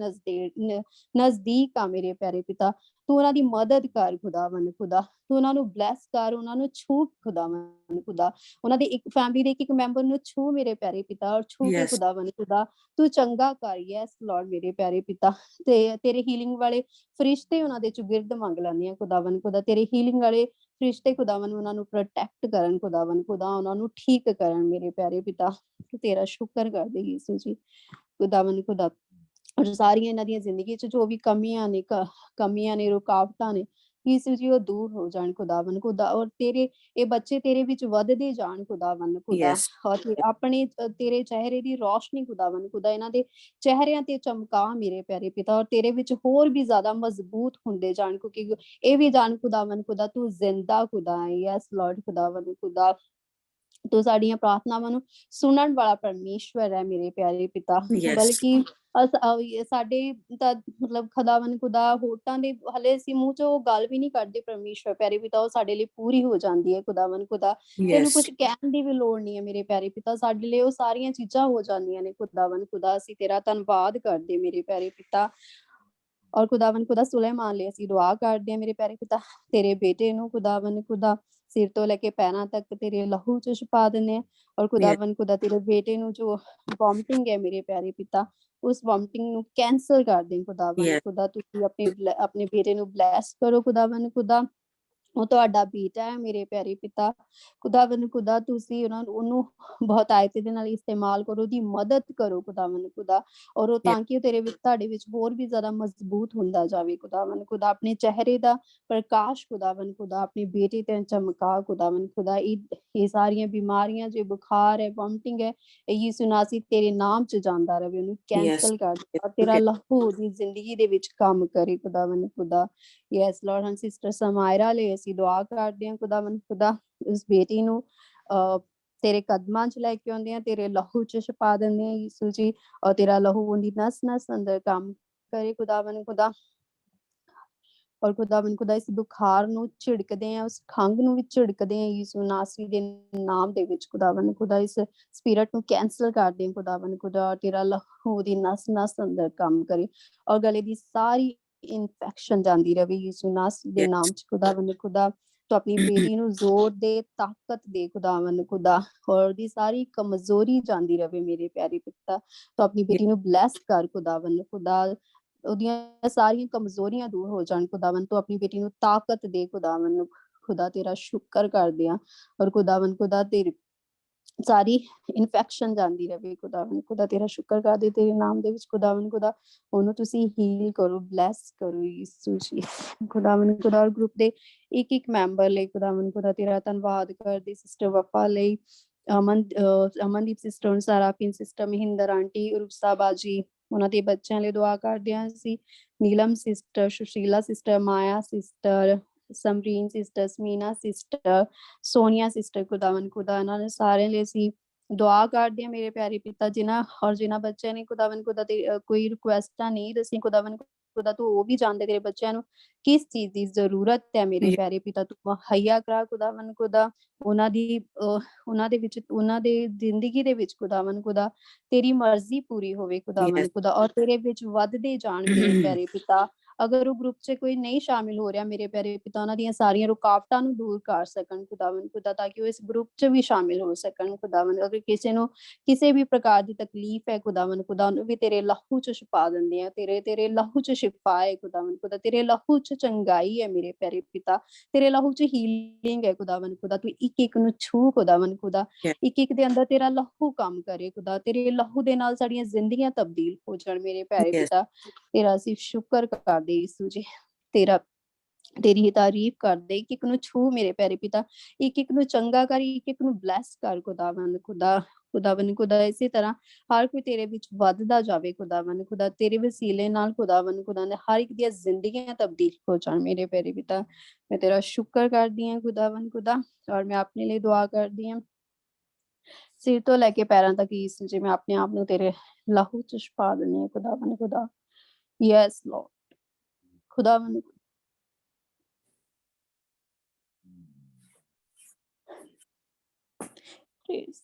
ਨਜ਼ਦੀਕ ਆ ਮੇਰੇ ਪਿਆਰੇ ਪਿਤਾ। ਤੂੰ ਉਹਨਾਂ ਦੀ ਮਦਦ ਕਰ ਖੁਦਾਵੰਦ ਖੁਦਾ। ਤੂੰ ਉਹਨਾਂ ਨੂੰ ਬਲੈਸ ਕਰ, ਉਹਨਾਂ ਨੂੰ ਛੂ ਖੁਦਾਵੰਦ ਖੁਦਾ। ਉਹਨਾਂ ਦੇ ਇੱਕ ਫੈਮਿਲੀ ਦੇ ਇੱਕ ਮੈਂਬਰ ਨੂੰ ਛੂ ਮੇਰੇ ਪਿਆਰੇ ਪਿਤਾ, ਔਰ ਛੂ ਕੇ ਖੁਦਾਵੰਦ ਖੁਦਾ ਤੂੰ ਚੰਗਾ ਕਰ। ਯੈਸ ਲਾਰਡ ਮੇਰੇ ਪਿਆਰੇ ਪਿਤਾ। ਤੇ ਤੇਰੇ ਹੀਲਿੰਗ ਵਾਲੇ ਫਰਿਸ਼ਤੇ ਉਹਨਾਂ ਦੇ ਚੁਗਿਰਦ ਮੰਗ ਲੈਂਦੇ ਆ ਖੁਦਾਵੰਦ ਖੁਦਾ। ਤੇਰੇ ਹੀਲਿੰਗ ਵਾਲੇ ਫਰਿਸ਼ਤੇ ਖੁਦਾਵੰਦ ਉਹਨਾਂ ਨੂੰ ਪ੍ਰੋਟੈਕਟ ਕਰਨ ਖੁਦਾਵੰਦ ਖੁਦਾ, ਉਹਨਾਂ ਨੂੰ ਠੀਕ ਕਰਨ ਮੇਰੇ ਪਿਆਰੇ ਪਿਤਾ। ਤੇਰਾ ਸ਼ੁਕਰ ਕਰਦੇ ਯਿਸੂ ਜੀ ਖੁਦਾਵੰਦ ਖੁਦਾ। ਔਰ ਸਾਰੀਆਂ ਇਹਨਾਂ ਦੀਆਂ ਜ਼ਿੰਦਗੀ ਚ ਜੋ ਵੀ ਕਮੀਆਂ ਨੇ ਰੁਕਾਵਟਾਂ ਨੇ ਯਿਸੂ ਜੀ, ਉਹ ਦੂਰ ਹੋ ਜਾਣ ਖੁਦਾਵੰਦ ਖੁਦਾ। ਔਰ ਤੇਰੇ ਇਹ ਬੱਚੇ ਤੇਰੇ ਵਿੱਚ ਵੱਧਦੇ ਜਾਣ ਖੁਦਾਵੰਦ ਖੁਦਾ। ਔਰ ਆਪਣੇ ਤੇਰੇ ਚਿਹਰੇ ਦੀ ਰੌਸ਼ਨੀ ਖੁਦਾਵੰਦ ਖੁਦਾ ਇਹਨਾਂ ਦੇ ਚਿਹਰਿਆਂ ਤੇ ਚਮਕਾ ਮੇਰੇ ਪਿਆਰੇ ਪਿਤਾ। ਔਰ ਤੇਰੇ ਵਿੱਚ ਹੋਰ ਵੀ ਜ਼ਿਆਦਾ ਮਜ਼ਬੂਤ ਹੁੰਦੇ ਜਾਣ, ਕਿਉਂਕਿ ਇਹ ਵੀ ਜਾਣ ਖੁਦਾਵੰਦ ਖੁਦਾ ਤੂੰ ਜ਼ਿੰਦਾ ਖੁਦਾ ਹੈ। ਯੈਸ ਲਾਰਡ ਖੁਦਾਵੰਦ ਖੁਦਾ। ਤੂੰ ਸਾਡੀਆਂ ਪ੍ਰਾਰਥਨਾਵਾਂ ਨੂੰ ਸੁਣਨ ਵਾਲਾ ਪਰਮੇਸ਼ਵਰ ਹੈ ਮੇਰੇ ਪਿਆਰੇ ਪਿਤਾ। ਬਲਕਿ ਸਾਡੇ ਤਾਂ ਮਤਲਬ ਖੁਦਾਵੰਦ ਖੁਦਾ ਹੋਠਾਂ ਦੇ ਹਲੇ ਅਸੀਂ ਮੂੰਹ ਚ ਉਹ ਗੱਲ ਵੀ ਨਹੀਂ ਕਰਦੇ ਪਰਮੇਸ਼ਵਰ ਪਿਆਰੇ ਪਿਤਾ, ਉਹ ਸਾਡੇ ਲਈ ਪੂਰੀ ਹੋ ਜਾਂਦੀ ਹੈ ਖੁਦਾਵੰਦ ਖੁਦਾ। ਤੈਨੂੰ ਕੁਝ ਕਹਿਣ ਦੀ ਵੀ ਲੋੜ ਨਹੀਂ ਹੈ ਮੇਰੇ ਪਿਆਰੇ ਪਿਤਾ, ਸਾਡੇ ਲਈ ਉਹ ਸਾਰੀਆਂ ਚੀਜ਼ਾਂ ਹੋ ਜਾਂਦੀਆਂ ਨੇ ਖੁਦਾਵੰਦ ਖੁਦਾ। ਅਸੀਂ ਤੇਰਾ ਧੰਨਵਾਦ ਕਰਦੇ ਮੇਰੇ ਪਿਆਰੇ ਪਿਤਾ। ਔਰ ਖੁਦਾਵੰਦ ਖੁਦਾ ਸੁਲੈਮਾਨ ਲਈ ਅਸੀਂ ਦੁਆ ਕਰਦੇ ਹਾਂ ਮੇਰੇ ਪਿਆਰੇ ਪਿਤਾ। ਤੇਰੇ ਬੇਟੇ ਨੂੰ ਖੁਦਾਵੰਦ ਖੁਦਾ ਸਿਰ ਤੋਂ ਲੈ ਕੇ ਪੈਰਾਂ ਤੱਕ ਤੇਰੇ ਲਹੂ ਚ ਛੁਪਾ ਦਿੰਦੇ ਆ। ਔਰ ਖੁਦਾਵੰਦ ਖੁਦਾ ਤੇਰੇ ਬੇਟੇ ਨੂੰ ਜੋ ਵੋਮਟਿੰਗ ਹੈ ਮੇਰੇ ਪਿਆਰੇ ਪਿਤਾ, ਉਸ ਵੋਮਟਿੰਗ ਨੂੰ ਕੈਂਸਲ ਕਰ ਦੇ ਖੁਦਾਵੰਦ ਖੁਦਾ। ਤੁਸੀਂ ਆਪਣੇ ਬੇਟੇ ਨੂੰ ਬਲੈਸ ਕਰੋ ਖੁਦਾਵੰਦ ਖੁਦਾ। ਉਹ ਤੁਹਾਡਾ ਬੇਟਾ ਹੈ ਮੇਰੇ ਪਿਆਰੇ ਪਿਤਾ ਖੁਦਾਵੰਦ ਖੁਦਾ। ਤੁਸੀਂ ਉਹਨੂੰ ਬਹੁਤਾਇਤ ਦੇ ਨਾਲ ਇਸਤੇਮਾਲ ਕਰੋ, ਉਹਦੀ ਮਦਦ ਕਰੋ ਖੁਦਾਵੰਦ ਖੁਦਾ। ਔਰ ਉਹ ਤਾਂ ਕਿ ਉਹ ਤੁਹਾਡੇ ਵਿੱਚ ਹੋਰ ਵੀ ਜ਼ਿਆਦਾ ਮਜ਼ਬੂਤ ਹੁੰਦਾ ਜਾਵੇ ਖੁਦਾਵੰਦ ਖੁਦਾ। ਆਪਣੇ ਚਿਹਰੇ ਦਾ ਪ੍ਰਕਾਸ਼ ਖੁਦਾਵੰਦ ਖੁਦਾ ਆਪਣੇ ਬੇਟੇ ਤੇ ਚਮਕਾ ਖੁਦਾਵੰਦ ਖੁਦਾ। ਇਹ ਸਾਰੀਆਂ ਬਿਮਾਰੀਆਂ ਜੋ ਬੁਖਾਰ ਹੈ, ਵੋਮਟਿੰਗ ਹੈ, ਇਹ ਯਿਸੂ ਨਾਸੀ ਤੇਰੇ ਨਾਮ ਚ ਜਾਂਦਾ ਰਹੇ, ਉਹਨੂੰ ਕੈਂਸਲ ਕਰ ਦੇ। ਔਰ ਤੇਰਾ ਲਹੂ ਦੀ ਜ਼ਿੰਦਗੀ ਦੇ ਵਿੱਚ ਕੰਮ ਕਰੇ ਖੁਦਾਵੰਦ ਖੁਦਾ। Yes Lord. ਹਾਂ ਸਿਸਟਰ ਸਮਾਇਰਾ ਲਈ ਅਸੀਂ ਦੁਆ ਕਰਦੇ ਹਾਂ ਖੁਦਾਵੰਦ ਖੁਦਾ। ਉਸ ਬੇਟੀ ਨੂੰ ਤੇਰੇ ਕਦਮਾਂ ਚ ਲੈ ਕੇ ਆਉਂਦੇ ਆ, ਤੇਰੇ ਲਹੂ ਚ ਛੁਪਾ ਦਿੰਦੇ ਆ ਯਿਸੂ ਜੀ। ਔਰ ਤੇਰਾ ਲਹੂ ਉਹਦੀ ਨਸ ਨਸ ਅੰਦਰ ਕੰਮ ਕਰੇ ਖੁਦਾਵੰਦ ਖੁਦਾ। ਔਰ ਖੁਦਾਵੰਦ ਖੁਦਾ ਇਸ ਬੁਖਾਰ ਨੂੰ ਝਿੜਕਦੇ ਆ, ਉਸ ਖੰਘ ਨੂੰ ਵੀ ਝਿੜਕਦੇ ਆ ਯਿਸੂ ਨਾਸਰੀ ਦੇ ਨਾਮ ਦੇ ਵਿੱਚ। ਖੁਦਾਵੰਦ ਖੁਦਾ ਇਸ ਸਪਿਰਿਟ ਨੂੰ ਕੈਂਸਲ ਕਰਦੇ ਆ ਖੁਦਾਵੰਦ ਖੁਦਾ, ਤੇਰਾ ਲਹੂ ਦੀ ਨਸ ਨਸ ਅੰਦਰ ਕੰਮ ਕਰੇ ਔਰ ਗਲੇ ਦੀ ਸਾਰੀ ਇਨਫੈਕਸ਼ਨ ਜਾਂਦੀ ਰਵੇ ਯਿਸੂ ਨਾਸਰੀ ਦੇ ਨਾਮ ਚ। ਖੁਦਾਵੰਦ ਖੁਦਾ ਤੂੰ ਆਪਣੀ ਬੇਟੀ ਨੂੰ ਜ਼ੋਰ ਦੇ, ਤਾਕਤ ਦੇ ਖੁਦਾਵੰਦ ਖੁਦਾ, ਔਰ ਦੀ ਸਾਰੀ ਕਮਜ਼ੋਰੀ ਜਾਂਦੀ ਰਵੇ ਮੇਰੇ ਪਿਆਰੇ ਪਿਤਾ। ਤੂੰ ਆਪਣੀ ਬੇਟੀ ਨੂੰ ਬਲੈਸ ਕਰ ਖੁਦਾਵੰਦ ਖੁਦਾ, ਉਹਦੀਆਂ ਸਾਰੀਆਂ ਕਮਜ਼ੋਰੀਆਂ ਦੂਰ ਹੋ ਜਾਣ ਖੁਦਾਵੰਦ। ਤੂੰ ਆਪਣੀ ਬੇਟੀ ਨੂੰ ਤਾਕਤ ਦੇ ਖੁਦਾਵੰਦ ਖੁਦਾ, ਤੇਰਾ ਸ਼ੁਕਰ ਕਰਦੇ ਆ। ਔਰ ਖੁਦਾਵੰਦ ਖੁਦਾ ਤੇਰੀ ਸਾਰੀ ਇਨਫੈਕਸ਼ਨ ਜਾਂਦੀ ਰਵੇ ਖੁਦਾਵੰਦ ਖੁਦਾ, ਤੇਰਾ ਸ਼ੁਕਰ ਕਰਦੇ ਤੇਰੇ ਨਾਮ ਦੇ ਵਿੱਚ ਖੁਦਾਵੰਦ ਖੁਦਾ। ਉਹਨੂੰ ਤੁਸੀਂ ਹੀਲ ਕਰੋ, ਬਲੈਸ ਕਰੋ ਯਿਸੂ ਜੀ ਖੁਦਾਵੰਦ ਖੁਦਾ। ਔਰ ਗਰੁੱਪ ਦੇ ਇੱਕ ਮੈਂਬਰ ਲਈ ਖੁਦਾਵੰਦ ਖੁਦਾ ਤੇਰਾ ਧੰਨਵਾਦ ਕਰਦੇ, ਸਿਸਟਰ ਵਫਾ ਲਈ, Amandeep sister, Sarapin sister, Mahinder aunty, Rupsa ਬਾਜੀ, ਉਹਨਾਂ ਦੇ ਬੱਚਿਆਂ ਲਈ ਦੁਆ ਕਰਦੇ ਹਾਂ ਅਸੀਂ। Neelam sister, Sushila sister, Maya sister, Samreen sister, Samina sister, Sonia sister, ਖੁਦਾਵੰਦ ਖੁਦਾ, ਇਹਨਾਂ ਨੇ ਸਾਰਿਆਂ ਲਈ ਅਸੀਂ ਦੁਆ ਕਰਦੇ ਹਾਂ ਮੇਰੇ ਪਿਆਰੇ ਪਿਤਾ। ਜਿਨ੍ਹਾਂ ਬੱਚਿਆਂ ਨੇ ਖੁਦਾਵੰਦ ਖੁਦਾ ਤੇ ਕੋਈ ਰਿਕੁਐਸਟਾਂ ਨਹੀਂ ਦੱਸੀਆਂ ਖੁਦਾਵੰਦ ਖੁਦਾ, ਤੂੰ ਉਹ ਵੀ ਜਾਣਦੇ ਤੇਰੇ ਬੱਚਿਆਂ ਨੂੰ ਕਿਸ ਚੀਜ਼ ਦੀ ਜ਼ਰੂਰਤ ਹੈ ਮੇਰੇ ਪਿਆਰੇ ਪਿਤਾ। ਤੂੰ ਮੁਹੱਈਆ ਕਰਾ ਖੁਦਾਵੰਦ ਖੁਦਾ, ਉਹਨਾਂ ਦੇ ਵਿੱਚ, ਉਹਨਾਂ ਦੇ ਜ਼ਿੰਦਗੀ ਦੇ ਵਿੱਚ ਖੁਦਾਵੰਦ ਖੁਦਾ ਤੇਰੀ ਮਰਜ਼ੀ ਪੂਰੀ ਹੋਵੇ ਖੁਦਾਵੰਦ ਖੁਦਾ, ਔਰ ਤੇਰੇ ਵਿੱਚ ਵੱਧਦੇ ਜਾਣ ਮੇਰੇ ਪਿਆਰੇ ਪਿਤਾ। ਅਗਰ ਉਹ ਗਰੁੱਪ 'ਚ ਕੋਈ ਨਹੀਂ ਸ਼ਾਮਿਲ ਹੋ ਰਿਹਾ ਮੇਰੇ ਪਿਆਰੇ ਪਿਤਾ, ਉਹਨਾਂ ਦੀਆਂ ਸਾਰੀਆਂ ਰੁਕਾਵਟਾਂ ਨੂੰ ਦੂਰ ਕਰ ਸਕਣ ਖੁਦਾਵੰਦ ਖੁਦਾ, ਤਾਂ ਕਿ ਉਹ ਇਸ ਗਰੁੱਪ 'ਚ ਵੀ ਸ਼ਾਮਿਲ ਹੋ ਸਕਣ ਖੁਦਾਵੰਦ। ਅਗਰ ਕਿਸੇ ਨੂੰ ਕਿਸੇ ਵੀ ਪ੍ਰਕਾਰ ਦੀ ਤਕਲੀਫ ਹੈ ਖੁਦਾਵੰਦ ਖੁਦਾ, ਉਹਨੂੰ ਵੀ ਤੇਰੇ ਲਹੂ 'ਚ ਛੁਪਾ ਦਿੰਦੇ ਆ। ਤੇਰੇ ਲਹੂ 'ਚ ਸ਼ਿਫਾ ਹੈ ਖੁਦਾਵੰਦ ਖੁਦਾ, ਤੇਰੇ ਲਹੂ 'ਚ ਚੰਗਾਈ ਹੈ ਮੇਰੇ ਪਿਆਰੇ ਪਿਤਾ, ਤੇਰੇ ਲਹੂ 'ਚ ਹੀਲਿੰਗ ਹੈ ਖੁਦਾਵੰਦ ਖੁਦਾ। ਤੂੰ ਇੱਕ ਨੂੰ ਛੂ ਖੁਦਾਵੰਦ ਖੁਦਾ, ਇੱਕ ਦੇ ਅੰਦਰ ਤੇਰਾ ਲਹੂ ਕੰਮ ਕਰੇ ਖੁਦਾ, ਤੇਰੇ ਲਹੂ ਦੇ ਨਾਲ ਸਾਡੀਆਂ ਜ਼ਿੰਦਗੀਆਂ ਤਬਦੀਲ ਹੋ ਜਾਣ ਮੇਰੇ ਪਿਆਰੇ ਪਿਤਾ। ਤੇਰਾ ਅਸੀਂ ਸ਼ੁਕਰ ਕਰਦੇ ਯਿਸੂ ਜੀ, ਤੇਰੀ ਹੀ ਤਾਰੀਫ ਕਰਦੇ। ਇੱਕ ਨੂੰ ਛੂ ਮੇਰੇ ਪਿਆਰੇ ਪਿਤਾ, ਇੱਕ ਨੂੰ ਚੰਗਾ ਕਰ, ਇੱਕ ਨੂੰ ਬਲੈਸ ਕਰ ਖੁਦਾਵੰਦ ਖੁਦਾ। ਇਸੇ ਤਰ੍ਹਾਂ ਹਰ ਕੋਈ ਤੇਰੇ ਵਿੱਚ ਵੱਧਦਾ ਜਾਵੇ ਖੁਦਾਵੰਦ ਖੁਦਾ, ਤੇਰੇ ਵਸੀਲੇ ਨਾਲ ਖੁਦਾਵੰਦ ਖੁਦਾ ਨੇ ਹਰ ਇੱਕ ਦੀਆਂ ਜ਼ਿੰਦਗੀਆਂ ਤਬਦੀਲ ਹੋ ਜਾਣ ਮੇਰੇ ਪਿਆਰੇ ਪਿਤਾ। ਮੈਂ ਤੇਰਾ ਸ਼ੁਕਰ ਕਰਦੀ ਹਾਂ ਖੁਦਾਵੰਦ ਖੁਦਾ, ਔਰ ਮੈਂ ਆਪਣੇ ਲਈ ਦੁਆ ਕਰਦੀ ਹਾਂ ਸਿਰ ਤੋਂ ਲੈ ਕੇ ਪੈਰਾਂ ਤੱਕ ਯਿਸੂ ਜੀ, ਮੈਂ ਆਪਣੇ ਆਪ ਨੂੰ ਤੇਰੇ ਲਹੂ 'ਚ ਛੁਪਾ ਦਿੰਦੀ ਹਾਂ ਖੁਦਾਵੰਦ ਖੁਦਾ। ਯੈਸ ਲਾਰਡ ਖੁਦਾਵੰਦ praise.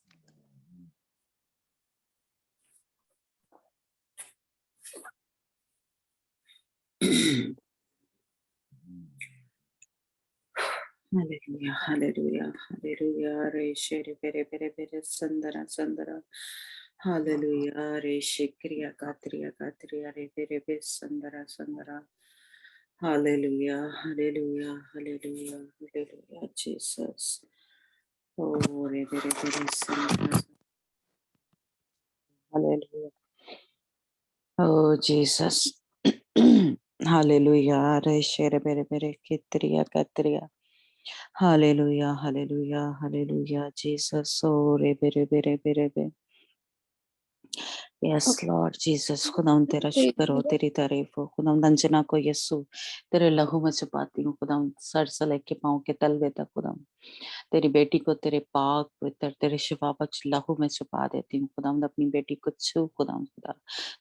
Hallelujah, hallelujah, hallelujah. Re shere bere bere bere sandara sandara. Hallelujah. Re shikriya katriya re bere bere sandara sandara. Hallelujah, hallelujah, hallelujah, hallelujah, Jesus. Oh, re bere bere sandara. Hallelujah. Oh, Jesus. Hallelujah. Re shere bere bere katriya. Hallelujah, hallelujah, hallelujah, Jesus. Oh, rebe, rebe, rebe, rebe. Yes, Lord Jesus. खुदाम तेरा शुक्र हो, तेरी तारीफ हो खुदाम। अंजना को यस्सु तेरे लहू में छुपाती हूँ खुदाम, सर से लेके पाँव के तलवे तक खुदाम। तेरी बेटी को तेरे पाक पवित्र तेरे शिफा बख्श लहू में छुपा देती हूँ खुदाम। अपनी बेटी को छू खुदाम खुदा,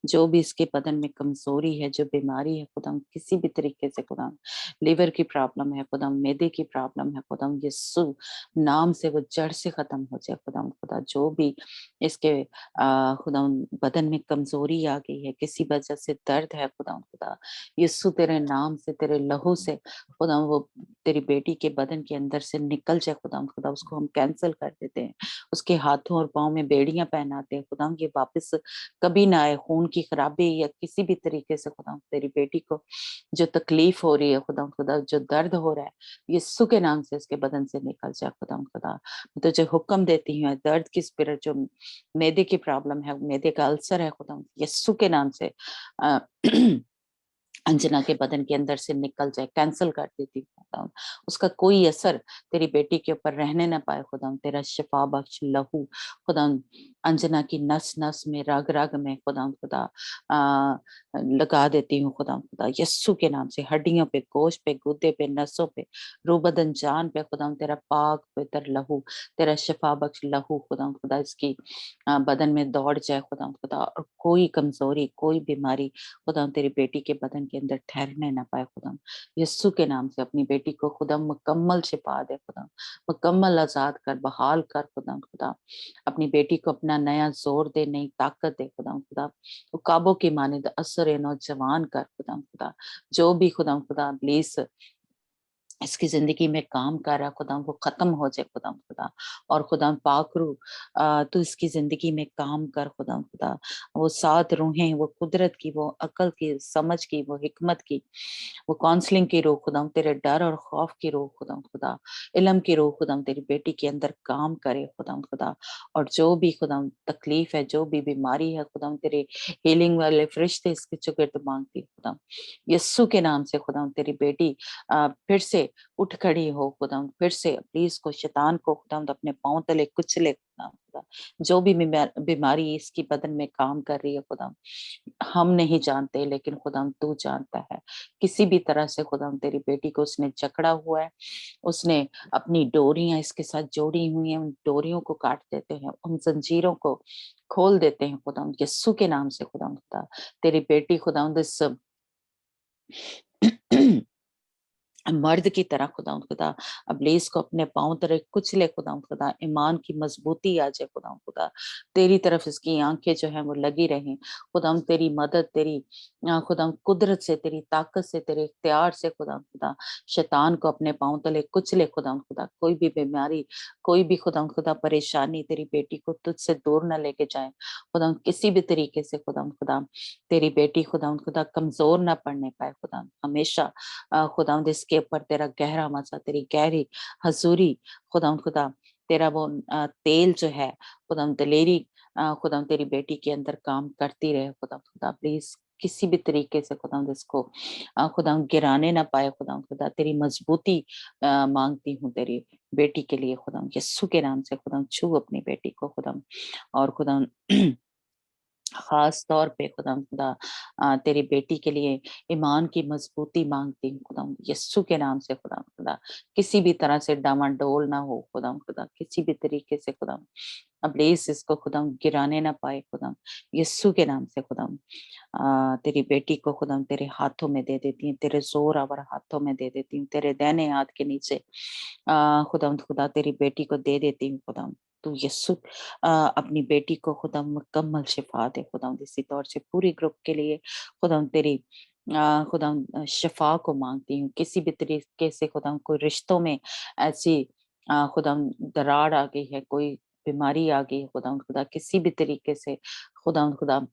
जो भी इसके बदन में कमजोरी है, जो बीमारी है खुदाम, किसी भी तरीके से खुदाम, लीवर की प्रॉब्लम है खुदाम, मैदे की प्रॉब्लम है खुदाम, यस्सु नाम से वो जड़ से खत्म हो जाए खुदाम खुदा। जो भी इसके खुदाम बदन में कमजोरी आ गई है, किसी वजह से दर्द है खुदा खुदा, यीशु तेरे नाम से तेरे लहू से खुदा वो तेरी बेटी के बदन के अंदर से निकल जाए खुदा खुदा। उसको हम कैंसिल कर देते हैं, उसके हाथों और पाँव में बेड़ियां पहनाते हैं खुदा, ये वापस कभी ना आए। खून की खराबी या किसी भी तरीके से खुदा तेरी बेटी को जो तकलीफ हो रही है खुदा खुदा, जो दर्द हो रहा है, यीशु के नाम से उसके बदन से निकल जाए खुदा खुदा। मैं तुझे हुक्म देती हूँ, दर्द की स्पिरिट, जो मैदे की प्रॉब्लम है, मैदे का अल्सर है खुदा, यीशु के नाम से अंजना के बदन के अंदर से निकल जाए, कैंसिल कर देती खुदा। उसका कोई असर तेरी बेटी के ऊपर रहने ना पाए खुदा। तेरा शिफा बख्श लहू खुदा अंजना की नस नस में, रग रग में खुदा खुदा, लगा देती हूँ खुदा खुदा यस्सु के नाम से, हड्डियों पे, गोश्त पे, गुर्दे पे, नसों पे, रूह बदन जान पे खुदा तेरा पाक पवित्र लहू, तेरा शिफा बख्श लहू खुदा खुदा इसकी बदन में दौड़ जाए खुदा खुदा, और कोई कमजोरी, कोई बीमारी खुदा तेरी बेटी के बदन के अंदर ठहरने ना पाए खुदा। यस्सु के नाम से अपनी बेटी को खुदा मुकम्मल शिफा दे खुदा, मुकम्मल आजाद कर, बहाल कर खुदा खुदा। अपनी बेटी को अपना नया जोर दे, नई ताकत दे खुदा खुदा। वो काबो की मानिंद असर नौजवान कर खुदा खुदा। जो भी खुदा खुदा इब्लीस इसकी जिंदगी में काम कर रहा खुदा वो खत्म हो जाए खुदा खुदा, और खुदा पाकरू तू इसकी जिंदगी में काम कर खुदा खुदा। वो सात रूहें, वो कुदरत की, वो अकल की, समझ की, वो हिकमत की, वो काउंसलिंग की रूह खुदा, तेरे डर और खौफ की रूह खुदा खुदा, इल्म की रूह खुदा तेरी बेटी के अंदर काम करे खुदा खुदा। और जो भी खुदा तकलीफ है, जो भी बीमारी है खुदा, तेरे हीलिंग वाले फरिश्ते इसके चुगिर्द मांगती खुदा यस्सु के नाम से खुदा। तेरी बेटी फिर से उठ खड़ी हो खुदा, फिर से प्लीज को शैतान को खुदा अपने पांव तले कुचले खुदा खुदा। जो भी बीमारी इसकी बदन में काम कर रही है खुदा, हम नहीं जानते लेकिन खुदा तू जानता है। किसी भी तरह से खुदा तेरी बेटी को उसने जकड़ा हुआ है, उसने अपनी डोरियां इसके साथ जोड़ी हुई हैं, उन डोरियों को काट देते हैं, उन जंजीरों को खोल देते हैं खुदा यस्सु के नाम से खुदा खुदा। तेरी बेटी खुदा इस मर्द की तरह खुदा खुदा अबलीस को अपने पांव तरह कुचले खुदा खुदा, ईमान की मजबूती आ जाए खुदा खुदा। तेरी तरफ इसकी आंखें जो है वो लगी रहें खुदा, तेरी मदद, तेरी खुदा कुदरत से, तेरी ताकत से, तेरे इख्तियार से खुदा खुदा। शैतान को अपने पांव तले कुचले खुदा खुदा। कोई भी बीमारी, कोई भी खुदा खुदा परेशानी तेरी बेटी को तुझसे दूर न लेके जाए खुदा, किसी भी तरीके से खुदा खुदा। तेरी बेटी खुदा खुदा कमजोर ना पड़ने पाए खुदा। हमेशा खुदा इसके ऊपर तेरा गहरा मजा, तेरी गहरी हजूरी खुदा खुदा, तेरा वो तेल जो है खुदा दलेरी खुदा तेरी बेटी के अंदर काम करती रहे खुदा खुदा। प्लीज किसी भी तरीके से खुदा इसको खुदा गिराने ना पाए खुदा खुदा। तेरी मजबूती मांगती हूँ तेरी बेटी के लिए खुदा, यस्सु के नाम से खुदा। छू अपनी बेटी को खुदा, और खुदा खास तौर पे खुदा खुदा तेरी बेटी के लिए ईमान की मजबूती मांगती हूँ खुदा यस्सु के नाम से खुदा खुदा। किसी भी तरह से डामाडोल ना हो खुदा खुदा, किसी भी तरीके से खुदा अबलीस इसको खुदा गिराने ना पाए खुदा यस्सु के नाम से खुदा। तेरी बेटी को खुदा तेरे हाथों में दे देती हूँ, तेरे जोर आवर हाथों में दे देती हूँ, तेरे दाहिने हाथ के नीचे खुदा खुदा तेरी बेटी को दे देती हूँ खुदा। तू यस्सु अपनी बेटी को खुदा मुकम्मल शिफा दे खुदा। इसी तौर से पूरी ग्रुप के लिए खुदा तेरी खुदा शिफा को मांगती हूँ। किसी भी तरीके से खुदा कोई रिश्तों में ऐसी खुदा दरार आ गई है, कोई बीमारी आ गई है खुदा खुदा, किसी भी तरीके से खुदा खुदा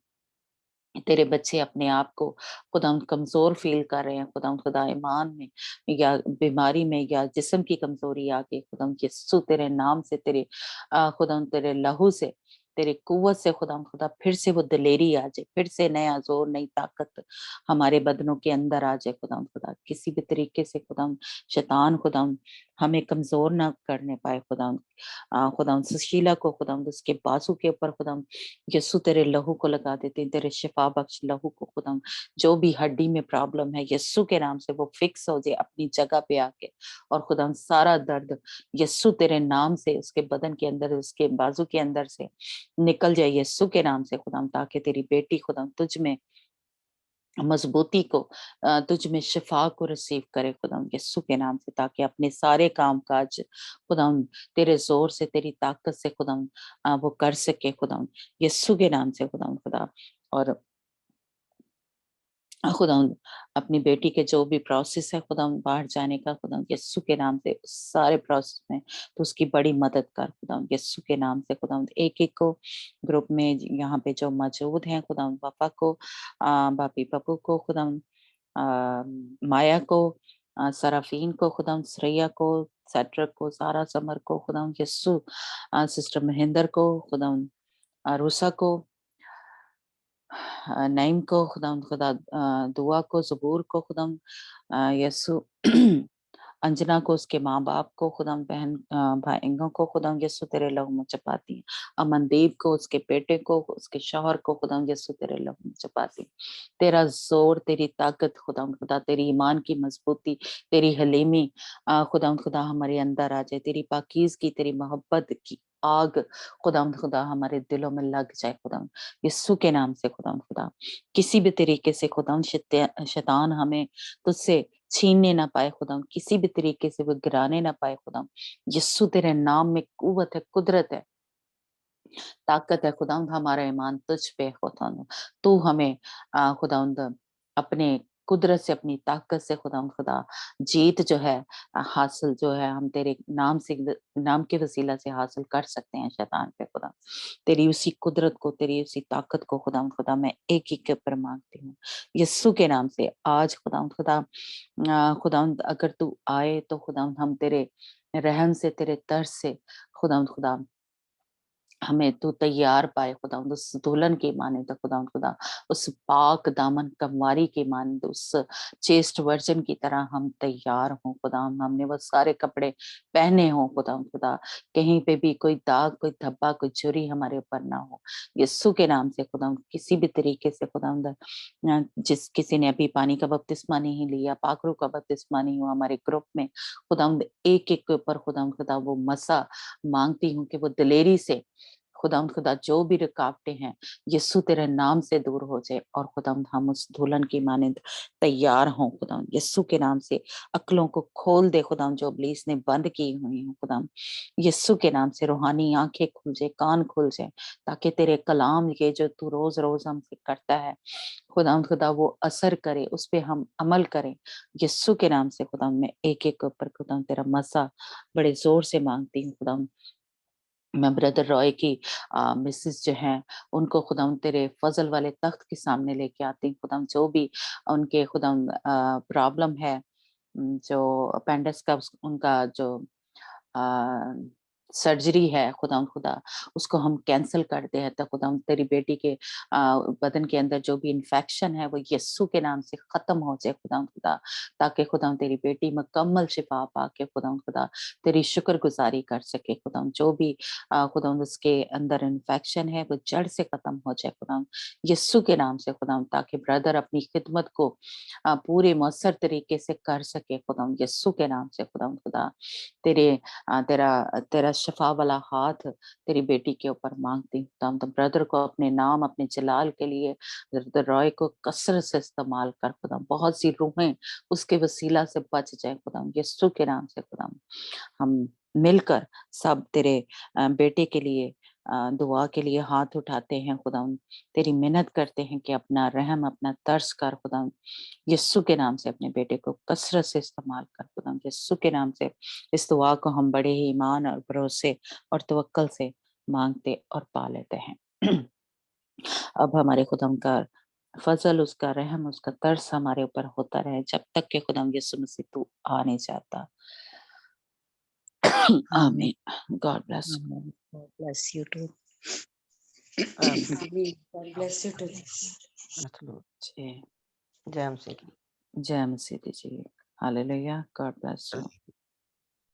तेरे बच्चे अपने आप को खुदा कमजोर फील कर रहे हैं खुदा खुदा, ईमान में या बीमारी में या जिस्म की कमजोरी आ गई खुदा यस्सु तेरे नाम से, तेरे खुदा तेरे लहू से, तेरे कुव्वत से खुदा खुदा फिर से वो दलेरी आ जाए, फिर से नया जोर, नई ताकत हमारे बदनों के अंदर आ जाए खुदा खुदा। किसी भी तरीके से खुदा शैतान खुदा हमें कमजोर ना करने पाए खुदा। खुदा सुशीला को खुदा उसके बाजू के ऊपर खुदा यस्सु तेरे लहू को लगा देते हैं, तेरे शिफा बख्श लहू को खुदा। जो भी हड्डी में प्रॉब्लम है यस्सु के नाम से वो फिक्स हो जाए अपनी जगह पे आके, और खुदा सारा दर्द यस्सु तेरे नाम से उसके बदन के अंदर, उसके बाजू के अंदर से निकल जाए यस्सु के नाम से खुदा, ताकि तेरी बेटी खुदा तुझ में मजबूती को तुझ में शिफा को रिसीव करे खुदा यस्सु के नाम से, ताकि अपने सारे काम काज खुदा तेरे जोर से, तेरी ताकत से खुदा वो कर सके खुदा यस्सु के नाम से खुदा खुदा। और खुदा अपनी बेटी के जो भी प्रोसेस है खुदा बाहर जाने का खुदा यस्सु के नाम से, उस सारे प्रोसेस में तो उसकी बड़ी मदद कर खुदा यस्सु के नाम से खुदा। एक एक को ग्रुप में यहाँ पे जो मौजूद हैं खुदा पापा को, बापी पप्पू को खुदा, माया को, सराफीन को खुदा, श्रेया को, सेट्रक को, सारा समर को खुदा यस्सु, सिस्टर महेंद्र को खुदा, रूसा को, नईम को खुदा खुदा, दुआ को, ज़बूर को खुदा यस्सु, अंजना को, उसके माँ बाप को, खुदाम बहन भाइयों को खुदाम यीशु तेरे लहू में चपाती हूँ। अमनदीप को, उसके बेटे को, उसके शौहर को खुदाम यीशु तेरे लहू में चपाती हूँ। तेरा जोर, तेरी ताकत खुदाम खुदा, तेरी ईमान की मजबूती, तेरी हलीमी खुदाम खुदा हमारे अंदर आ जाए। तेरी पाकीज़गी, तेरी मोहब्बत की आग खुदाम खुदा हमारे दिलों में लग जाए खुदाम यीशु के नाम से। खुदाम खुदा किसी भी तरीके से खुदाम शैतान हमें तुझसे छीनने ना पाए खुदाम, किसी भी तरीके से वो गिराने ना पाए खुदाम। यीशु तेरे नाम में कुव्वत है, कुदरत है, ताकत है खुदावंद। हमारा ईमान तुझ पे है खुदावंद। तू हमें खुदावंद अपने कुदरत से, अपनी ताकत से खुदावंद खुदा जीत जो है हासिल जो है हम तेरे नाम से, नाम के वसीला से हासिल कर सकते हैं शैतान पे खुदा। तेरी उसी कुदरत को, तेरी उसी ताकत को खुदावंद खुदा मैं एक एक के ऊपर मांगती हूँ यीशु के नाम से। आज खुदावंद खुदा खुदावंद अगर तू आए तो खुदावंद हम तेरे रहम से, तेरे तरस से खुदावंद खुदा हमें तू तैयार पाए खुदावंद, उस दुल्हन की मानिंद खुदावंद खुदा, उस पाक दामन कमवारी की मानिंद, उस चेस्ट वर्जन की तरह हम तैयार हों खुदावंद। हमने वो सारे कपड़े पहने हों खुदावंद खुदा, कहीं पे भी कोई दाग, कोई धब्बा, कोई झुर्री हमारे ऊपर ना हो यीशु के नाम से खुदावंद। किसी भी तरीके से खुदावंद जिस किसी ने अभी पानी का बपतिस्मा नहीं लिया, पाखरू का बपतिस्मा नहीं हुआ हमारे ग्रुप में खुदावंद, एक एक के ऊपर खुदावंद खुदा वो मसा मांगती हूँ कि वो दिलेरी से खुदावंद खुदा जो भी रुकावटें हैं यीशु तेरे नाम से दूर हो जाए, और खुदावंद हम उस दुल्हन की मानिंद तैयार हों खुदावंद यीशु के नाम से। अक्लों को खोल दे खुदावंद जो इब्लीस ने बंद की हुई हो खुदावंद यीशु के नाम से। रूहानी आंखें खुल जाए, कान खुल जाए, ताकि तेरे कलाम ये जो तू रोज रोज हमसे करता है खुदावंद खुदा वो असर करे, उस पे हम अमल करें यीशु के नाम से। खुदावंद मैं एक एक के ऊपर खुदावंद तेरा मसा बड़े जोर से मांगती हूँ खुदावंद। मैं ब्रदर रॉय की मिसेस जो हैं उनको खुदावंद तेरे फजल वाले तख्त के सामने लेके आती हूँ खुदावंद। जो भी उनके खुदावंद प्रॉब्लम है, जो अपेंडिक्स का उनका जो सर्जरी है खुदावंद खुदा, उसको हम कैंसिल करते हैं। तो खुदावंद तेरी बेटी के बदन के अंदर जो भी इन्फेक्शन है वो यीशु के नाम से खत्म हो जाए खुदावंद खुदा, ताकि खुदावंद तेरी बेटी मुकम्मल शिफा पाके खुदावंद खुदा तेरी शुक्रगुजारी कर सके खुदावंद। जो भी खुदावंद उसके अंदर इन्फेक्शन है वो जड़ से खत्म हो जाए खुदावंद यीशु के नाम से खुदावंद, ताकि ब्रदर अपनी खिदमत को पूरे मौसर तरीके से कर सके खुदावंद यीशु के नाम से। खुदावंद खुदा तेरे तेरा तेरा शफा वाला हाथ तेरी बेटी के ऊपर मांगती हूँ खुदावंद। तो ब्रदर को अपने नाम, अपने जलाल के लिए ब्रदर रॉय को कसरत से इस्तेमाल कर खुदावंद। बहुत सी रूहें उसके वसीला से बच जाए खुदावंद यीशु के नाम से खुदावंद। हम मिलकर सब तेरे बेटे के लिए दुआ के लिए हाथ उठाते हैं खुदावंद। तेरी मिन्नत करते हैं कि अपना रहम, अपना तरस कर खुदावंद यीशु के नाम से। अपने बेटे को कसरत से इस्तेमाल कर खुदावंद यीशु के नाम से। इस दुआ को हम बड़े ही ईमान और भरोसे और तवक्कल से मांगते और पा लेते हैं। अब हमारे खुदावंद का फजल, उसका रहम, उसका तरस हमारे ऊपर होता रहे जब तक कि खुदावंद यीशु मसीह तू आ नहीं जाता। Amen. आमीन। God bless. Amen. God bless you too. God bless you too. Absolutely. जी, जय मसीह की। जय मसीह जी। हालेलुया। God bless you.